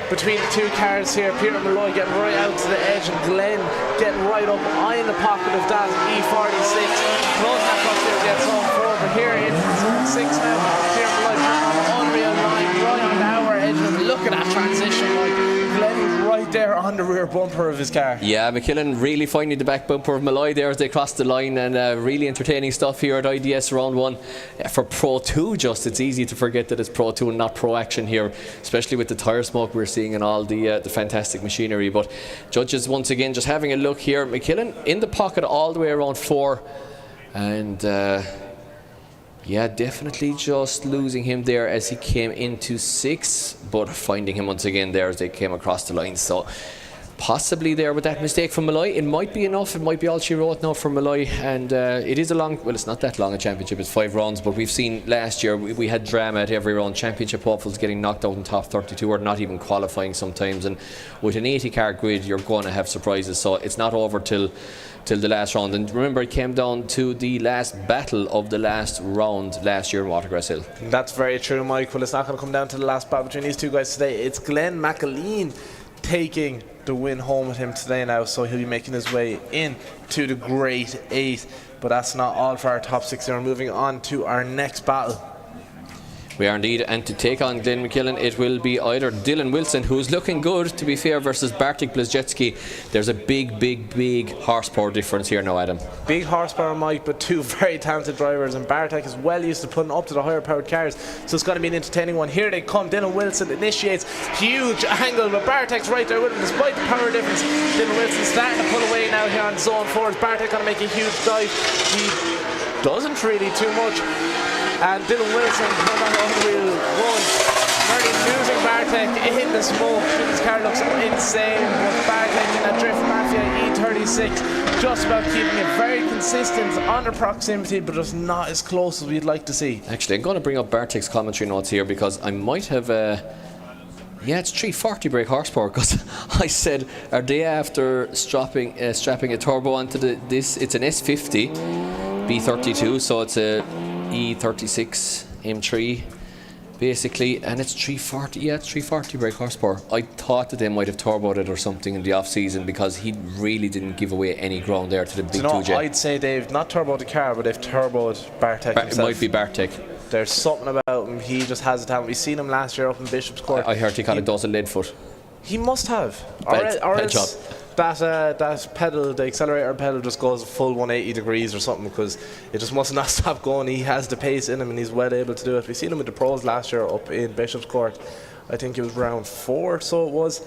between the two cars here. Peter Malloy getting right out to the edge, and Glenn getting right up in the pocket of that E46. Closing that proximity gets on forward, but here in zone 6 now, Peter Malloy on the unreal line, right on the hour edge. Look at that transition, like Glenn is right there on the rear bumper of his car. Yeah, McKillan really finding the back bumper of Malloy there as they cross the line, and really entertaining stuff here at IDS round 1 for Pro 2. Just it's easy to forget that it's Pro 2 and not Pro Action here, especially with the tyre smoke we're seeing and all the fantastic machinery. But judges once again just having a look here. McKillan in the pocket all the way around 4, and yeah, definitely just losing him there as he came into 6, but finding him once again there as they came across the line. So possibly there with that mistake from Malloy, it might be enough, it might be all she wrote now for Malloy. And it is a long, well, it's not that long a championship, it's 5 rounds, but we've seen last year we had drama at every round. Championship hopefuls getting knocked out in top 32 or not even qualifying sometimes, and with an 80 car grid you're going to have surprises. So it's not over till the last round. And remember, it came down to the last battle of the last round last year in Watergrass Hill. That's very true, Mike. Well, it's not going to come down to the last battle between these two guys today. It's Glenn McIlveen taking the win home with him today now, so he'll be making his way in to the Great 8. But that's not all for our top 6. We're moving on to our next battle. We are indeed, and to take on Glenn McKillan, it will be either Dylan Wilson, who's looking good to be fair, versus Bartek Blazejewski. There's a big horsepower difference here now, Adam. Big horsepower, Mike, but two very talented drivers, and Bartek is well used to putting up to the higher powered cars, so it's going to be an entertaining one. Here they come. Dylan Wilson initiates, huge angle, but Bartek's right there with him despite the power difference. Dylan Wilson starting to pull away now here on zone 4. Is Bartek going to make a huge dive? He doesn't really too much. And Dylan Wilson on that unreal run, nearly losing Bartek in the smoke. This car looks insane, but Bartek in that Drift Mafia E36 just about keeping it very consistent on the proximity, but just not as close as we'd like to see. Actually, I'm going to bring up Bartek's commentary notes here, because I might have yeah, it's 340 brake horsepower, because I said, are they after strapping a turbo onto this? It's an S50 B32, so it's a E36 M3 basically, and it's 340. Yeah, it's 340 brake horsepower. I thought that they might have turboed it or something in the off season, because he really didn't give away any ground there to the big 2J. I'd say they've not turboed the car, but they've turboed Bartek himself. It might be Bartek. There's something about him, he just has a talent. We've seen him last year up in Bishop's Court. I heard he kind of does a lead foot. He must have. Bad job. That pedal, the accelerator pedal, just goes full 180 degrees or something, because it just must not stop going. He has the pace in him, and he's well able to do it. We've seen him with the pros last year up in Bishop's Court. I think it was round 4, so it was.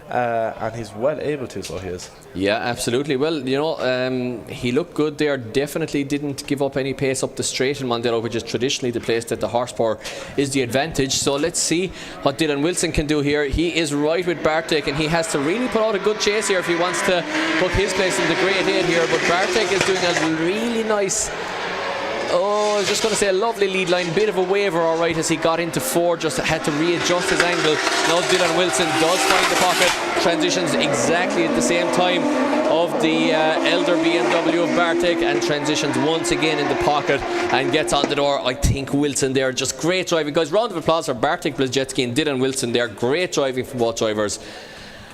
And he's well able to, so he is. Yeah, absolutely. Well, you know, he looked good there. Definitely didn't give up any pace up the straight in Mondello, which is traditionally the place that the horsepower is the advantage. So let's see what Dylan Wilson can do here. He is right with Bartek, and he has to really put out a good chase here if he wants to book his place in the Great 8 here. But Bartek is doing a really nice, I was just going to say a lovely lead line, bit of a waver all right as he got into 4, just had to readjust his angle. Now Dylan Wilson does find the pocket, transitions exactly at the same time of the elder BMW of Bartek, and transitions once again in the pocket and gets on the door. I think Wilson there, just great driving. Guys, round of applause for Bartek Blazejewski and Dylan Wilson there. Great driving from both drivers.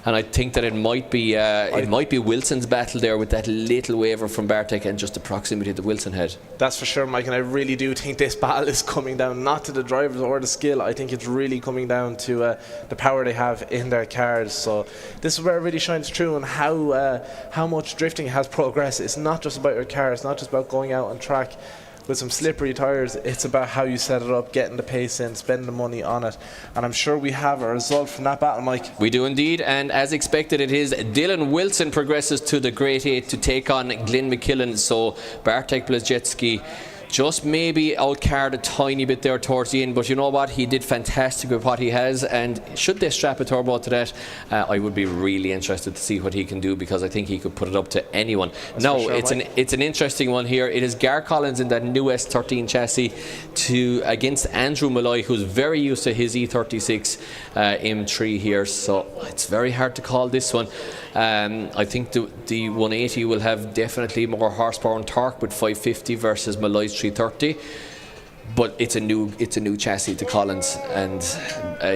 And I think that it might be Wilson's battle there with that little waver from Bartek and just the proximity that Wilson had. That's for sure, Mike, and I really do think this battle is coming down not to the drivers or the skill. I think it's really coming down to the power they have in their cars. So this is where it really shines through, and how much drifting has progressed. It's not just about your car, it's not just about going out on track. with some slippery tyres, it's about how you set it up, getting the pace in, spending the money on it. And I'm sure we have a result from that battle, Mike. We do indeed, and as expected, it is Dylan Wilson progresses to the Great 8 to take on Glenn McKillan. So Bartek Blazejewski just maybe outcard a tiny bit there towards the end, but you know what, he did fantastic with what he has, and should they strap a turbo to that, I would be really interested to see what he can do, because I think he could put it up to anyone. Now sure, it's an interesting one here. It is Gar Collins in that new S13 chassis against Andrew Malloy, who's very used to his E36 M3 here, so it's very hard to call this one. I think the 180 will have definitely more horsepower and torque with 550 versus Malloy's 330, but it's a new chassis to Collins, and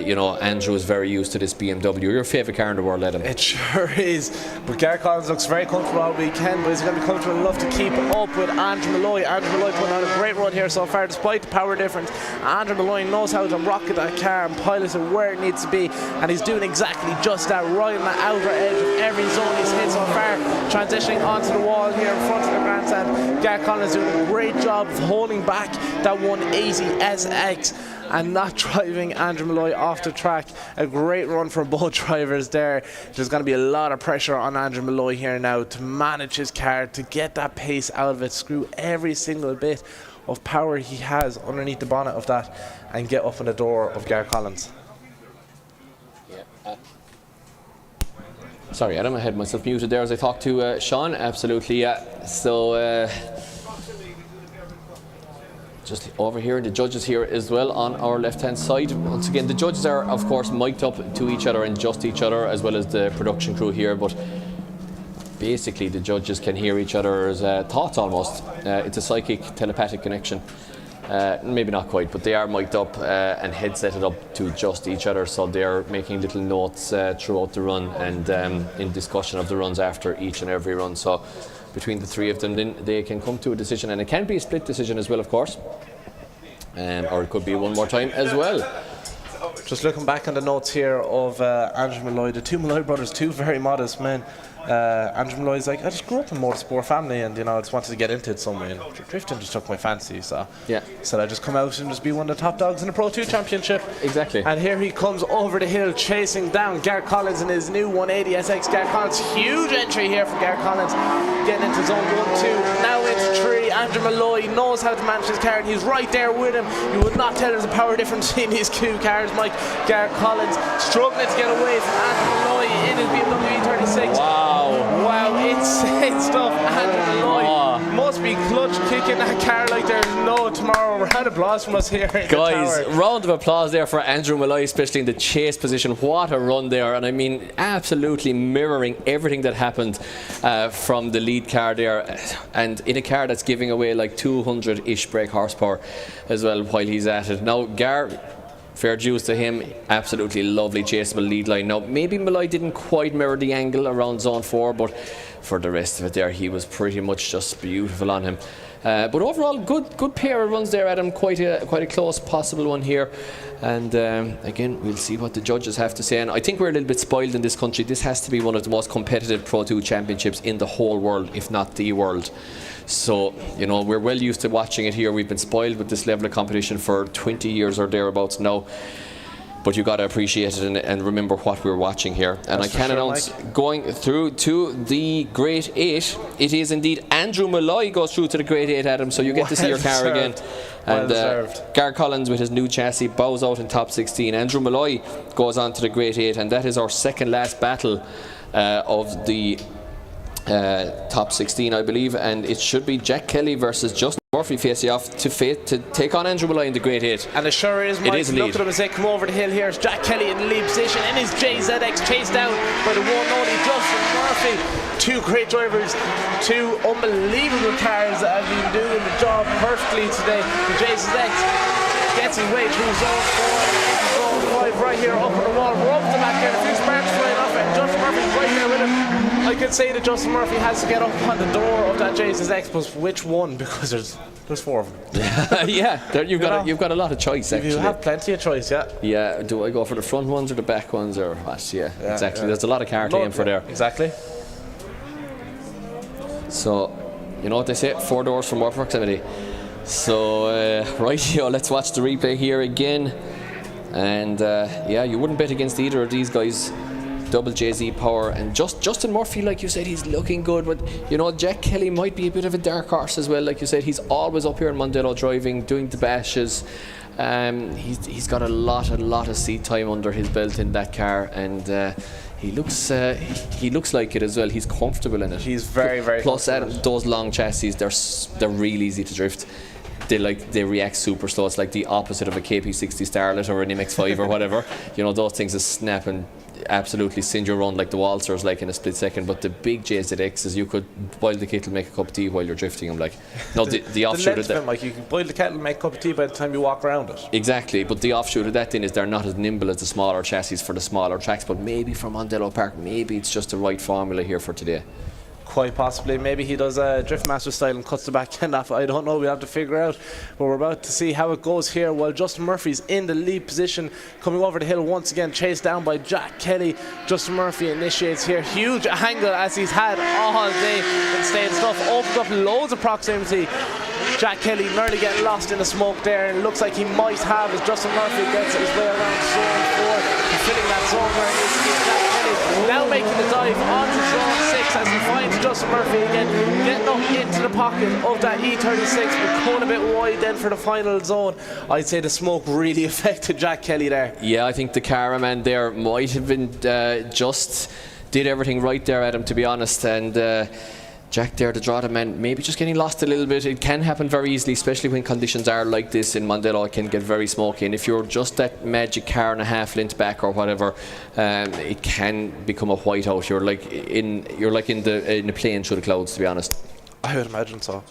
you know, Andrew is very used to this BMW. Your favourite car in the world, Adam? It sure is. But Garrett Collins looks very comfortable all weekend, but he's going to be comfortable enough to keep up with Andrew Malloy. Andrew Malloy putting on a great run here so far, despite the power difference. Andrew Malloy knows how to rocket that car and pilot it where it needs to be, and he's doing exactly just that, right on the outer edge of every zone he's hit so far. Transitioning onto the wall here in front of the grandstand, Garrett Collins doing a great job of holding back that 180 SX and not driving Andrew Malloy off the track. A great run for both drivers there. There's going to be a lot of pressure on Andrew Malloy here now to manage his car, to get that pace out of it, screw every single bit of power he has underneath the bonnet of that, and get up in the door of Garrett Collins. Sorry, Adam, I had myself muted there as I talked to Sean. Absolutely, yeah. So just over here, the judges here as well on our left-hand side. Once again, the judges are, of course, mic'd up to each other and just each other, as well as the production crew here, but basically the judges can hear each other's thoughts almost. It's a psychic, telepathic connection. Maybe not quite, but they are mic'd up and headsetted up to just each other, so they're making little notes throughout the run and in discussion of the runs after each and every run. So between the three of them, then they can come to a decision, and it can be a split decision as well, of course, or it could be one more time as well. Just looking back on the notes here of Andrew Malloy, the two Malloy brothers, two very modest men. Andrew Malloy's like, I just grew up in a motorsport family, and you know, I just wanted to get into it some way, and drifting just took my fancy, so yeah, said I'd just come out and just be one of the top dogs in the Pro 2 championship. Exactly. And here he comes over the hill, chasing down Garrett Collins in his new 180 SX. Garrett Collins, huge entry here for Garrett Collins, getting into zone 1, 2, now into 3. Andrew Malloy knows how to manage his car, and he's right there with him. You would not tell there's a power difference between these two cars, Mike. Garrett Collins struggling to get away from Andrew Malloy in his BMW E36. Wow, insane stuff. Andrew Malloy must be clutch kicking that car like there's no tomorrow. Round of applause from us here. Guys, round of applause there for Andrew Malloy, especially in the chase position. What a run there, and I mean, absolutely mirroring everything that happened from the lead car there, and in a car that's giving away like 200-ish brake horsepower as well while he's at it. Now, Gar, fair dues to him, absolutely lovely chaseable lead line. Now, maybe Malloy didn't quite mirror the angle around zone 4, but for the rest of it there, he was pretty much just beautiful on him. But overall, good pair of runs there, Adam. Quite a close possible one here. And again, we'll see what the judges have to say. And I think we're a little bit spoiled in this country. This has to be one of the most competitive Pro 2 championships in the whole world, if not the world. So, you know, we're well used to watching it here. We've been spoiled with this level of competition for 20 years or thereabouts now. But you've got to appreciate it and remember what we're watching here. And I can announce, going through to the Great 8, it is indeed Andrew Malloy goes through to the Great 8, Adam, so you get to see your car again. And Garrett Collins with his new chassis bows out in top 16. Andrew Malloy goes on to the Great 8, and that is our second last battle of the top 16, I believe, and it should be Jack Kelly versus Justin Murphy facing off to take on Andrew Malloy in the Great 8. And it sure is, Mike. It is look at him as they come over the hill here. It's Jack Kelly in the lead position in his JZX, chased down by the one and only Justin Murphy. Two great drivers, two unbelievable cars that have been doing the job perfectly today. The JZX gets his way through zone 4, zone 5 right here up on the wall. We're up the back here, a few sparks flying off it, and Justin Murphy's right there with him. I could say that Justin Murphy has to get up on the door of that JZX, but which one? Because there's 4 of them. Yeah, you've got a lot of choice, actually. You have plenty of choice, yeah. Yeah, do I go for the front ones or the back ones or what? Yeah, exactly. Yeah. There's a lot of car to aim for there. Exactly. So, you know what they say, 4 doors for more proximity. So, right here, let's watch the replay here again. And yeah, you wouldn't bet against either of these guys. Double JZ power, and Justin Murphy, like you said, he's looking good. But you know, Jack Kelly might be a bit of a dark horse as well. Like you said, he's always up here in Mondello driving, doing the bashes. He's got a lot of seat time under his belt in that car, and he looks like it as well. He's comfortable in it. He's very plus those long chassis, they're real easy to drift. They react super slow. It's like the opposite of a KP60 Starlet or an MX5 or whatever. You know, those things just snap and absolutely send you around like the waltzers, like in a split second. But the big JZXs, you could boil the kettle, make a cup of tea while you're drifting them. Like, no, the offshoot of that, like you can boil the kettle, make a cup of tea by the time you walk around it. Exactly, but the offshoot of that then is they're not as nimble as the smaller chassis for the smaller tracks. But maybe for Mondello Park, maybe it's just the right formula here for today. Quite possibly. Maybe he does a Driftmaster style and cuts the back end off. I don't know. We have to figure out. But we're about to see how it goes here. While Justin Murphy's in the lead position, coming over the hill once again, chased down by Jack Kelly. Justin Murphy initiates here. Huge angle as he's had all day and staying stuff. Opened up loads of proximity. Jack Kelly nearly getting lost in the smoke there, and it looks like he might have as Justin Murphy gets his way around zone 4, filling that zone where he is Jack Kelly. Now making the dive onto zone 6 as he finds Justin Murphy again, getting up into the pocket of that E36, but going a bit wide then for the final zone. I'd say the smoke really affected Jack Kelly there. Yeah, I think the caravan there might have been just did everything right there, Adam, to be honest, and Jack there to draw the man, maybe just getting lost a little bit. It can happen very easily, especially when conditions are like this in Mondello. It can get very smoky, and if you're just that magic car and a half length back or whatever, it can become a whiteout. You're like in the plane through the clouds, to be honest. I would imagine so.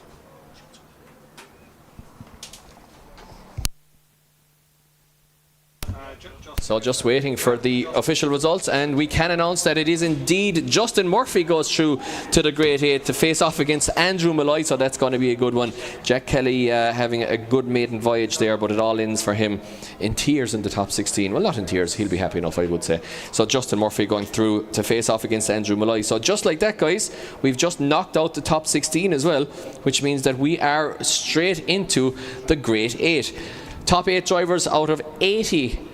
So just waiting for the official results, and we can announce that it is indeed Justin Murphy goes through to the Grade 8 to face off against Andrew Malloy, so that's going to be a good one. Jack Kelly having a good maiden voyage there, but it all ends for him in tears in the top 16. Well, not in tears, he'll be happy enough, I would say. So Justin Murphy going through to face off against Andrew Malloy. So just like that, guys, we've just knocked out the top 16 as well, which means that we are straight into the Grade 8. Top 8 drivers out of 80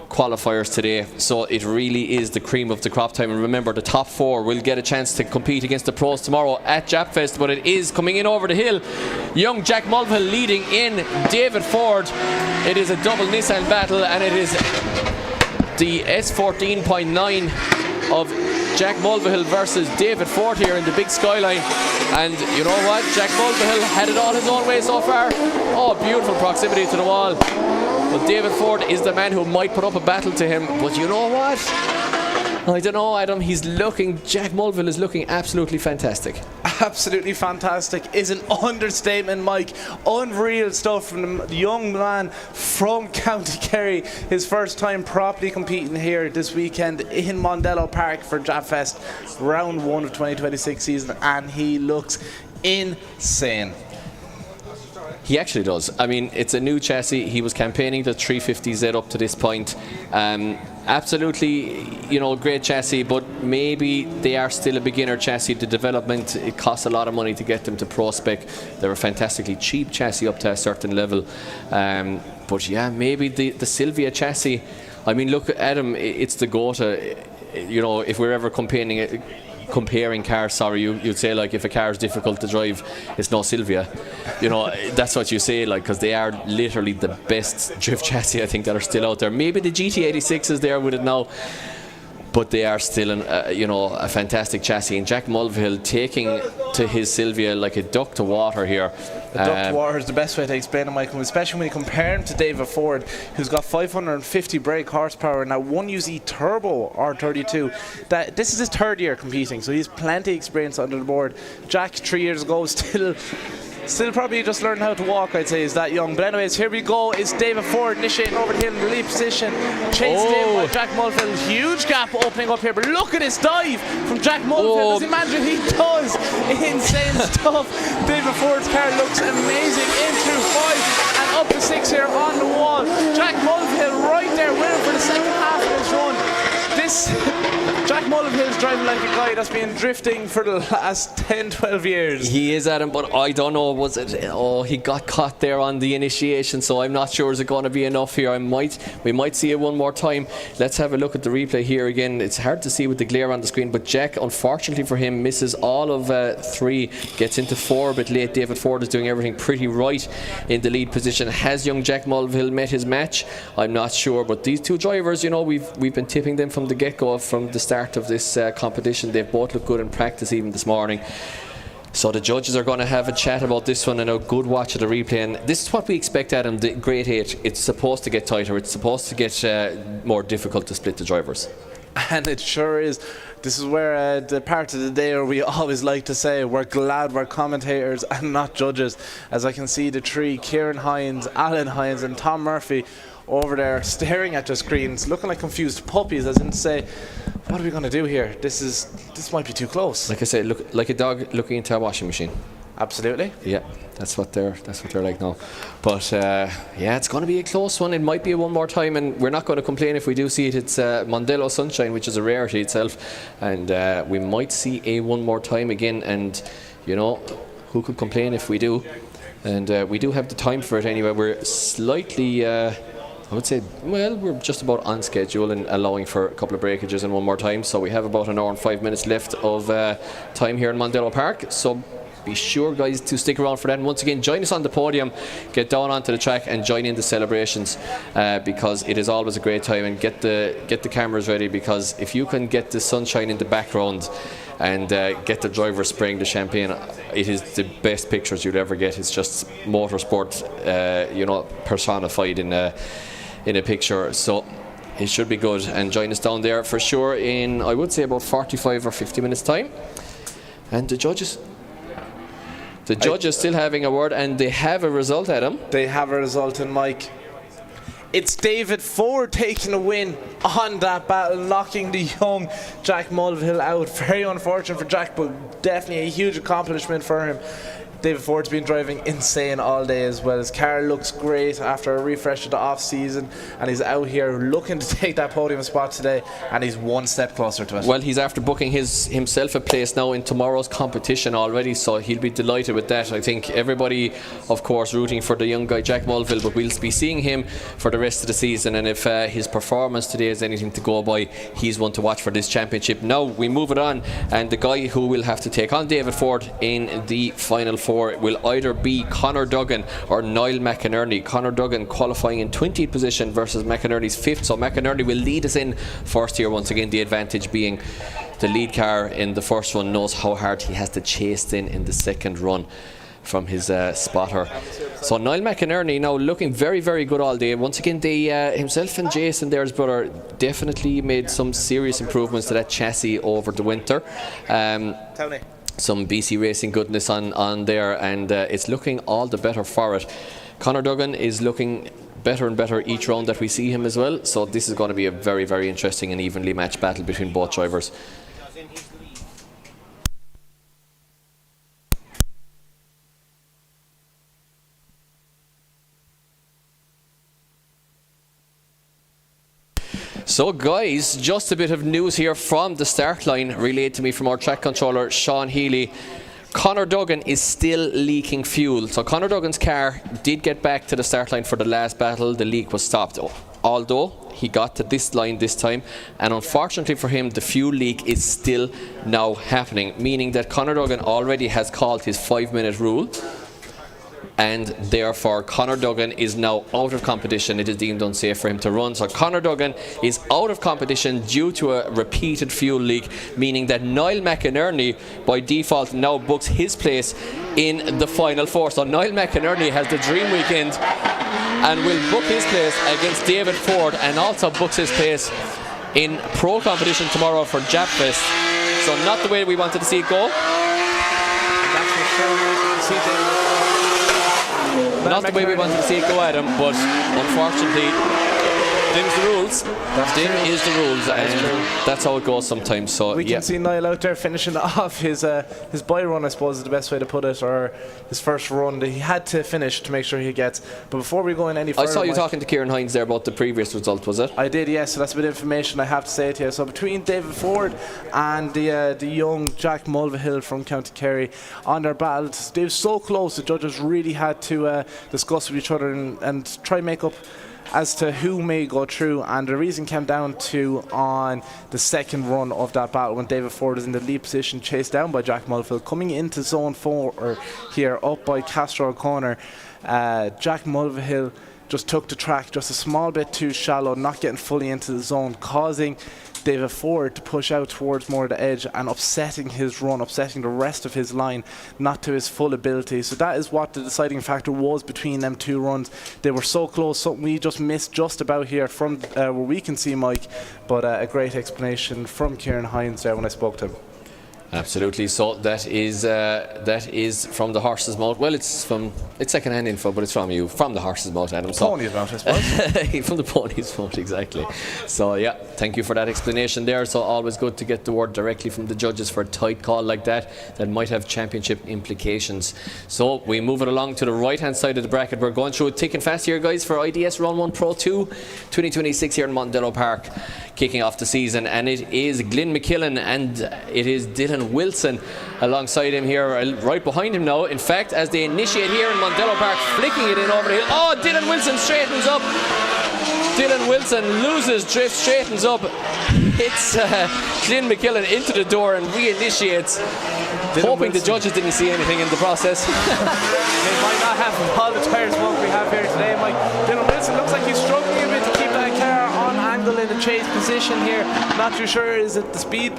qualifiers today, so it really is the cream of the crop time. And remember, the top 4 will get a chance to compete against the pros tomorrow at Japfest, but it is coming in over the hill. Young Jack Mulvill leading in David Ford. It is a double Nissan battle, and it is the S14.9 of Jack Mulvill versus David Ford here in the big skyline. And you know what, Jack Mulvill had it all his own way so far. Oh, beautiful proximity to the wall. But David Ford is the man who might put up a battle to him. But you know what? I don't know, Adam. Jack Mulvill is looking absolutely fantastic. Absolutely fantastic is an understatement, Mike. Unreal stuff from the young man from County Kerry. His first time properly competing here this weekend in Mondello Park for Japfest, round 1 of 2026 season, and he looks insane. He actually does. I mean, it's a new chassis. He was campaigning the 350Z up to this point. Absolutely, you know, great chassis, but maybe they are still a beginner chassis. The development, it costs a lot of money to get them to pro spec. They're a fantastically cheap chassis up to a certain level. But yeah, maybe the Sylvia chassis, I mean, look, Adam, it's the GOAT. You know, if we're ever comparing cars, you'd say, like, if a car is difficult to drive, it's no Sylvia. You know, that's what you say, like, because they are literally the best drift chassis, I think, that are still out there. Maybe the GT86 is there with it now, but they are still a fantastic chassis. And Jack Mulvill taking to his Sylvia like a duck to water here. A duck to water is the best way to explain it, Michael, especially when you compare him to David Ford, who's got 550 brake horsepower and now 1UZ turbo R32. This is his 3rd year competing, so he's plenty of experience under the board. Jack 3 years ago still probably just learning how to walk, I'd say, is that young. But anyways, here we go. It's David Ford initiating over the hill in the lead position. Chased in by Jack Mulvill. Huge gap opening up here, but look at this dive from Jack Mulvill. Does he manage it? He does. Insane stuff. David Ford's car looks amazing. In through 5 and up to 6 here on the wall. Jack Mulvill right there winning for the second half of his run. Jack Mulvill's driving like a guy that's been drifting for the last 10, 12 years. He is, Adam, but I don't know, was it, he got caught there on the initiation, so I'm not sure is it going to be enough here. We might see it one more time. Let's have a look at the replay here again. It's hard to see with the glare on the screen, but Jack, unfortunately for him, misses all of 3, gets into 4 a bit late. David Ford is doing everything pretty right in the lead position. Has young Jack Mulvill met his match? I'm not sure, but these two drivers, you know, we've been tipping them from the get-go, from the start of this competition. They've both looked good in practice even this morning. So the judges are going to have a chat about this one and a good watch of the replay. And this is what we expect, Adam, the Grade 8. It's supposed to get tighter. It's supposed to get more difficult to split the drivers. And it sure is. This is where the part of the day where we always like to say we're glad we're commentators and not judges. As I can see the 3, Kieran Hines, Alan Hines and Tom Murphy over there staring at the screens, looking like confused puppies, as in to say, what are we going to do here? This might be too close. Like I say, look like a dog looking into a washing machine. Absolutely. Yeah, that's what they're like now. But yeah, it's going to be a close one. It might be a one more time, and we're not going to complain if we do see it. It's Mondello Sunshine, which is a rarity itself, and we might see a one more time again. And you know, who could complain if we do? And we do have the time for it anyway. We're slightly. I would say, well, we're just about on schedule and allowing for a couple of breakages and one more time. So we have about an hour and 5 minutes left of time here in Mondello Park. So be sure, guys, to stick around for that. And once again, join us on the podium, get down onto the track and join in the celebrations because it is always a great time. And get the cameras ready, because if you can get the sunshine in the background and get the driver spraying the champagne, it is the best pictures you'll ever get. It's just motorsport, you know, personified in a picture. So it should be good, and join us down there for sure in, I would say, about 45 or 50 minutes time. And the judges still having a word, and they have a result, Adam. They have a result, and Mike, it's David Ford taking a win on that battle, knocking the young Jack Mulvill out. Very unfortunate for Jack, but definitely a huge accomplishment for him. David Ford's been driving insane all day as well. His car looks great after a refresh of the off-season, and he's out here looking to take that podium spot today, and he's one step closer to it. Well, he's after booking himself a place now in tomorrow's competition already, so he'll be delighted with that. I think everybody, of course, rooting for the young guy Jack Mulvill, but we'll be seeing him for the rest of the season, and if his performance today is anything to go by, he's one to watch for this championship. Now we move it on, and the guy who will have to take on David Ford in the final 4 will either be Conor Dugen or Niall McInerney. Conor Dugen qualifying in 20th position versus McInerney's 5th, so McInerney will lead us in first here once again, the advantage being the lead car in the first one knows how hard he has to chase in the second run from his spotter. So Niall McInerney now looking very, very good all day. Once again, they himself and Jason there, his brother, definitely made some serious improvements to that chassis over the winter. Tony. Some BC Racing goodness on there, and it's looking all the better for it. Conor Dugen is looking better and better each round that we see him as well, so this is going to be a very, very interesting and evenly matched battle between both drivers. So guys, just a bit of news here from the start line relayed to me from our track controller Sean Healy. Conor Dugen is still leaking fuel. So Conor Dugen's car did get back to the start line for the last battle. The leak was stopped, although he got to this line this time, and unfortunately for him, the fuel leak is still now happening, meaning that Conor Dugen already has called his 5-minute rule, and therefore Conor Dugen is now out of competition. It is deemed unsafe for him to run. So Conor Dugen is out of competition due to a repeated fuel leak, meaning that Niall McInerney by default now books his place in the final 4. So Niall McInerney has the dream weekend and will book his place against David Ford, and also books his place in pro competition tomorrow for Japfest. So not the way we wanted to see it go. That's for sure. Not the way we wanted to see it go, Adam, but unfortunately Dim's the rules. Dim is the rules, and that's how it goes sometimes. So We can see Niall out there finishing off his buy run, I suppose is the best way to put it, or his first run that he had to finish to make sure he gets. But before we go in any further, I saw you talking to Kieran Hines there about the previous result, was it? I did, yes. So that's a bit of information I have to say to you. So between David Ford and the young Jack Mulvill from County Kerry on their battles, they were so close. The judges really had to discuss with each other and try and make up as to who may go through, and the reason came down to on the second run of that battle when David Ford is in the lead position, chased down by Jack Mulvill, coming into zone 4 here up by Castro Corner. Jack Mulvill just took the track just a small bit too shallow, not getting fully into the zone, causing David Ford to push out towards more of the edge and upsetting his run, upsetting the rest of his line, not to his full ability. So that is what the deciding factor was between them two runs. They were so close, something we just missed just about here from where we can see Mike, but a great explanation from Kieran Hines there when I spoke to him. Absolutely. So that is from the horse's mouth. Well, it's second-hand info, but it's from you, from the horse's mouth, Adam. Pony's mouth, I suppose. From the pony's mouth, exactly. So yeah, thank you for that explanation there. So always good to get the word directly from the judges for a tight call like that might have championship implications. So we move it along to the right-hand side of the bracket. We're going through it thick and fast here, guys, for IDS Round 1 Pro 2 2026 here in Mondello Park, kicking off the season, and it is Glyn McKillan and it is Dylan Wilson alongside him here, right behind him now. In fact, as they initiate here in Mondello Park, flicking it in over the hill. Oh, Dylan Wilson straightens up. Dylan Wilson loses drift, straightens up, hits Glyn McKillan into the door and reinitiates. Hoping the judges didn't see anything in the process. They might not have all the tyre smoke we have here today, Mike. Dylan Wilson looks like he's struggling a bit to keep that car on angle in the chase position here. Not too sure, is it the speed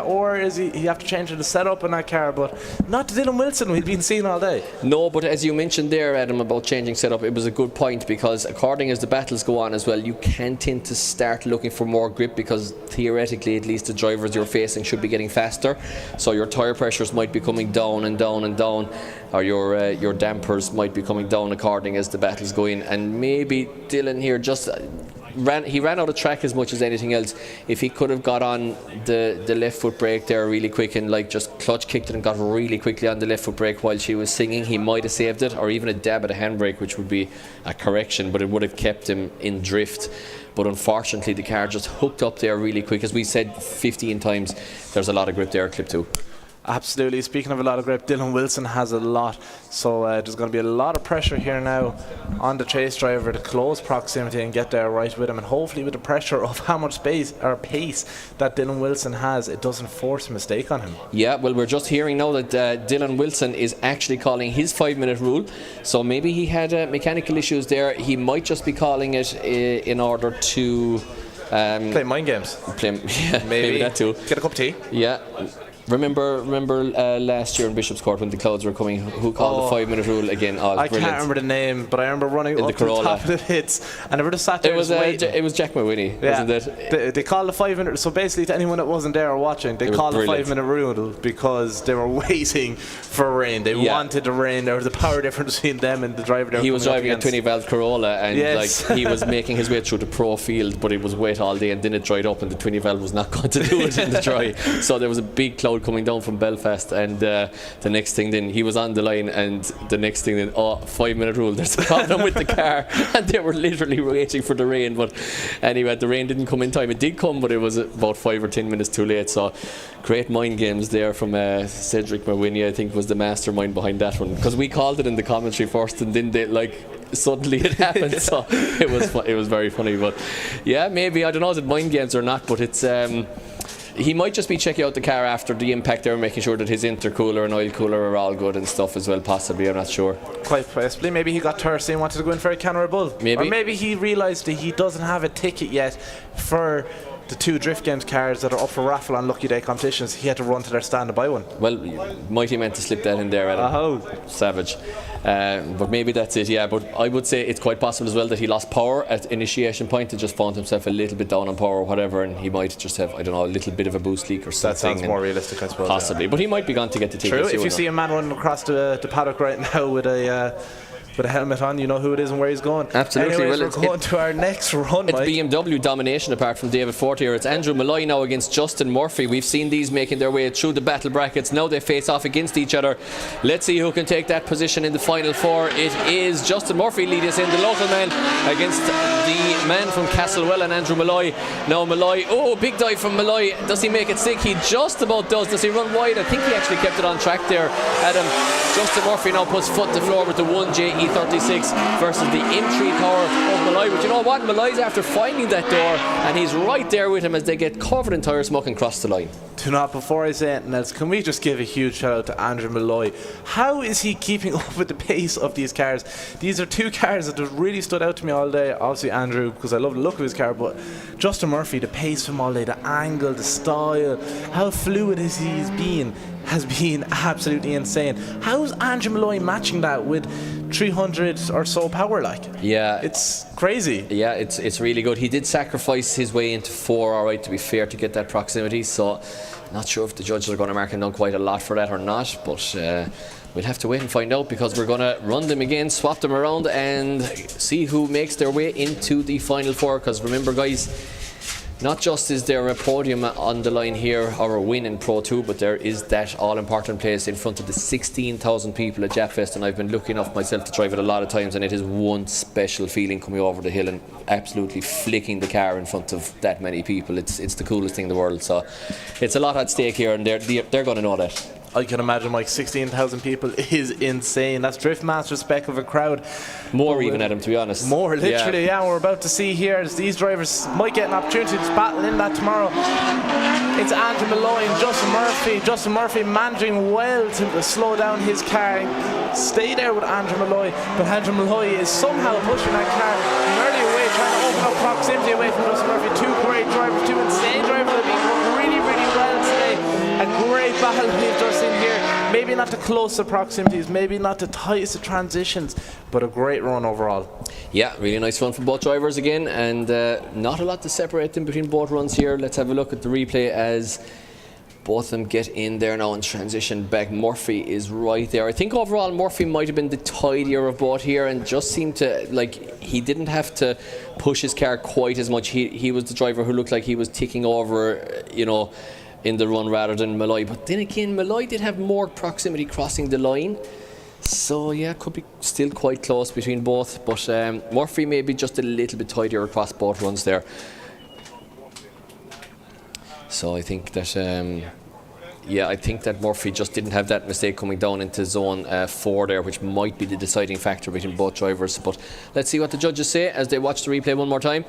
or is he have to change the setup in that car, but not Dylan Wilson we've been seeing all day. No, but as you mentioned there, Adam, about changing setup, it was a good point, because according as the battles go on as well, you can tend to start looking for more grip, because theoretically at least the drivers you're facing should be getting faster, so your tyre pressures might be coming down and down and down, or your dampers might be coming down according as the battles go in. And maybe Dylan here just ran out of track as much as anything else. If he could have got on the left foot brake there really quick and like just clutch kicked it and got really quickly on the left foot brake while she was singing, he might have saved it, or even a dab at a handbrake, which would be a correction, but it would have kept him in drift. But unfortunately the car just hooked up there really quick. As we said 15 times, there's a lot of grip there, clip 2. Absolutely. Speaking of a lot of grip, Dylan Wilson has a lot, so there's going to be a lot of pressure here now on the chase driver to close proximity and get there right with him, and hopefully with the pressure of how much space or pace that Dylan Wilson has, it doesn't force a mistake on him. Yeah, well, we're just hearing now that Dylan Wilson is actually calling his 5-minute rule, so maybe he had mechanical issues there. He might just be calling it in order to play mind games. Maybe that too. Get a cup of tea. Yeah. Remember last year in Bishop's Court when the clouds were coming, who called the 5-minute rule again? Oh, I brilliant. can't remember the name, but I remember running in up the to the Corolla. top of the hits, and I would have sat there. It was Jack McInerney, wasn't it? They called the 5-minute. So basically, to anyone that wasn't there or watching, they called the 5-minute rule because they were waiting for rain. They wanted the rain. There was a power difference between them and the driver. He was driving a 20-valve Corolla, and like he was making his way through the pro field, but it was wet all day, and then it dried up, and the 20-valve was not going to do it in the dry. So there was a big cloud coming down from Belfast, and the next thing then he was on the line, and the next thing then 5-minute rule, there's a problem with the car, and they were literally waiting for the rain. But anyway, the rain didn't come in time. It did come, but it was about 5 or 10 minutes too late. So great mind games there from Cedric McInerney, I think was the mastermind behind that one, because we called it in the commentary first, and then they suddenly it happened. So it was very funny. But yeah, maybe, I don't know, is it mind games or not, but it's he might just be checking out the car after the impact there, making sure that his intercooler and oil cooler are all good and stuff as well, possibly. I'm not sure. Quite possibly. Maybe he got thirsty and wanted to go in for a Canary Bull. Maybe. Or maybe he realised that he doesn't have a ticket yet for the 2 Drift Games cars that are up for raffle on Lucky Day competitions. He had to run to their stand to buy one. Well, might he meant to slip that in there, Adam. Savage. But maybe that's it, yeah. But I would say it's quite possible as well that he lost power at initiation point and just found himself a little bit down on power or whatever, and he might just have, I don't know, a little bit of a boost leak or something. That sounds more realistic, I suppose. Possibly. Yeah. But he might be gone to get the tickets. True. If you see a man running across the paddock right now with a with a helmet on, you know who it is and where he's going. Absolutely. Anyways, Well, we're going to our next run, It's Mike. BMW domination apart from David Fortier. It's Andrew Malloy now against Justin Murphy. We've seen these making their way through the battle brackets. Now they face off against each other. Let's see who can take that position in the final four. It is Justin Murphy lead us in, the local man, against the man from Castlewell and Andrew Malloy. Now Malloy, oh, big dive from Malloy. Does he make it sick? He just about does. Does he run wide? I think he actually kept it on track there, Adam. Justin Murphy now puts foot to floor with the 1JE36 versus the M3 power of Malloy. But you know what? Malloy's after finding that door, and he's right there with him as they get covered in tyre smoke and cross the line. Do not, before I say anything else, can we just give a huge shout out to Andrew Malloy? How is he keeping up with the pace of these cars? These are two cars that have really stood out to me all day. Obviously Andrew, because I love the look of his car, but Justin Murphy, the pace from all day, the angle, the style, how fluid he's been, has been absolutely insane. How's Andrew Malloy matching that with 300 or so power like? Yeah, it's crazy. Yeah, it's really good. He did sacrifice his way into 4, all right, to be fair, to get that proximity. So not sure if the judges are going to mark him down quite a lot for that or not, but we'll have to wait and find out, because we're going to run them again, swap them around and see who makes their way into the final four. Because remember, guys, not just is there a podium on the line here or a win in Pro 2, but there is that all-important place in front of the 16,000 people at Japfest, and I've been lucky enough myself to drive it a lot of times, and it is one special feeling coming over the hill and absolutely flicking the car in front of that many people. It's the coolest thing in the world, so it's a lot at stake here, and they're going to know that. I can imagine, like 16,000 people is insane. That's Driftmaster spec of a crowd. More even, Adam, to be honest. More, literally, yeah. We're about to see here as these drivers might get an opportunity to battle in that tomorrow. It's Andrew Malloy and Justin Murphy. Justin Murphy managing well to slow down his car. Stay there with Andrew Malloy, but Andrew Malloy is somehow pushing that car nearly away, trying to open up proximity away from Justin Murphy. Two great drivers, two insane drivers that have been really, really well today. A great battle we've just seen here. Maybe not the closer proximities, maybe not the tightest of transitions, but a great run overall. Yeah, really nice run from both drivers again, and not a lot to separate them between both runs here. Let's have a look at the replay as both of them get in there now and transition back. Murphy is right there. I think overall Murphy might have been the tidier of both here, and just seemed to, like, he didn't have to push his car quite as much. He was the driver who looked like he was ticking over, you know, in the run rather than Malloy. But then again, Malloy did have more proximity crossing the line, so yeah, could be still quite close between both, but Murphy may be just a little bit tidier across both runs there. So I think that I think that Murphy just didn't have that mistake coming down into zone 4 there, which might be the deciding factor between both drivers. But let's see what the judges say as they watch the replay one more time.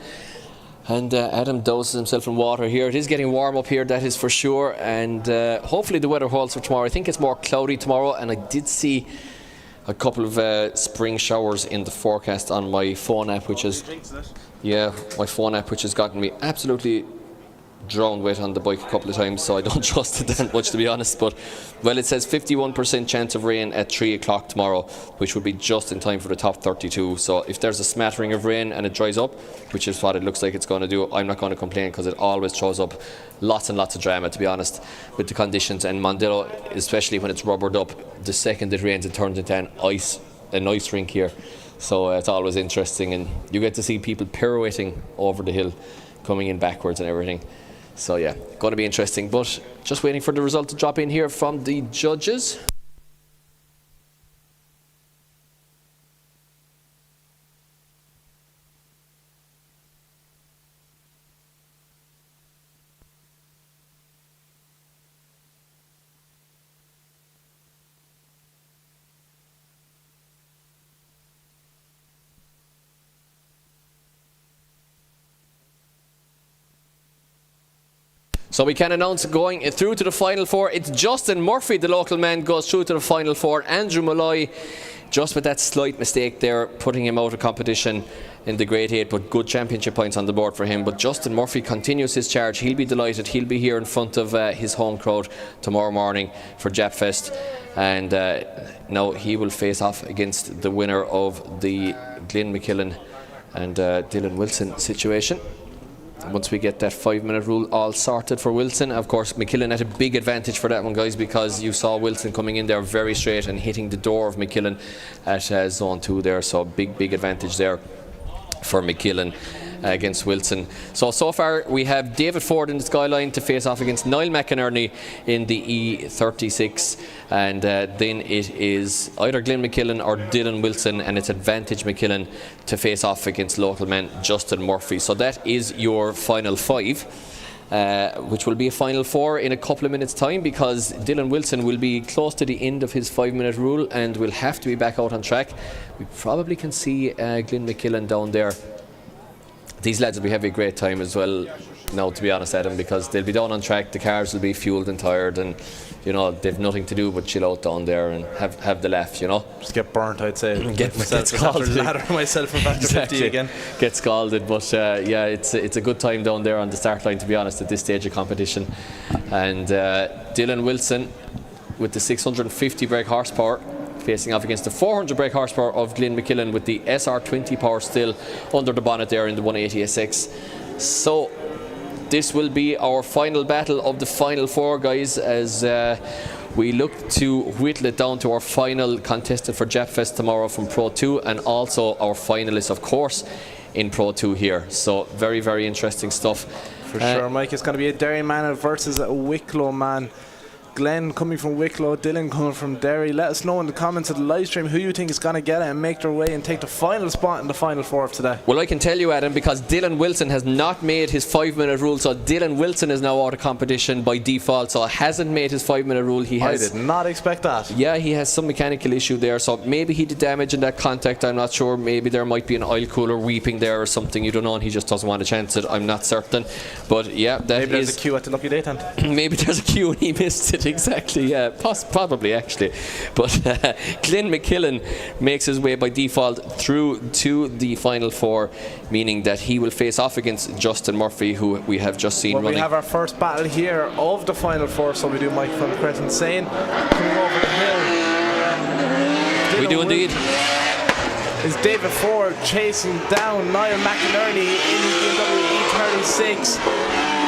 And Adam doses himself in water here. It is getting warm up here, that is for sure. And hopefully the weather holds for tomorrow. I think it's more cloudy tomorrow, and I did see a couple of spring showers in the forecast on my phone app, which is my phone app, which has gotten me absolutely drowned wet on the bike a couple of times, so I don't trust it that much, to be honest. But well, it says 51% chance of rain at 3 o'clock tomorrow, which would be just in time for the top 32. So if there's a smattering of rain and it dries up, which is what it looks like it's going to do, I'm not going to complain, because it always throws up lots and lots of drama, to be honest, with the conditions. And Mondello, especially when it's rubbered up, the second it rains it turns into an ice rink here. So it's always interesting, and you get to see people pirouetting over the hill, coming in backwards and everything. So yeah, going to be interesting, but just waiting for the result to drop in here from the judges. So we can announce going through to the final four. It's Justin Murphy, the local man, goes through to the final four. Andrew Malloy, just with that slight mistake there, putting him out of competition in the Grade 8, but good championship points on the board for him. But Justin Murphy continues his charge. He'll be delighted. He'll be here in front of his home crowd tomorrow morning for Japfest. And now he will face off against the winner of the Glenn McKillan and Dylan Wilson situation. once we get that 5-minute rule all sorted for Wilson. Of course, McKillan had a big advantage for that one, guys, because you saw Wilson coming in there very straight and hitting the door of McKillan at zone 2 there. So big advantage there for McKillan against Wilson. So far we have David Ford in the skyline to face off against Niall McInerney in the E36, and then it is either Glenn McKillan or Dylan Wilson, and it's advantage McKillan to face off against local man Justin Murphy. So that is your final 5, which will be a final 4 in a couple of minutes time, because Dylan Wilson will be close to the end of his 5-minute rule and will have to be back out on track. We probably can see Glenn McKillan down there. These lads will be having a great time as well now, to be honest, Adam, because they'll be down on track, the cars will be fueled and tired, and you know, they've nothing to do but chill out down there and have the laugh, you know. Just get burnt, I'd say. Get scalded. Ladder myself from back to 50 again. Get scalded, but yeah, it's a good time down there on the start line, to be honest, at this stage of competition. And Dylan Wilson with the 650 brake horsepower facing off against the 400 brake horsepower of Glenn McKillan with the SR20 power still under the bonnet there in the 180 SX. So this will be our final battle of the final 4, guys, as we look to whittle it down to our final contestant for Japfest tomorrow from Pro2, and also our finalists, of course, in Pro2 here. So very interesting stuff. For sure, Mike. It's going to be a Derry man versus a Wicklow man. Glenn coming from Wicklow, Dylan coming from Derry. Let us know in the comments of the live stream who you think is going to get it and make their way and take the final spot in the final 4 of today. Well, I can tell you, Adam, because Dylan Wilson has not made his 5-minute rule, so Dylan Wilson is now out of competition by default, so hasn't made his 5-minute rule. I did not expect that. Yeah, he has some mechanical issue there, so maybe he did damage in that contact, I'm not sure. Maybe there might be an oil cooler weeping there or something, you don't know, and he just doesn't want to chance it. I'm not certain, but yeah, that maybe there's a queue at the Lucky Day tent. Maybe there's a queue and he missed it. Exactly, yeah, probably actually. But Glenn McKillan makes his way by default through to the final 4, meaning that he will face off against Justin Murphy, who we have just seen running. We have our first battle here of the final 4, so we do microphone correct and saying coming over the hill. We do indeed. Is David Ford chasing down Niall McInerney in the BMW E36.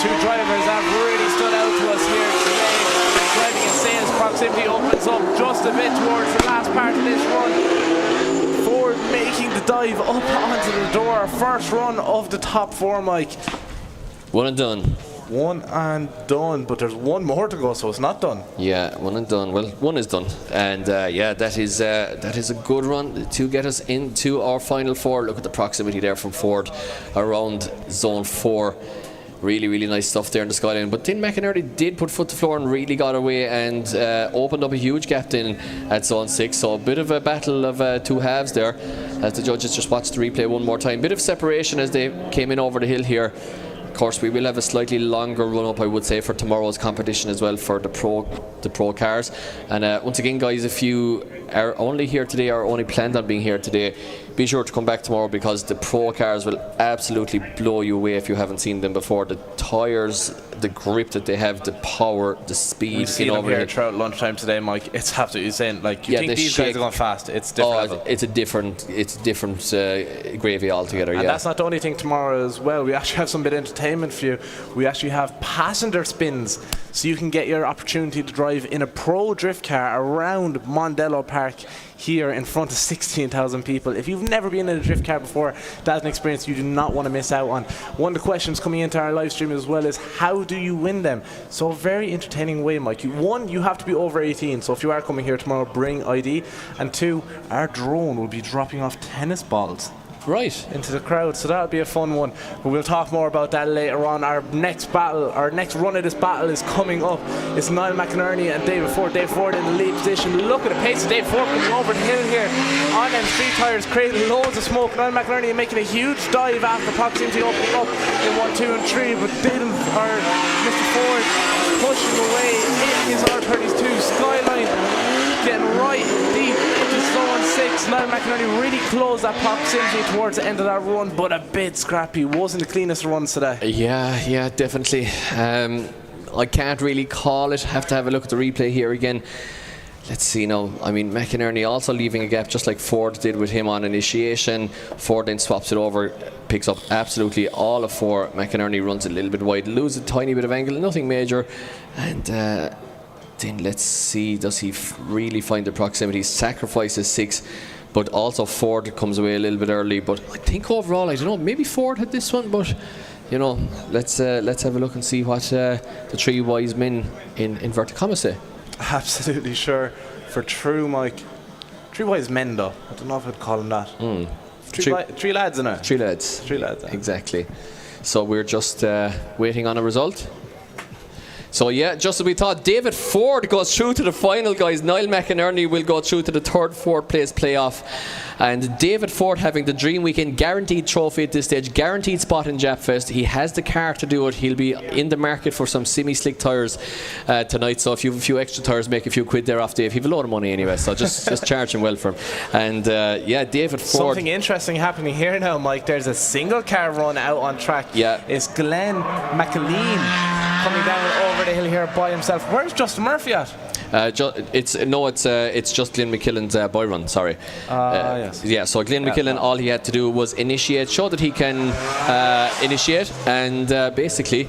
2 drivers have really stood out to us here today. Driving in Saints, proximity opens up just a bit towards the last part of this run. Ford making the dive up onto the door. First run of the top 4, Mike. One and done. One and done, but there's one more to go, so it's not done. Yeah, one and done. Well, one is done, and yeah, that is a good run to get us into our final 4. Look at the proximity there from Ford around zone 4. Really nice stuff there in the skyline. But then McInerney did put foot to floor and really got away and opened up a huge gap then at zone 6. So a bit of a battle of 2 halves there as the judges just watched the replay one more time. Bit of separation as they came in over the hill here. Of course, we will have a slightly longer run-up, I would say, for tomorrow's competition as well for the pro cars. And once again, guys, if you are only here today or only planned on being here today, be sure to come back tomorrow, because the pro cars will absolutely blow you away if you haven't seen them before. The tyres, the grip that they have, the power, the speed. We've seen them here throughout lunchtime today, Mike. It's absolutely insane. Like, you think these guys are going fast. It's different level. It's a different gravy altogether. And that's not the only thing tomorrow as well. We actually have some bit of entertainment for you. We actually have passenger spins, so you can get your opportunity to drive in a pro drift car around Mondello Park here in front of 16,000 people. If you've never been in a drift car before, that's an experience you do not want to miss out on. One of the questions coming into our live stream as well is, how do you win them? So a very entertaining way, Mike. One, you have to be over 18, so if you are coming here tomorrow, bring ID. And 2, our drone will be dropping off tennis balls into the crowd, so that'll be a fun one. But we'll talk more about that later on. Our next battle, our next run of this battle is coming up. It's Niall McInerney and David Ford. David Ford in the lead position. Look at the pace of David Ford coming over the hill here on them street tyres, creating loads of smoke. Niall McInerney making a huge dive after proximity opening up in 1, 2 and 3, but Mr. Ford pushing away in his R32 Skyline, getting right deep into zone 6. Niall McInerney really closed that proximity towards the end of that run, but a bit scrappy. Wasn't the cleanest runs today. Yeah, definitely. I can't really call it. Have to have a look at the replay here again. let's see now. I mean, McInerney also leaving a gap, just like Ford did with him on initiation. Ford then swaps it over, picks up absolutely all of 4. McInerney runs a little bit wide, loses a tiny bit of angle, nothing major. And then let's see, does he really find the proximity? Sacrifices 6, but also Ford comes away a little bit early. But I think overall, I don't know, maybe Ford had this one, but you know, let's have a look and see what the 3 wise men in inverted commas say. Absolutely sure. For true, Mike. 3 wise men, though. I don't know if I'd call them that. 3 lads in it. 3 lads. 3 lads. Exactly. So we're just waiting on a result. So yeah, just as we thought, David Ford goes through to the final, guys. Niall McInerney will go through to the 3rd, 4th place playoff. And David Ford having the Dream Weekend guaranteed trophy at this stage, guaranteed spot in Japfest. He has the car to do it. He'll be in the market for some semi-slick tyres tonight. So if you have a few extra tyres, make a few quid there off Dave. He have a load of money anyway, so just charge him well for him. And yeah, David Ford. Something interesting happening here now, Mike. There's a single car run out on track. Yeah. It's Glenn McIlveen coming down over the hill here by himself. Where's Justin Murphy at? It's just Glenn McKillan's boy run. Sorry. Yes. Yeah. So Glenn McKillan, all he had to do was initiate, show that he can initiate, and basically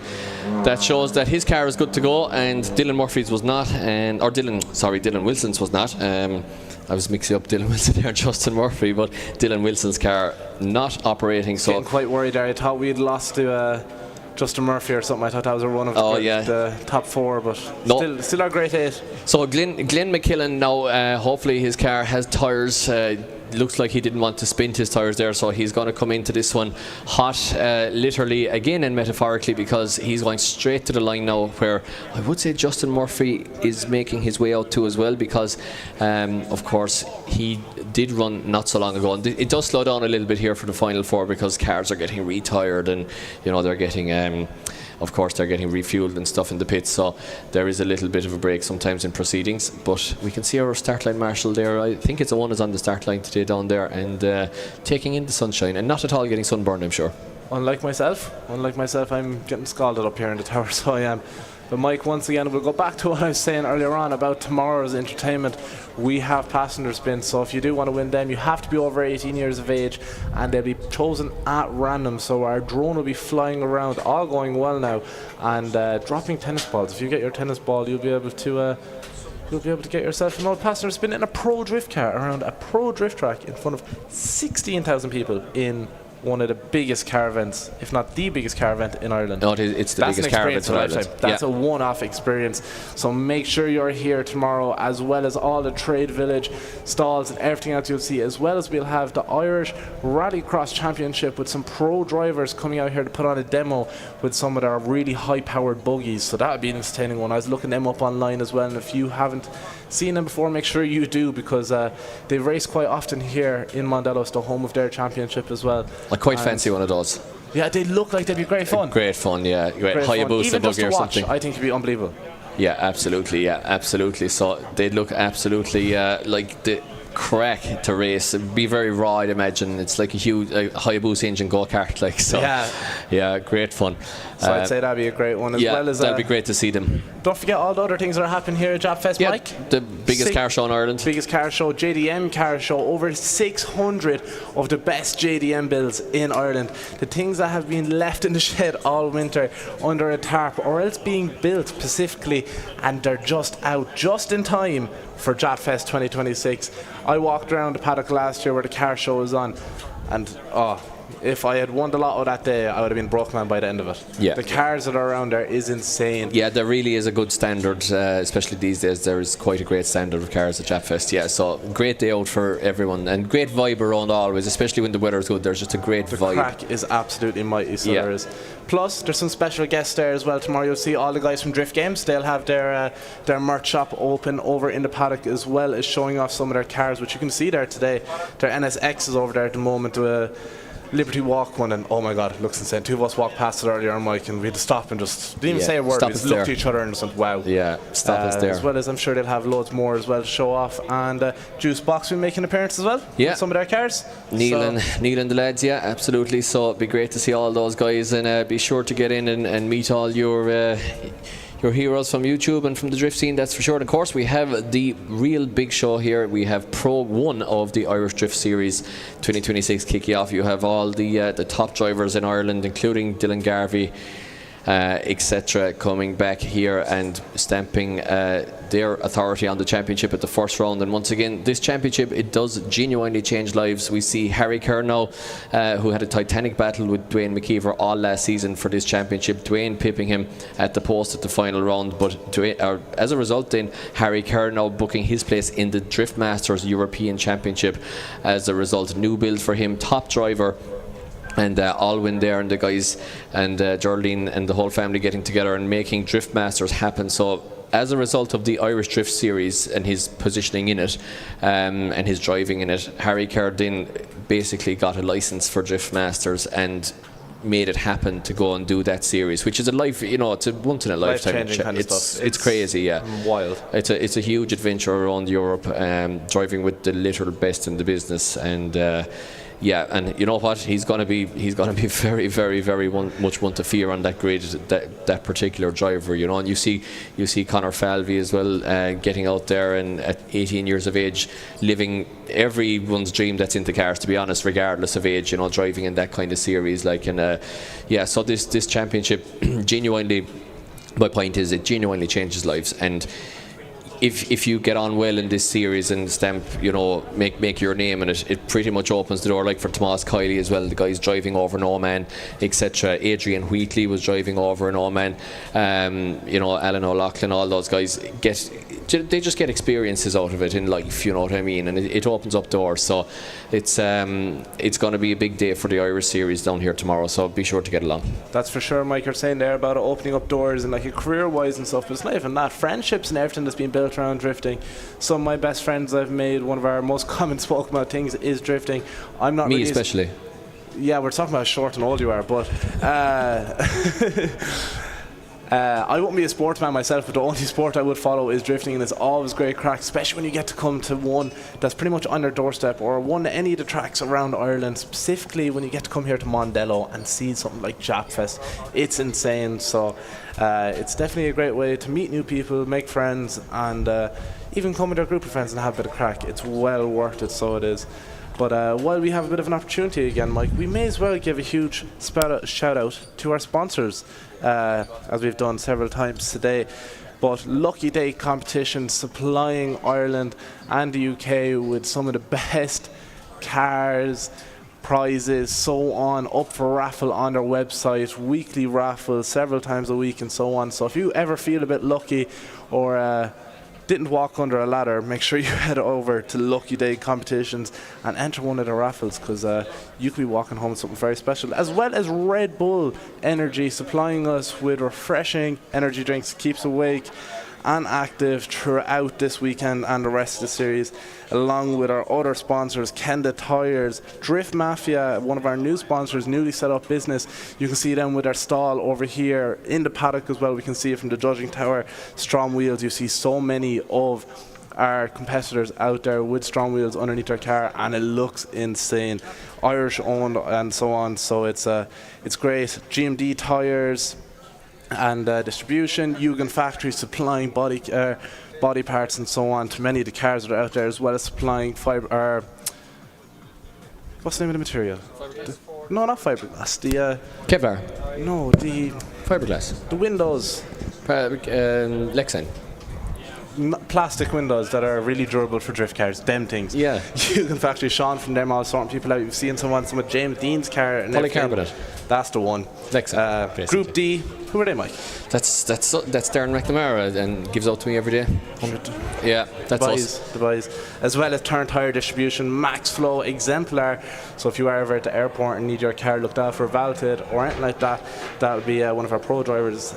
that shows that his car is good to go, and Dylan Murphy's was not, Dylan Wilson's was not. I was mixing up Dylan Wilson there and Justin Murphy, but Dylan Wilson's car not operating. So getting quite worried there. I thought we'd lost to Justin Murphy or something. I thought that was a run of the top 4, but still our great 8. So Glenn McKillan now, hopefully his car has tyres. Looks like he didn't want to spin his tyres there, so he's going to come into this one hot, literally again and metaphorically, because he's going straight to the line now, where I would say Justin Murphy is making his way out too as well, because of course he did run not so long ago, and it does slow down a little bit here for the final 4, because cars are getting retired, and you know they're getting of course they're getting refueled and stuff in the pits, so there is a little bit of a break sometimes in proceedings. But we can see our start line marshal there. I think it's the one is on the start line today down there, and taking in the sunshine and not at all getting sunburned, I'm sure. Unlike myself, I'm getting scalded up here in the tower, so I am. But Mike, once again, we'll go back to what I was saying earlier on about tomorrow's entertainment. We have passenger spins, so if you do want to win them, you have to be over 18 years of age, and they'll be chosen at random. So our drone will be flying around, all going well now, and dropping tennis balls. If you get your tennis ball, you'll be able to get yourself an old passenger spin in a pro drift car around a pro drift track in front of 16,000 people in one of the biggest car events, if not the biggest car event in Ireland. No, it's the biggest car event in Ireland. That's a one-off experience. So make sure you're here tomorrow, as well as all the Trade Village stalls and everything else you'll see, as well as we'll have the Irish Rallycross Championship with some pro drivers coming out here to put on a demo with some of their really high-powered buggies. So that'll be an entertaining one. I was looking them up online as well, and if you haven't seen them before, make sure you do, because they race quite often here in Mondello. It's the home of their championship as well. I quite fancy one of those. Yeah, they look like they'd be great fun. Great fun, yeah. Great Hayabusa buggy or something. I think it'd be unbelievable. Yeah, absolutely. So they'd look absolutely like the crack to race. It'd be very raw, I'd imagine. It's like a huge Hayabusa engine go-kart, like, so. Yeah, great fun. So I'd say that'd be a great one, as well as that'd be great to see them. Don't forget all the other things that are happening here at Japfest, Mike. The biggest car show in Ireland. Biggest car show, JDM car show. Over 600 of the best JDM builds in Ireland. The things that have been left in the shed all winter under a tarp, or else being built specifically, and they're just out just in time for Japfest 2026. I walked around the paddock last year where the car show was on, and if I had won the lotto that day, I would have been broke man by the end of it. Yeah. The cars that are around there is insane. Yeah, there really is a good standard, especially these days. There is quite a great standard of cars at Japfest. Yeah, so great day out for everyone, and great vibe around always, especially when the weather is good. There's just a great vibe. The crack is absolutely mighty, so there is. Plus, there's some special guests there as well tomorrow. You'll see all the guys from Drift Games. They'll have their merch shop open over in the paddock, as well as showing off some of their cars, which you can see there today. Their NSX is over there at the moment. Liberty Walk one, and oh my god, it looks insane. Two of us walked past it earlier, Mike, and we had to stop and just didn't even say a word. We just looked at each other and just went, wow. Yeah, stop us there. As well as I'm sure they'll have loads more as well to show off, and Juice Box will make an appearance as well. Yeah, with some of their cars. Neil and the lads, yeah, absolutely. So it'd be great to see all those guys, and be sure to get in and meet all your your heroes from YouTube and from the drift scene, that's for sure. And of course, we have the real big show here. We have Pro1 of the Irish Drift Series 2026 kicking off. You have all the top drivers in Ireland, including Dylan Garvey, etc., coming back here and stamping their authority on the championship at the first round. And once again, this championship, it does genuinely change lives. We see Harry Kerr now, who had a titanic battle with Dwayne McKeever all last season for this championship. Dwayne pipping him at the post at the final round, but as a result then, Harry Kerr now booking his place in the Drift Masters European Championship. As a result, new build for him, top driver. And Owen there and the guys and Geraldine and the whole family getting together and making Drift Masters happen. So as a result of the Irish Drift Series and his positioning in it and his driving in it, Harry Kerr then basically got a license for Drift Masters and made it happen to go and do that series, which is it's a once in a lifetime. Kind of stuff. It's crazy, yeah. Wild. It's a huge adventure around Europe, driving with the literal best in the business. And yeah, and you know what? He's gonna be very, very, very much one to fear on that grid. That particular driver, you know. And you see Conor Falvey as well, getting out there and at 18 years of age, living everyone's dream that's into cars. To be honest, regardless of age, you know, driving in that kind of series, like, and yeah. So this championship genuinely, my point is, it genuinely changes lives. And if you get on well in this series and stamp, you know, make your name in it, it pretty much opens the door, like for Tomas Kiley as well, the guys driving over an Oman, etc. Adrian Wheatley was driving over an Oman, you know, Alan O'Loughlin, all those guys they just get experiences out of it in life, you know what I mean, and it opens up doors. So it's going to be a big day for the Irish series down here tomorrow, so be sure to get along. That's for sure. Mike, you're saying there about opening up doors and like a career wise and stuff, but it's not even that. Friendships and everything that's been built around drifting. Some of my best friends I've made, one of our most common spoken about things is drifting. I'm not me really especially. Yeah, we're talking about how short and old you are, but I wouldn't be a sportsman myself, but the only sport I would follow is drifting, and it's always great crack, especially when you get to come to one that's pretty much on your doorstep, or one of any of the tracks around Ireland, specifically when you get to come here to Mondello and see something like Japfest. It's insane. So it's definitely a great way to meet new people, make friends, and even come with a group of friends and have a bit of crack. It's well worth it, so it is. But while we have a bit of an opportunity again, Mike, we may as well give a huge shout out to our sponsors, as we've done several times today. But Lucky Day Competition, supplying Ireland and the UK with some of the best cars, prizes, so on, up for raffle on their website, weekly raffles several times a week and so on. So if you ever feel a bit lucky or didn't walk under a ladder, make sure you head over to Lucky Day Competitions and enter one of the raffles, because you could be walking home with something very special. As well as Red Bull Energy, supplying us with refreshing energy drinks, keeps awake and active throughout this weekend and the rest of the series, along with our other sponsors, Kenda Tires, Drift Mafia, one of our new sponsors, newly set up business. You can see them with their stall over here in the paddock as well. We can see it from the judging tower. Strom Wheels, you see so many of our competitors out there with Strom Wheels underneath their car, and it looks insane. Irish owned and so on, so it's great. GMD Tires and distribution, Dugen factory supplying body parts and so on to many of the cars that are out there, as well as supplying fiber. What's the name of the material? No, not fiberglass. The Kevlar. No, the fiberglass. The windows. Lexan. Plastic windows that are really durable for drift cars. Them things. Yeah. Dugen factory. Sean from them all sorting people out. You've seen some of James Dean's car. And polycarbonate. That's the one. Lexan. Group D. Who are they, Mike? That's Darren McNamara and gives out to me every day. Yeah, that's us. The boys. As well as Turn Tire Distribution, Max Flow Exemplar. So if you are ever at the airport and need your car looked after, valeted or anything like that, that would be one of our pro drivers,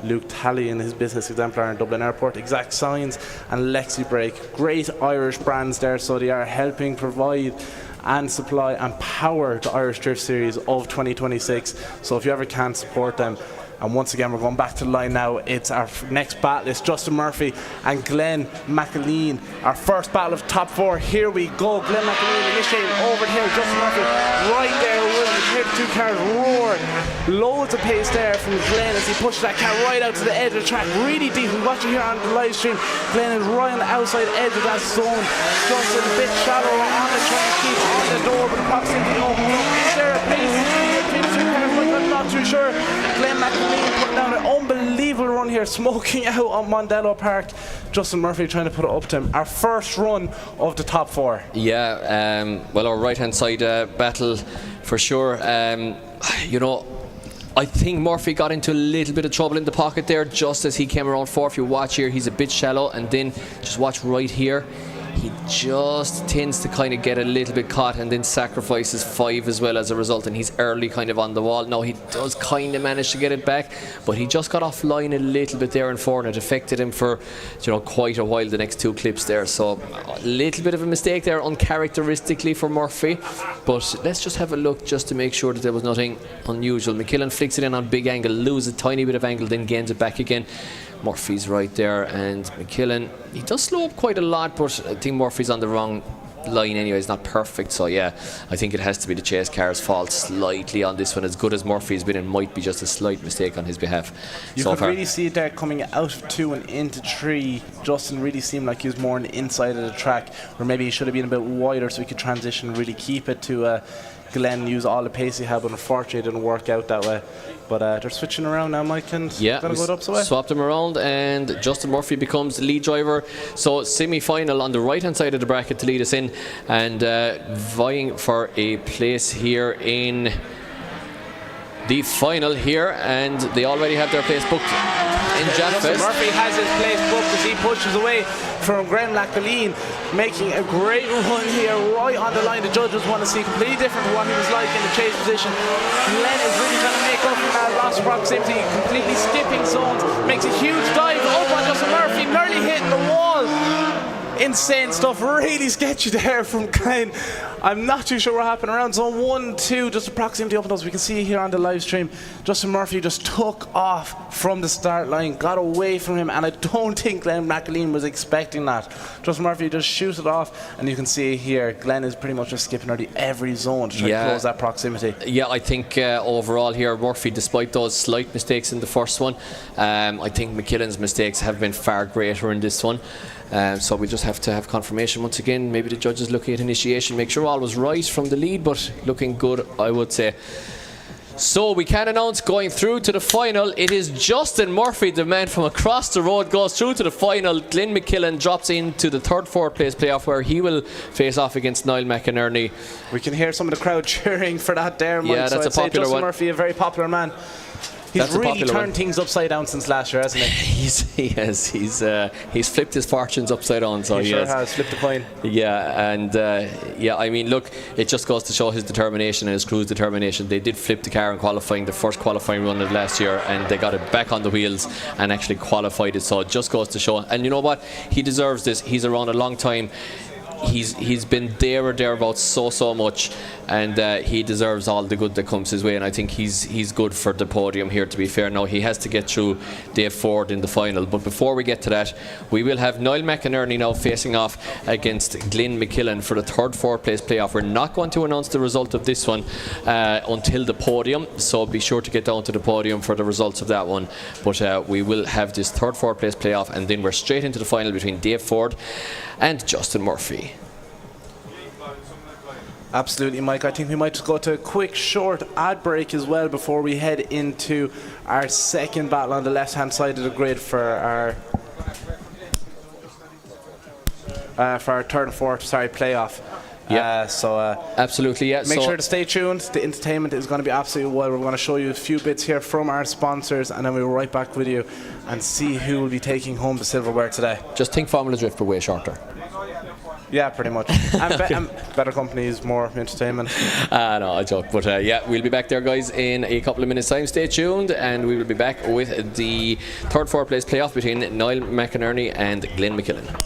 Luke Talley, in his business Exemplar in Dublin Airport. Exact Signs and Lexi Brake. Great Irish brands there, so they are helping provide and supply and power the Irish Drift Series of 2026. So if you ever can support them, And once again, we're going back to the line now. It's our next battle. It's Justin Murphy and Glenn McIlveen. Our first battle of top 4. Here we go. Glenn McIlveen initiating over the hill. Justin Murphy right there. We'll hear the two cars roar. Loads of pace there from Glenn as he pushes that car right out to the edge of the track. Really deep. We watch it here on the live stream. Glenn is right on the outside edge of that zone. Justin a bit shallow on the trying to keep on the door, but the proximity opens up. Is there a pace between the two cars? I'm not too sure. Glenn McIlveen putting down an unbelievable run here, smoking out on Mondello Park. Justin Murphy trying to put it up to him. Our first run of the top 4. Yeah, well, our right-hand side battle for sure. You know, I think Murphy got into a little bit of trouble in the pocket there just as he came around 4. If you watch here, he's a bit shallow, and then just watch right here. He just tends to kind of get a little bit caught and then sacrifices 5 as well as a result, and he's early kind of on the wall. Now he does kind of manage to get it back, but he just got offline a little bit there in 4, and it affected him for, you know, quite a while, the next 2 clips there. So a little bit of a mistake there uncharacteristically for Murphy, but let's just have a look just to make sure that there was nothing unusual. McKillan flicks it in on big angle, loses a tiny bit of angle, then gains it back again. Murphy's right there, and McKillan, he does slow up quite a lot, but I think Murphy's on the wrong line anyway. It's not perfect, so yeah, I think it has to be the chase car's fault slightly on this one. As good as Murphy's been, it might be just a slight mistake on his behalf. You could really see it there coming out of 2 and into 3. Justin really seemed like he was more on the inside of the track, or maybe he should have been a bit wider so he could transition and really keep it to Glenn, use all the pace he had, but unfortunately it didn't work out that way. But they're switching around now, Mike, and yeah, gonna go up away. Swapped them around, and Justin Murphy becomes the lead driver. So semi-final on the right-hand side of the bracket to lead us in, and vying for a place here in the final here, and they already have their place booked in Japfest. Murphy has his place booked as he pushes away from Glenn McIlveen, making a great run here right on the line. The judges want to see completely different to what he was like in the chase position. Glenn is really trying to make up for that lost proximity, completely skipping zones, makes a huge dive up on Justin Murphy, nearly hitting the wall. Insane stuff, really sketchy there from Glenn. I'm not too sure what happened around zone 1, 2, just the proximity up and as we can see here on the live stream. Justin Murphy just took off from the start line, got away from him, and I don't think Glenn McIlveen was expecting that. Justin Murphy just shoots it off, and you can see here Glenn is pretty much just skipping nearly every zone to try to close that proximity. Yeah, I think overall here Murphy, despite those slight mistakes in the first one, I think McKillan's mistakes have been far greater in this one. So we just have to have confirmation once again. Maybe the judges looking at initiation, make sure all was right from the lead, but looking good, I would say. So we can announce going through to the final. It is Justin Murphy, the man from across the road, goes through to the final. Glenn McKillan drops into the 3rd, 4th place playoff where he will face off against Niall McInerney. We can hear some of the crowd chearing for that there, Mike. Yeah, that's so a popular Justin one. Murphy, a very popular man. He's really turned one. things upside down since last year, hasn't he? He's flipped his fortunes upside down. So he sure has flipped a coin. Yeah, and yeah, I mean, look, it just goes to show his determination and his crew's determination. They did flip the car in qualifying, the first qualifying run of last year, and they got it back on the wheels and actually qualified it. So it just goes to show. And you know what? He deserves this. He's around a long time. He's been there or thereabouts so much, and he deserves all the good that comes his way, and I think he's good for the podium here, to be fair. Now he has to get through Dave Ford in the final, but before we get to that, we will have Niall McInerney now facing off against Glenn McKillan for the 3rd, 4th place playoff. We're not going to announce the result of this one until the podium, so be sure to get down to the podium for the results of that one, but we will have this 3rd, 4th place playoff, and then we're straight into the final between Dave Ford and Justin Murphy. Absolutely, Mike. I think we might just go to a quick short ad break as well before we head into our second battle on the left-hand side of the grid for our 3rd and 4th playoff. Yeah. Absolutely, yeah. Make sure to stay tuned. The entertainment is going to be absolutely wild. We're going to show you a few bits here from our sponsors, and then we'll be right back with you and see who will be taking home the silverware today. Just think Formula Drift, but way shorter. Yeah, pretty much. And better companies, more entertainment. No, I joke. But yeah, we'll be back there, guys, in a couple of minutes' time. Stay tuned, and we will be back with the 3rd, 4th place playoff between Niall McInerney and Glenn McKillan.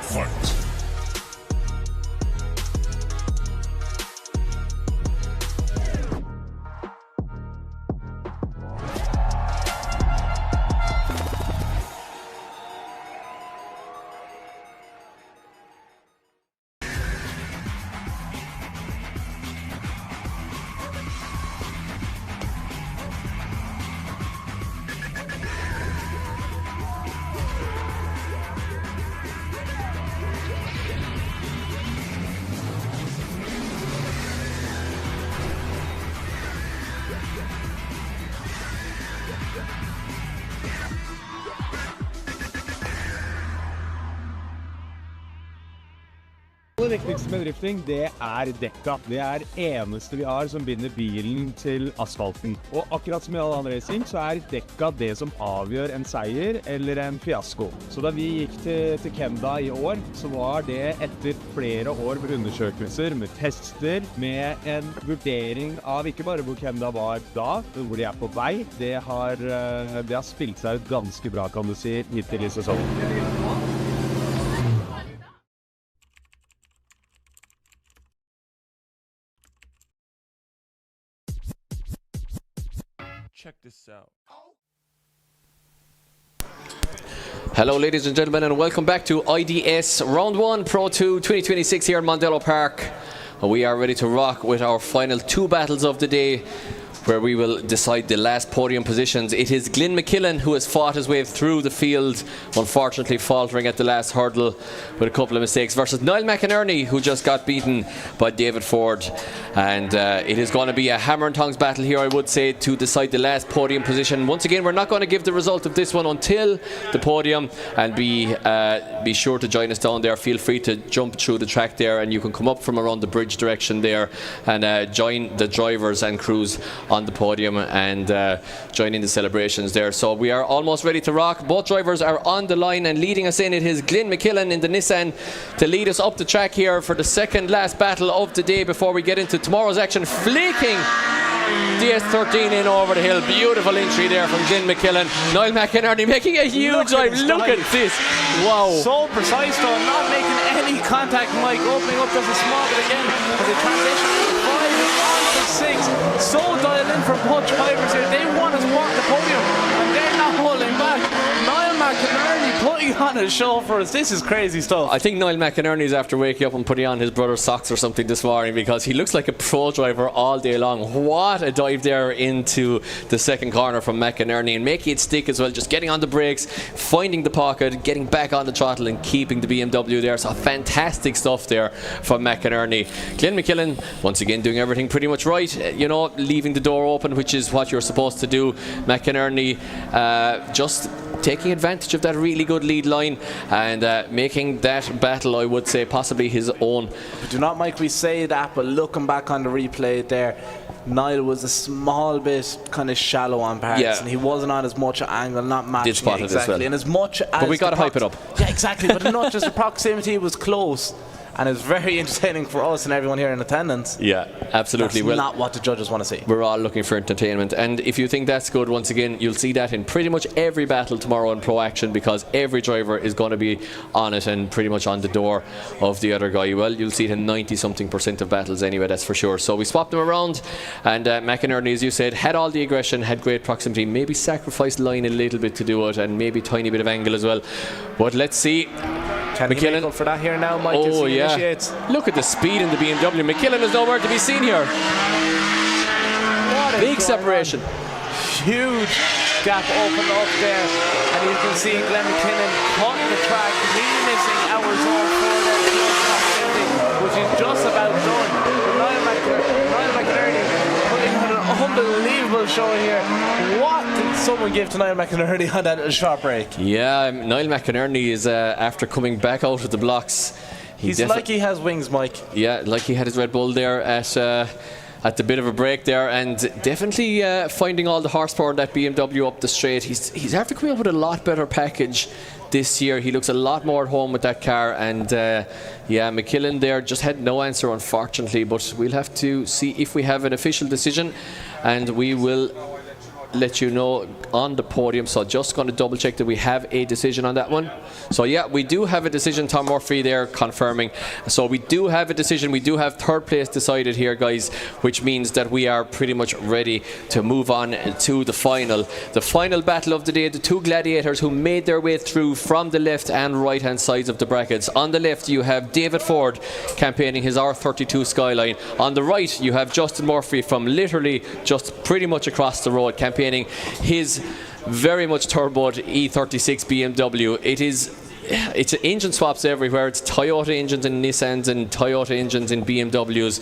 Fight! Det viktigste med drifting, det er dekka. Det er eneste vi har som binder bilen til asfalten. Og akkurat som i all annen racing, så er dekka det som avgjør en seier eller en fiasko. Så da vi gikk til Kenda i år, så var det etter flere år med undersøkelser, med tester, med en vurdering av ikke bare hvor Kenda var da, hvor de er på vei. Det har spilt seg ut ganske bra, kan du si, hittil i sesongen. Check this out. Hello ladies and gentlemen, and welcome back to IDS Round 1 Pro 2 2026 here in Mondello Park. We are ready to rock with our final two battles of the day, where we will decide the last podium positions. It is Glyn McKillan who has fought his way through the field, unfortunately faltering at the last hurdle with a couple of mistakes, versus Niall McInerney, who just got beaten by David Ford. And it is going to be a hammer and tongs battle here, I would say, to decide the last podium position. Once again, we're not going to give the result of this one until the podium, and be sure to join us down there. Feel free to jump through the track there, and you can come up from around the bridge direction there and join the drivers and crews on the podium and join in the celebrations there. So we are almost ready to rock. Both drivers are on the line, and leading us in, it is Glyn McKillan in the Nissan to lead us up the track here for the second last battle of the day before we get into tomorrow's action. Fleeking DS13 in over the hill. Beautiful entry there from Glyn McKillan. Niall McInerney making a huge dive. Look at this. Wow. So precise though, not making any contact, Mike. Opening up just a small bit again as they transition from 5 on to 6. So dialed in for both drivers here. They want us walk the podium and they're not holding back. Niall McInerney putting on a show for us. This is crazy stuff. I think Niall McInerney is after waking up and putting on his brother's socks or something this morning, because he looks like a pro driver all day long. What a dive there into the second corner from McInerney, and making it stick as well, just getting on the brakes, finding the pocket, getting back on the throttle and keeping the BMW there. So fantastic stuff there from McInerney. Glyn McKillan once again doing everything pretty much right, you know, leaving the door open, which is what you're supposed to do. McInerney just taking advantage of that really good lead line and making that battle, I would say, possibly his own. But do not, Mike, we say that, but looking back on the replay there, Niall was a small bit kind of shallow on parts, and he wasn't on as much angle, not matching Did spot it it exactly. as well. And as much as but we got to hype it up. Yeah, exactly. But not just the proximity was close. And it's very entertaining for us and everyone here in attendance. Yeah, absolutely. That's not what the judges want to see. We're all looking for entertainment, and if you think that's good, once again, you'll see that in pretty much every battle tomorrow in Pro Action, because every driver is going to be on it and pretty much on the door of the other guy. Well, you'll see it in 90-something% of battles anyway, that's for sure. So we swapped them around, and McInerney, as you said, had all the aggression, had great proximity, maybe sacrificed line a little bit to do it, and maybe tiny bit of angle as well. But let's see. Can he make up for that here now, Mike? Oh, yeah. Initiates? Look at the speed in the BMW. McKillan is nowhere to be seen here. Big separation. Huge gap opened up there. And you can see Glyn McKillan cutting the track, really missing our zone for that, which is just about done. But Niall McInerney putting on an unbelievable show here. What did someone give to Niall McInerney on that short break? Yeah, Niall McInerney is after coming back out of the blocks. He's like he has wings, Mike. Yeah, like he had his Red Bull there at the bit of a break there, and definitely finding all the horsepower in that BMW up the straight. He's after coming up with a lot better package this year. He looks a lot more at home with that car, and yeah, McKillan there just had no answer, unfortunately, but we'll have to see if we have an official decision, and we will let you know on the podium, so just going to double check that we have a decision on that one. So yeah, we do have a decision. Tom Murphy there confirming. So we do have a decision. We do have third place decided here, guys, which means that we are pretty much ready to move on to the final battle of the day. The two gladiators who made their way through from the left and right hand sides of the brackets. On the left you have David Ford campaigning his R32 Skyline. On the right you have Justin Murphy from literally just pretty much across the road campaigning his very much turboed E36 BMW. It's engine swaps everywhere. It's Toyota engines and Nissans and Toyota engines in BMWs,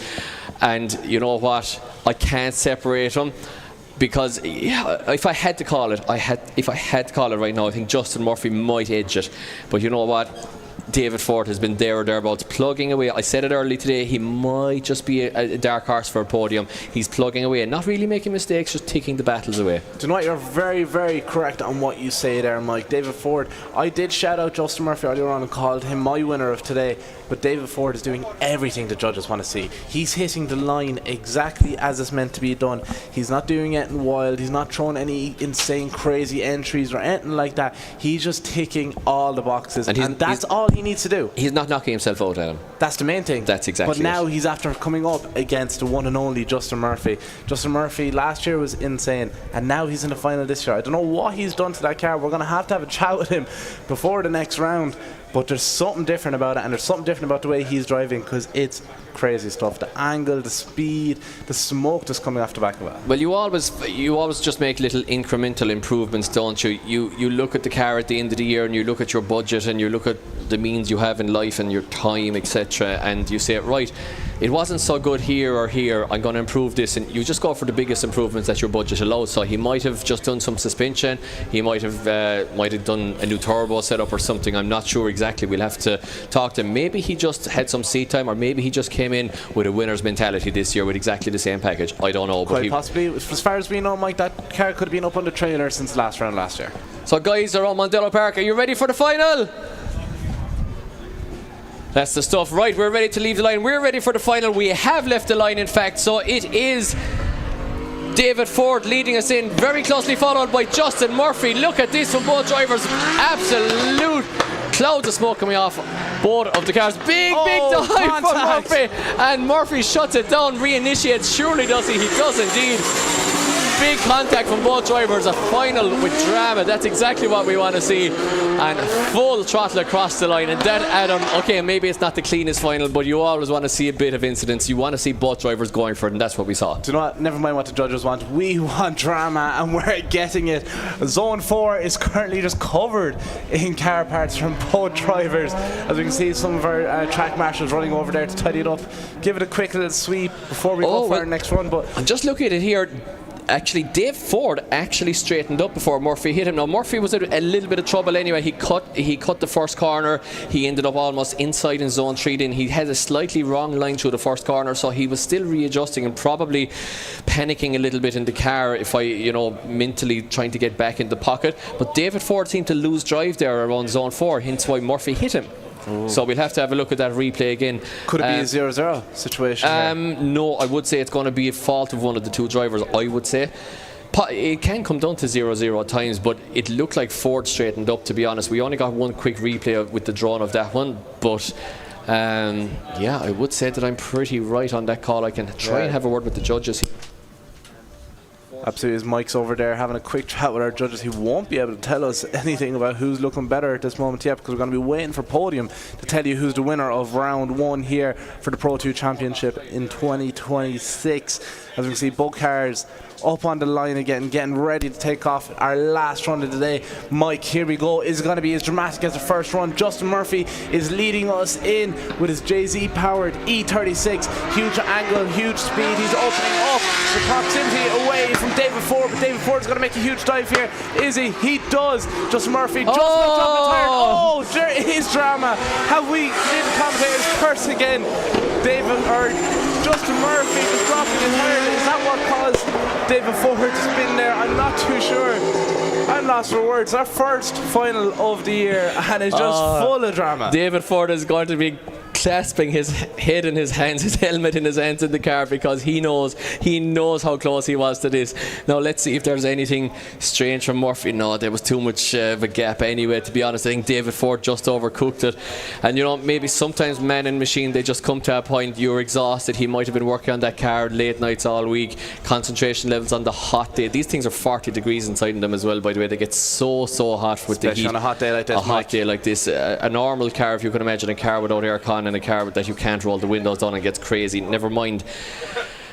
and you know what, I can't separate them. Because if I had to call it, if I had to call it right now, I think Justin Murphy might edge it. But you know what? David Ford has been there or thereabouts, plugging away. I said it early today, he might just be a dark horse for a podium. He's plugging away and not really making mistakes, just taking the battles away. Do you know what? You're very, very correct on what you say there, Mike. David Ford, I did shout out Justin Murphy earlier on and called him my winner of today, but David Ford is doing everything the judges want to see. He's hitting the line exactly as it's meant to be done. He's not doing anything wild. He's not throwing any insane, crazy entries or anything like that. He's just ticking all the boxes, and that's all he needs to do. He's not knocking himself out, Adam. That's the main thing. That's exactly. But now he's after coming up against the one and only Justin Murphy. Justin Murphy last year was insane, and now he's in the final this year. I don't know what he's done to that car. We're going to have a chat with him before the next round. But there's something different about it, and there's something different about the way he's driving, because it's crazy stuff. The angle, the speed, the smoke that's coming off the back of it. Well, you always just make little incremental improvements, don't you? You look at the car at the end of the year, and you look at your budget, and you look at the means you have in life and your time, etc., and you say, right, it wasn't so good here or here, I'm going to improve this, and you just go for the biggest improvements that your budget allows. So he might have just done some suspension, he might have done a new turbo setup or something. I'm not sure exactly. We'll have to talk to him. Maybe he just had some seat time, or maybe he just came in with a winner's mentality this year with exactly the same package. I don't know. Quite possibly. As far as we know, Mike, that car could have been up on the trailer since the last round last year. So guys, around Mondello Park, are you ready for the final? That's the stuff. Right, we're ready to leave the line. We're ready for the final. We have left the line, in fact. So it is David Ford leading us in, very closely followed by Justin Murphy. Look at this from both drivers. Absolute clouds of smoke coming off both of the cars. Big dive from Murphy. And Murphy shuts it down, reinitiates. Surely does he? He does indeed. Big contact from both drivers, a final with drama. That's exactly what we want to see, and full throttle across the line. And that, Adam, okay, maybe it's not the cleanest final, but you always want to see a bit of incidents. You want to see both drivers going for it, and that's what we saw. Do you know what? Never mind what the judges want. We want drama, and we're getting it. Zone 4 is currently just covered in car parts from both drivers. As we can see, some of our track marshals running over there to tidy it up, give it a quick little sweep before we go for our next run. But I'm just looking at it here. Actually, Dave Ford actually straightened up before Murphy hit him. Now, Murphy was in a little bit of trouble anyway. He cut the first corner. He ended up almost inside in zone 3. Then he had a slightly wrong line through the first corner, so he was still readjusting and probably panicking a little bit in the car, mentally trying to get back in the pocket. But David Ford seemed to lose drive there around zone 4, hence why Murphy hit him. So we'll have to have a look at that replay again. Could it be a 0-0 situation? No, I would say it's going to be a fault of one of the two drivers, I would say. It can come down to 0-0 at times, but it looked like Ford straightened up, to be honest. We only got one quick replay with the drawn of that one, but yeah, I would say that I'm pretty right on that call. I can try and have a word with the judges. Absolutely, as Mike's over there having a quick chat with our judges. He won't be able to tell us anything about who's looking better at this moment yet, because we're going to be waiting for podium to tell you who's the winner of round 1 here for the Pro 2 Championship in 2026. As we can see, both cars up on the line again, getting ready to take off our last run of the day. Mike, here we go. Is it going to be as dramatic as the first run? Justin Murphy is leading us in with his JZ powered E36. Huge angle, huge speed. He's opening up the proximity away from David Ford, but David Ford is going to make a huge dive here. Is he? He does. Justin Murphy just went up the tire. Oh, there is drama. Have we seen the commentators curse again? Justin Murphy just dropping his tire. Is that what caused David Ford to spin there? I'm not too sure. I'm lost for words. Our first final of the year, and it's just full of drama. David Ford is going to be clasping his head in his hands, his helmet in his hands in the car, because he knows how close he was to this. Now let's see if there's anything strange from Murphy. No, there was too much of a gap anyway, to be honest. I think David Ford just overcooked it. And maybe sometimes man and machine, they just come to a point, you're exhausted. He might have been working on that car late nights all week, concentration levels on the hot day. These things are 40 degrees inside them as well, by the way. They get so hot with especially the heat. On a hot day like this. A hot day like this. A normal car, if you can imagine a car without aircon and a car that you can't roll the windows down and gets crazy. Never mind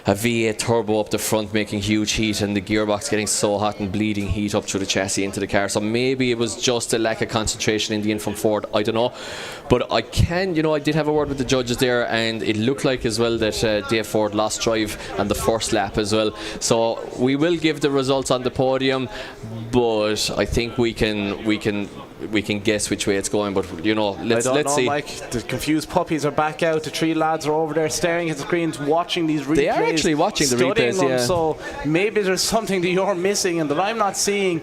a V8 turbo up the front making huge heat and the gearbox getting so hot and bleeding heat up through the chassis into the car. So maybe it was just a lack of concentration in the end from Ford. I don't know. But I did have a word with the judges there, and it looked like as well that Dave Ford lost drive on the first lap as well. So we will give the results on the podium, but I think we can guess which way it's going, but let's see. Mike, the confused puppies are back out. The three lads are over there staring at the screens, watching these replays. They are actually watching the replays, them, yeah. So maybe there's something that you're missing and that I'm not seeing.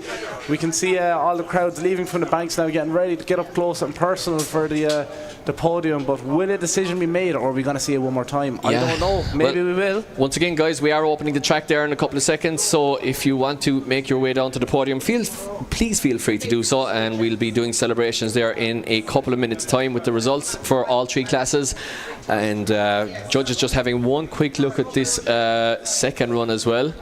We can see all the crowds leaving from the banks now, getting ready to get up close and personal for the podium. But will a decision be made, or are we going to see it one more time? I don't know. Maybe we will. Once again, guys, we are opening the track there in a couple of seconds, so if you want to make your way down to the podium, please feel free to do so, and we'll be doing celebrations there in a couple of minutes time with the results for all three classes. And judges just having one quick look at this second run as well.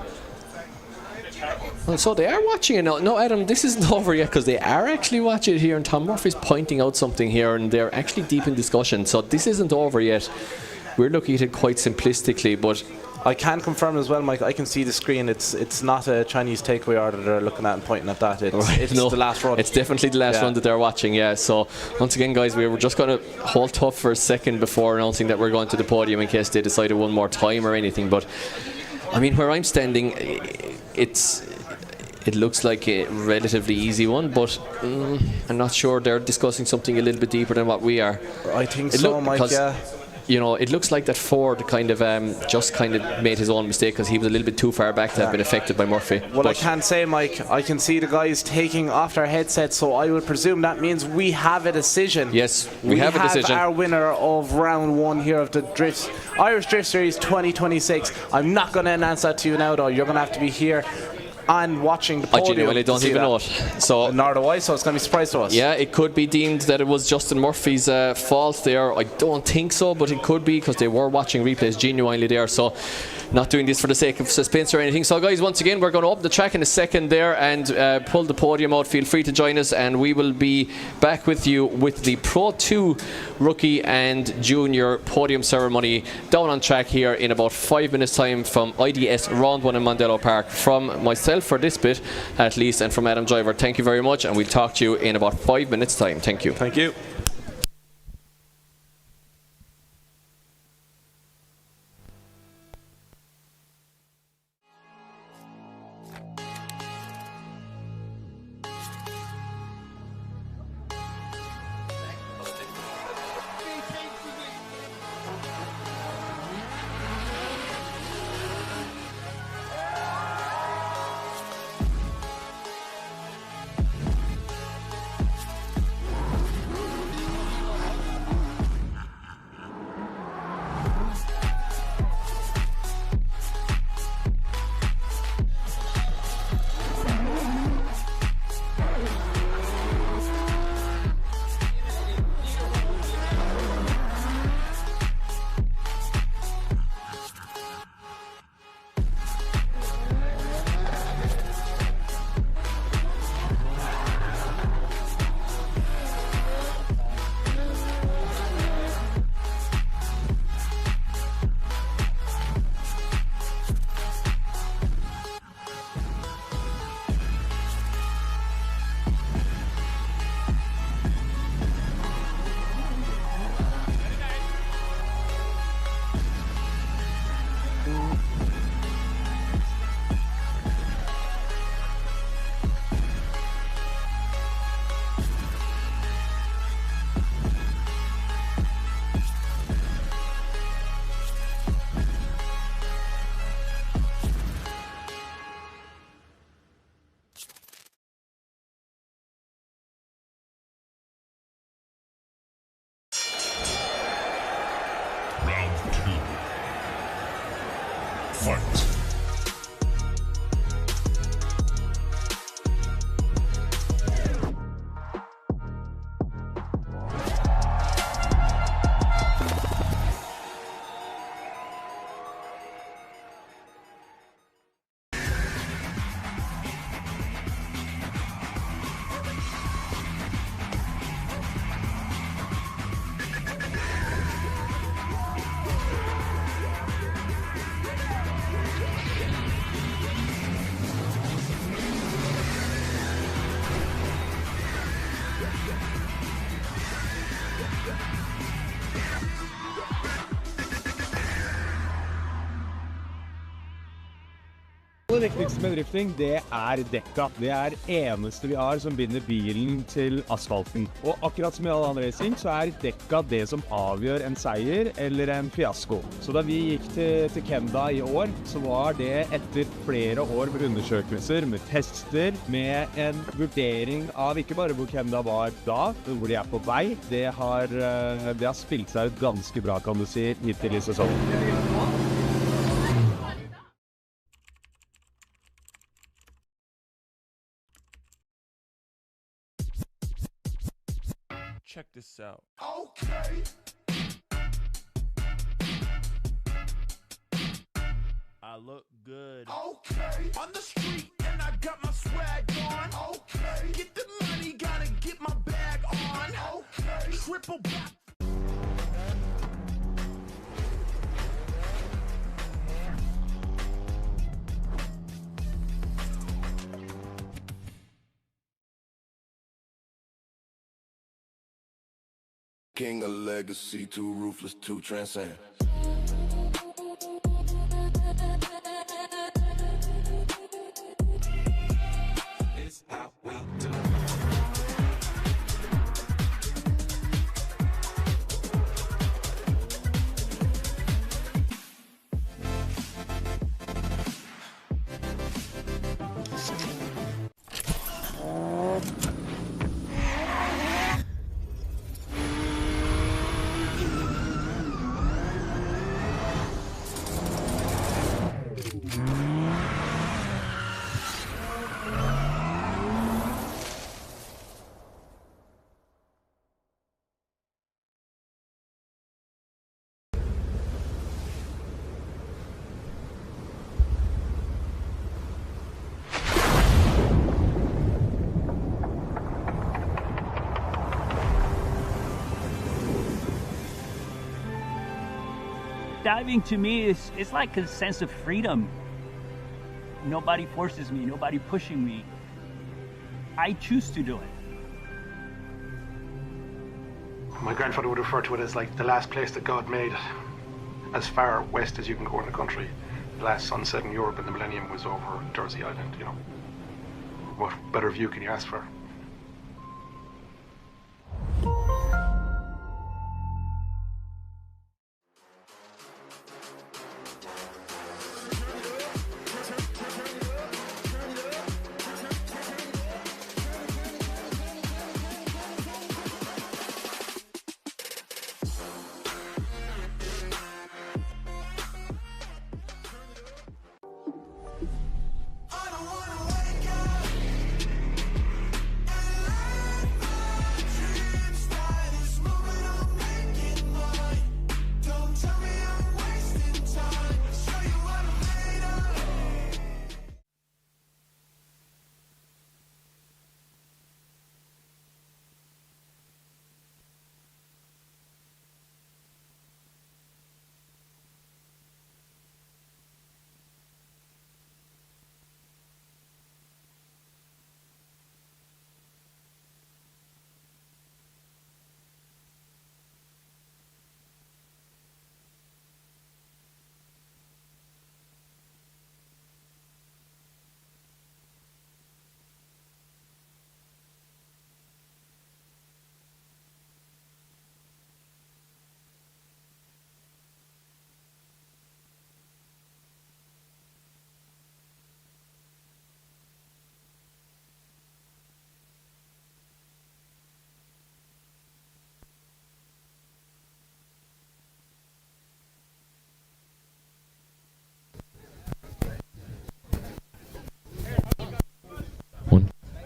So they are watching it now. No, Adam, this isn't over yet, because they are actually watching it here, and Tom Murphy's pointing out something here, and they're actually deep in discussion. So this isn't over yet. We're looking at it quite simplistically, but I can confirm as well, Mike, I can see the screen. It's not a Chinese takeaway order they're looking at and pointing at that. It's the last run. It's definitely the last run that they're watching, yeah. So once again, guys, we were just going to hold tough for a second before announcing that we're going to the podium in case they decided one more time or anything. But I mean, where I'm standing, it looks like a relatively easy one, but I'm not sure they're discussing something a little bit deeper than what we are. I think so, Mike, yeah. It looks like that Ford kind of made his own mistake, because he was a little bit too far back to have been affected by Murphy. Well, I can say, Mike, I can see the guys taking off their headsets, so I would presume that means we have a decision. Yes, we have a decision. Our winner of round one here of the Irish Drift Series 2026. I'm not going to announce that to you now, though. You're going to have to be here and watching the podium. I genuinely don't even know it. So nor do I, so it's going to be a surprise to us. Yeah, it could be deemed that it was Justin Murphy's fault there. I don't think so, but it could be, because they were watching replays genuinely there. So not doing this for the sake of suspense or anything. So guys, once again, we're going to open the track in a second there and pull the podium out. Feel free to join us, and we will be back with you with the Pro 2 rookie and junior podium ceremony down on track here in about 5 minutes time from IDS round 1 in Mondello Park. From myself for this bit at least, and from Adam Driver, thank you very much, and we'll talk to you in about 5 minutes time. Thank you. Thank you. Fight! Det viktigste med drifting, det er dekka. Det er eneste vi har som binder bilen til asfalten. Og akkurat som i all annen racing, så er dekka det som avgjør en seier eller en fiasko. Så da vi gikk til Kenda i år, så var det etter flere år med undersøkelser, med tester, med en vurdering av ikke bare hvor Kenda var da, hvor de er på vei. Det har spilt seg ut ganske bra, kan du si, hittil i sesongen. Check this out. Okay. I look good. Okay. On the street and I got my swag on. Okay. Get the money, gotta get my bag on. Okay. Triple back. King of legacy, too ruthless, too transcend. It's how we do. Diving to me is like a sense of freedom. Nobody forces me, nobody pushing me. I choose to do it. My grandfather would refer to it as like the last place that God made, as far west as you can go in the country. The last sunset in Europe in the millennium was over Dursey Island, you know. What better view can you ask for?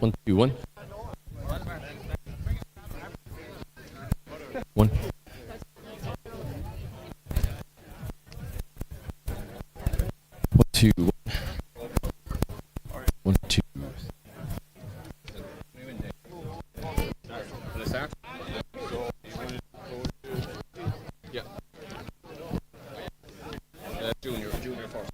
1, 2, 1. 1. 1, 2, 1. 1, 2. Yeah. Junior first.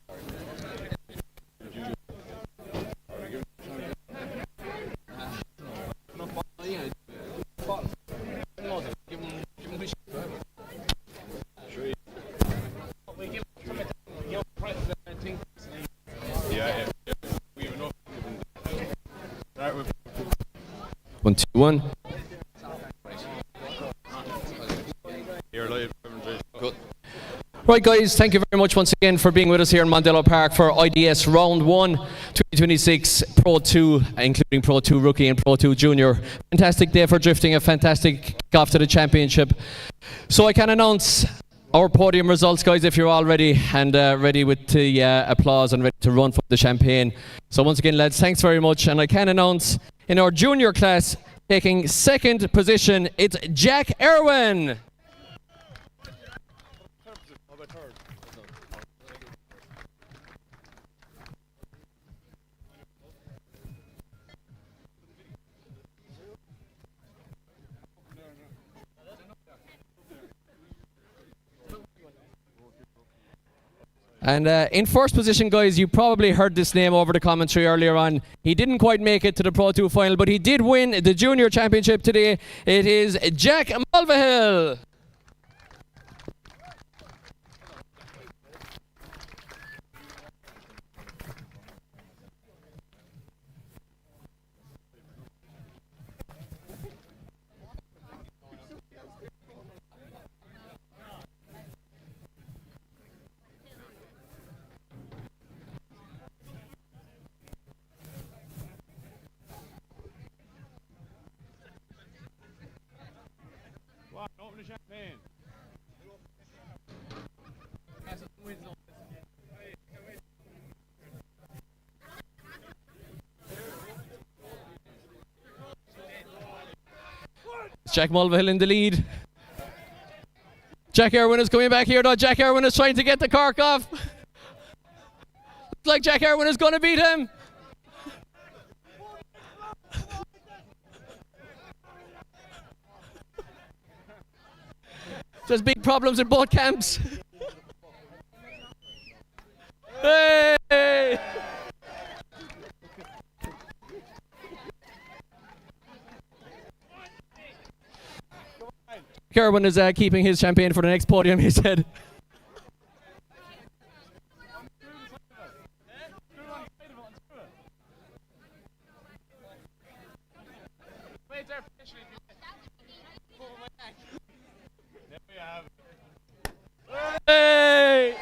One, two, one. Good. Right, guys, thank you very much once again for being with us here in Mondello Park for IDS Round 1, 2026 Pro 2, including Pro 2 Rookie and Pro 2 Junior. Fantastic day for drifting, a fantastic kickoff to the championship. So I can announce our podium results, guys, if you're all ready and ready with the applause and ready to run for the champagne. So once again, lads, thanks very much. And I can announce in our junior class, taking second position, it's Jack Irwin. And in first position, guys, you probably heard this name over the commentary earlier on. He didn't quite make it to the Pro 2 final, but he did win the Junior Championship today. It is Jack Mulvill. Jack Mulvill in the lead. Jack Irwin is coming back here though. Jack Irwin is trying to get the cork off. Looks like Jack Irwin is going to beat him. There's big problems in both camps. Hey! Irwin is keeping his champagne for the next podium, he said. Hey!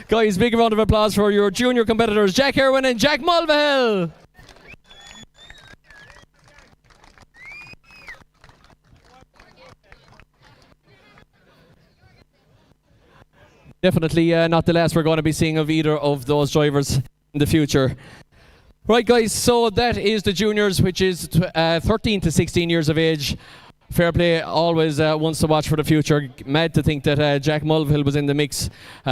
Guys, big round of applause for your junior competitors, Jack Irwin and Jack Mulvill. Definitely not the last we're going to be seeing of either of those drivers in the future. Right, guys, so that is the juniors, which is 13 to 16 years of age. Fair play, always wants to watch for the future. Mad to think that Jack Mulvill was in the mix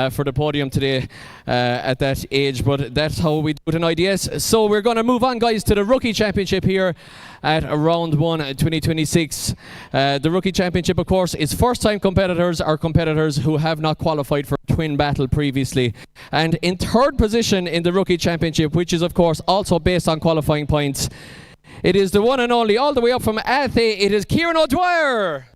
for the podium today at that age, but that's how we do it in IDS. So we're going to move on, guys, to the Rookie Championship here at Round 1 2026. The Rookie Championship, of course, is first-time competitors or competitors who have not qualified for a twin battle previously. And in third position in the Rookie Championship, which is, of course, also based on qualifying points, it is the one and only, all the way up from Athy, it is Kieran Dwyer.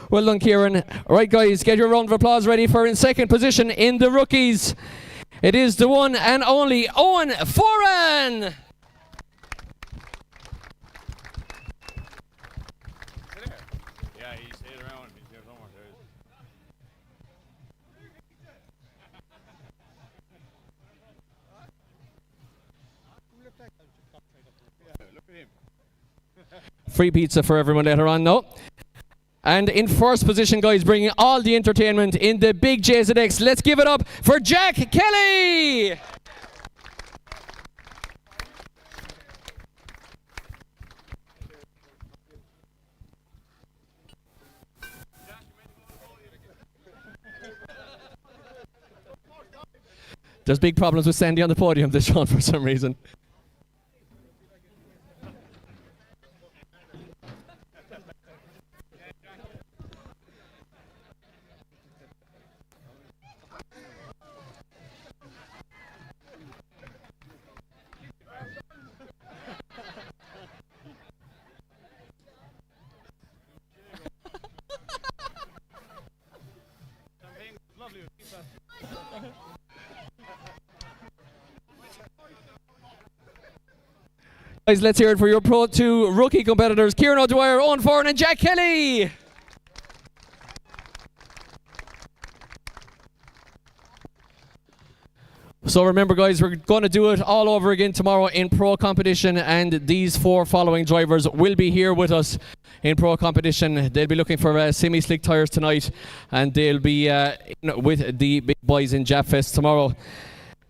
Well done, Kieran. All right, guys, get your round of applause ready for in second position in the rookies. It is the one and only Owen Foran. Yeah, he stayed around. Free pizza for everyone later on, no. And in first position, guys, bringing all the entertainment in the big JZX. Let's give it up for Jack Kelly! There's big problems with Sandy on the podium this round for some reason. Guys, let's hear it for your Pro 2 rookie competitors, Kieran, Dwyer, Owen, Foran and Jack Kelly. So remember, guys, we're going to do it all over again tomorrow in Pro competition, and these 4 following drivers will be here with us in Pro competition. They'll be looking for semi-slick tyres tonight, and they'll be with the big boys in Japfest tomorrow.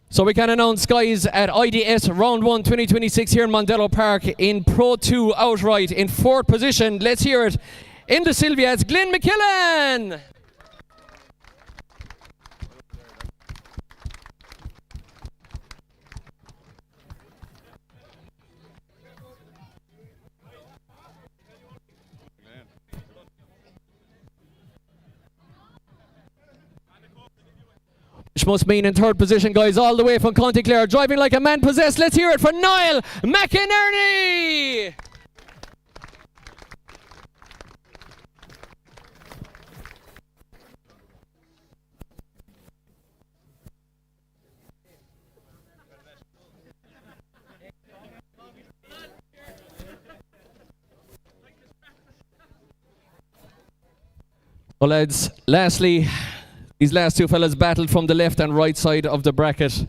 So we can announce, guys, at IDS Round 1 2026 here in Mondello Park in Pro 2 outright in 4th position. Let's hear it. In the Sylvia, it's Glenn McKillan. Which must mean in 3rd position, guys, all the way from County Clare, driving like a man possessed. Let's hear it for Niall McInerney. Well, lads, lastly, these last 2 fellas battled from the left and right side of the bracket.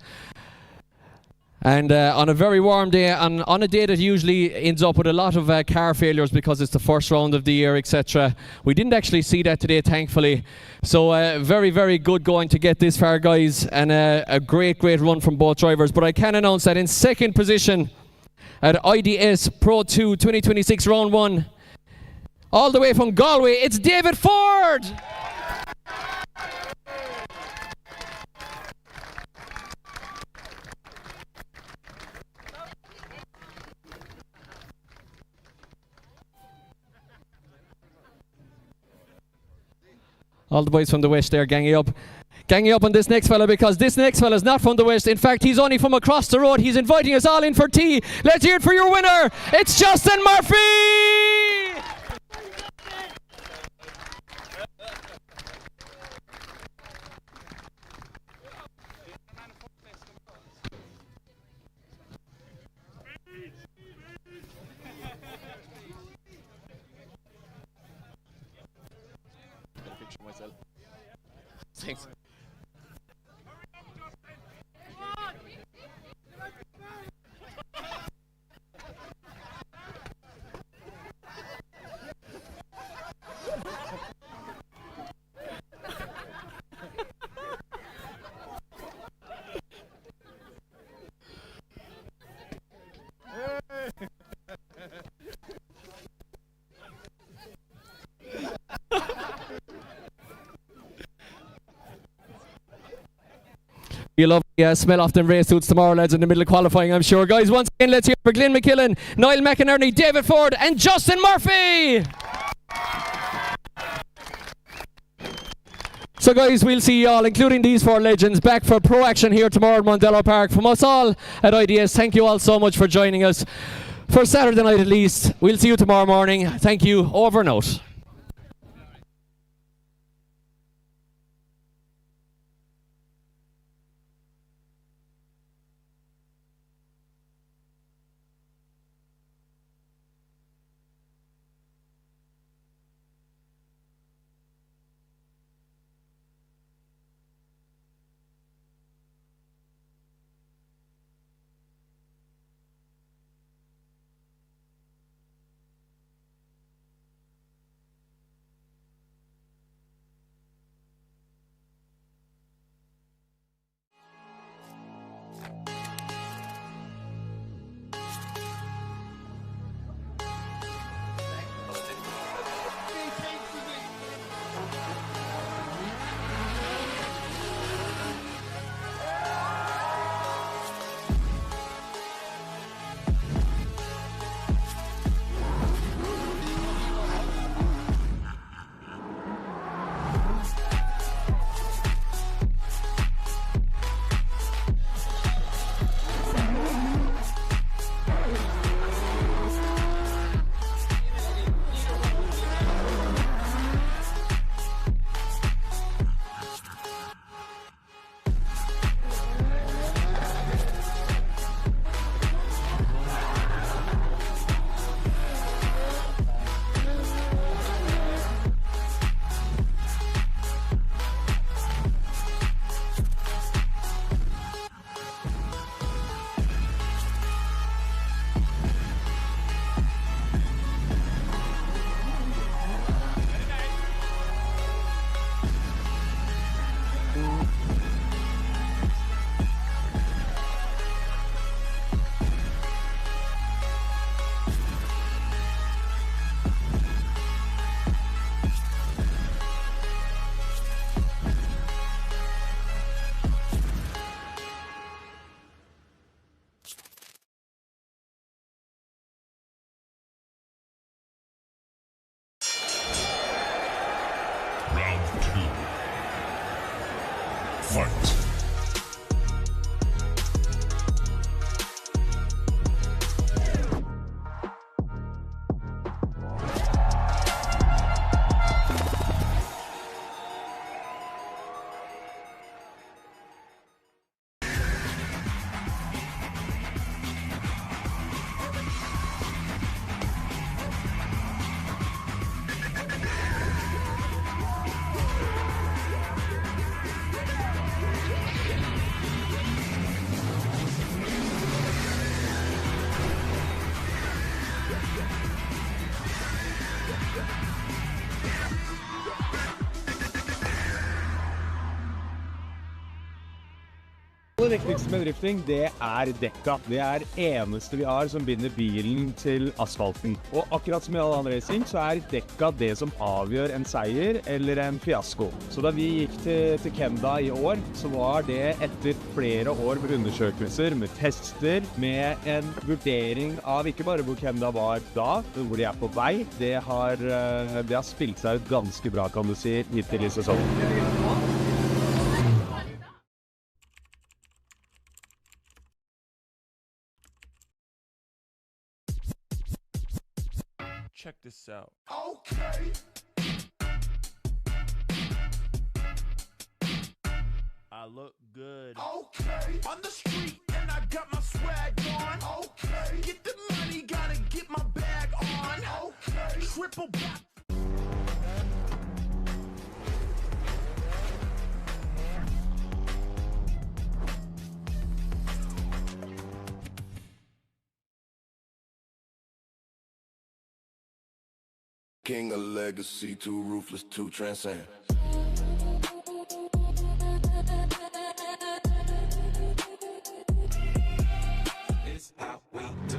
And on a very warm day, on a day that usually ends up with a lot of car failures because it's the first round of the year, etc. We didn't actually see that today, thankfully. So very, very good going to get this far, guys, and a great, great run from both drivers. But I can announce that in 2nd position at IDS Pro 2 2026 Round 1, all the way from Galway, it's David Ford! All the boys from the west there ganging up on this next fella, because this next fella is not from the west. In fact, he's only from across the road. He's inviting us all in for tea. Let's hear it for your winner. It's Justin Murphy! Thanks. You'll love the smell of them race suits tomorrow, lads, in the middle of qualifying, I'm sure. Guys, once again, let's hear for Glenn McKillan, Niall McInerney, David Ford and Justin Murphy! So guys, we'll see you all, including these 4 legends, back for pro action here tomorrow at Mondello Park. From us all at IDS, thank you all so much for joining us for Saturday night at least. We'll see you tomorrow morning. Thank you. Over and out. Fight. Det viktigste med drifting, det er dekka. Det er eneste vi har som binder bilen til asfalten. Og akkurat som i all annen racing, så er dekka det som avgjør en seier eller en fiasko. Så da vi gikk til Kildare i år, så var det etter flere år med undersøkelser, med tester, med en vurdering av ikke bare hvor Kildare var da, men hvor de er på vei. Det har spilt seg ut ganske bra, kan du si, hittil i sesongen. Check this out. Okay. I look good. Okay. On the street and I got my swag on. Okay. Get the money, gotta get my bag on. Okay. Triple back. King of legacy, too ruthless, too transcend. It's how we do.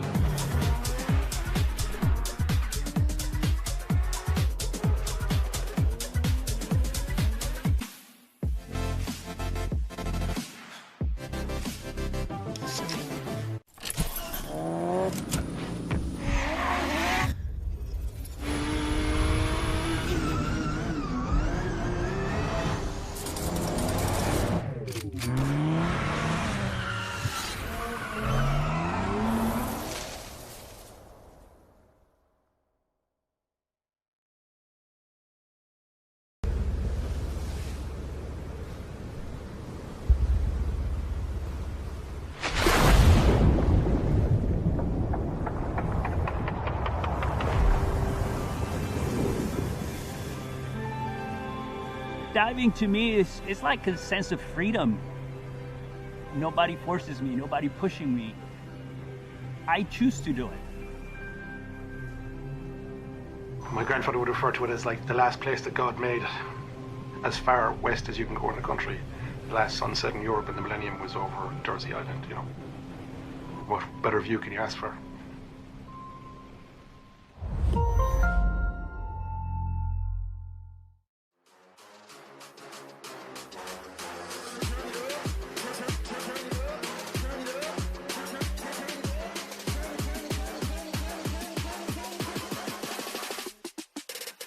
Diving to me is like a sense of freedom. Nobody forces me, nobody pushing me. I choose to do it. My grandfather would refer to it as like the last place that God made, as far west as you can go in the country. The last sunset in Europe in the millennium was over Dursey Island, you know. What better view can you ask for?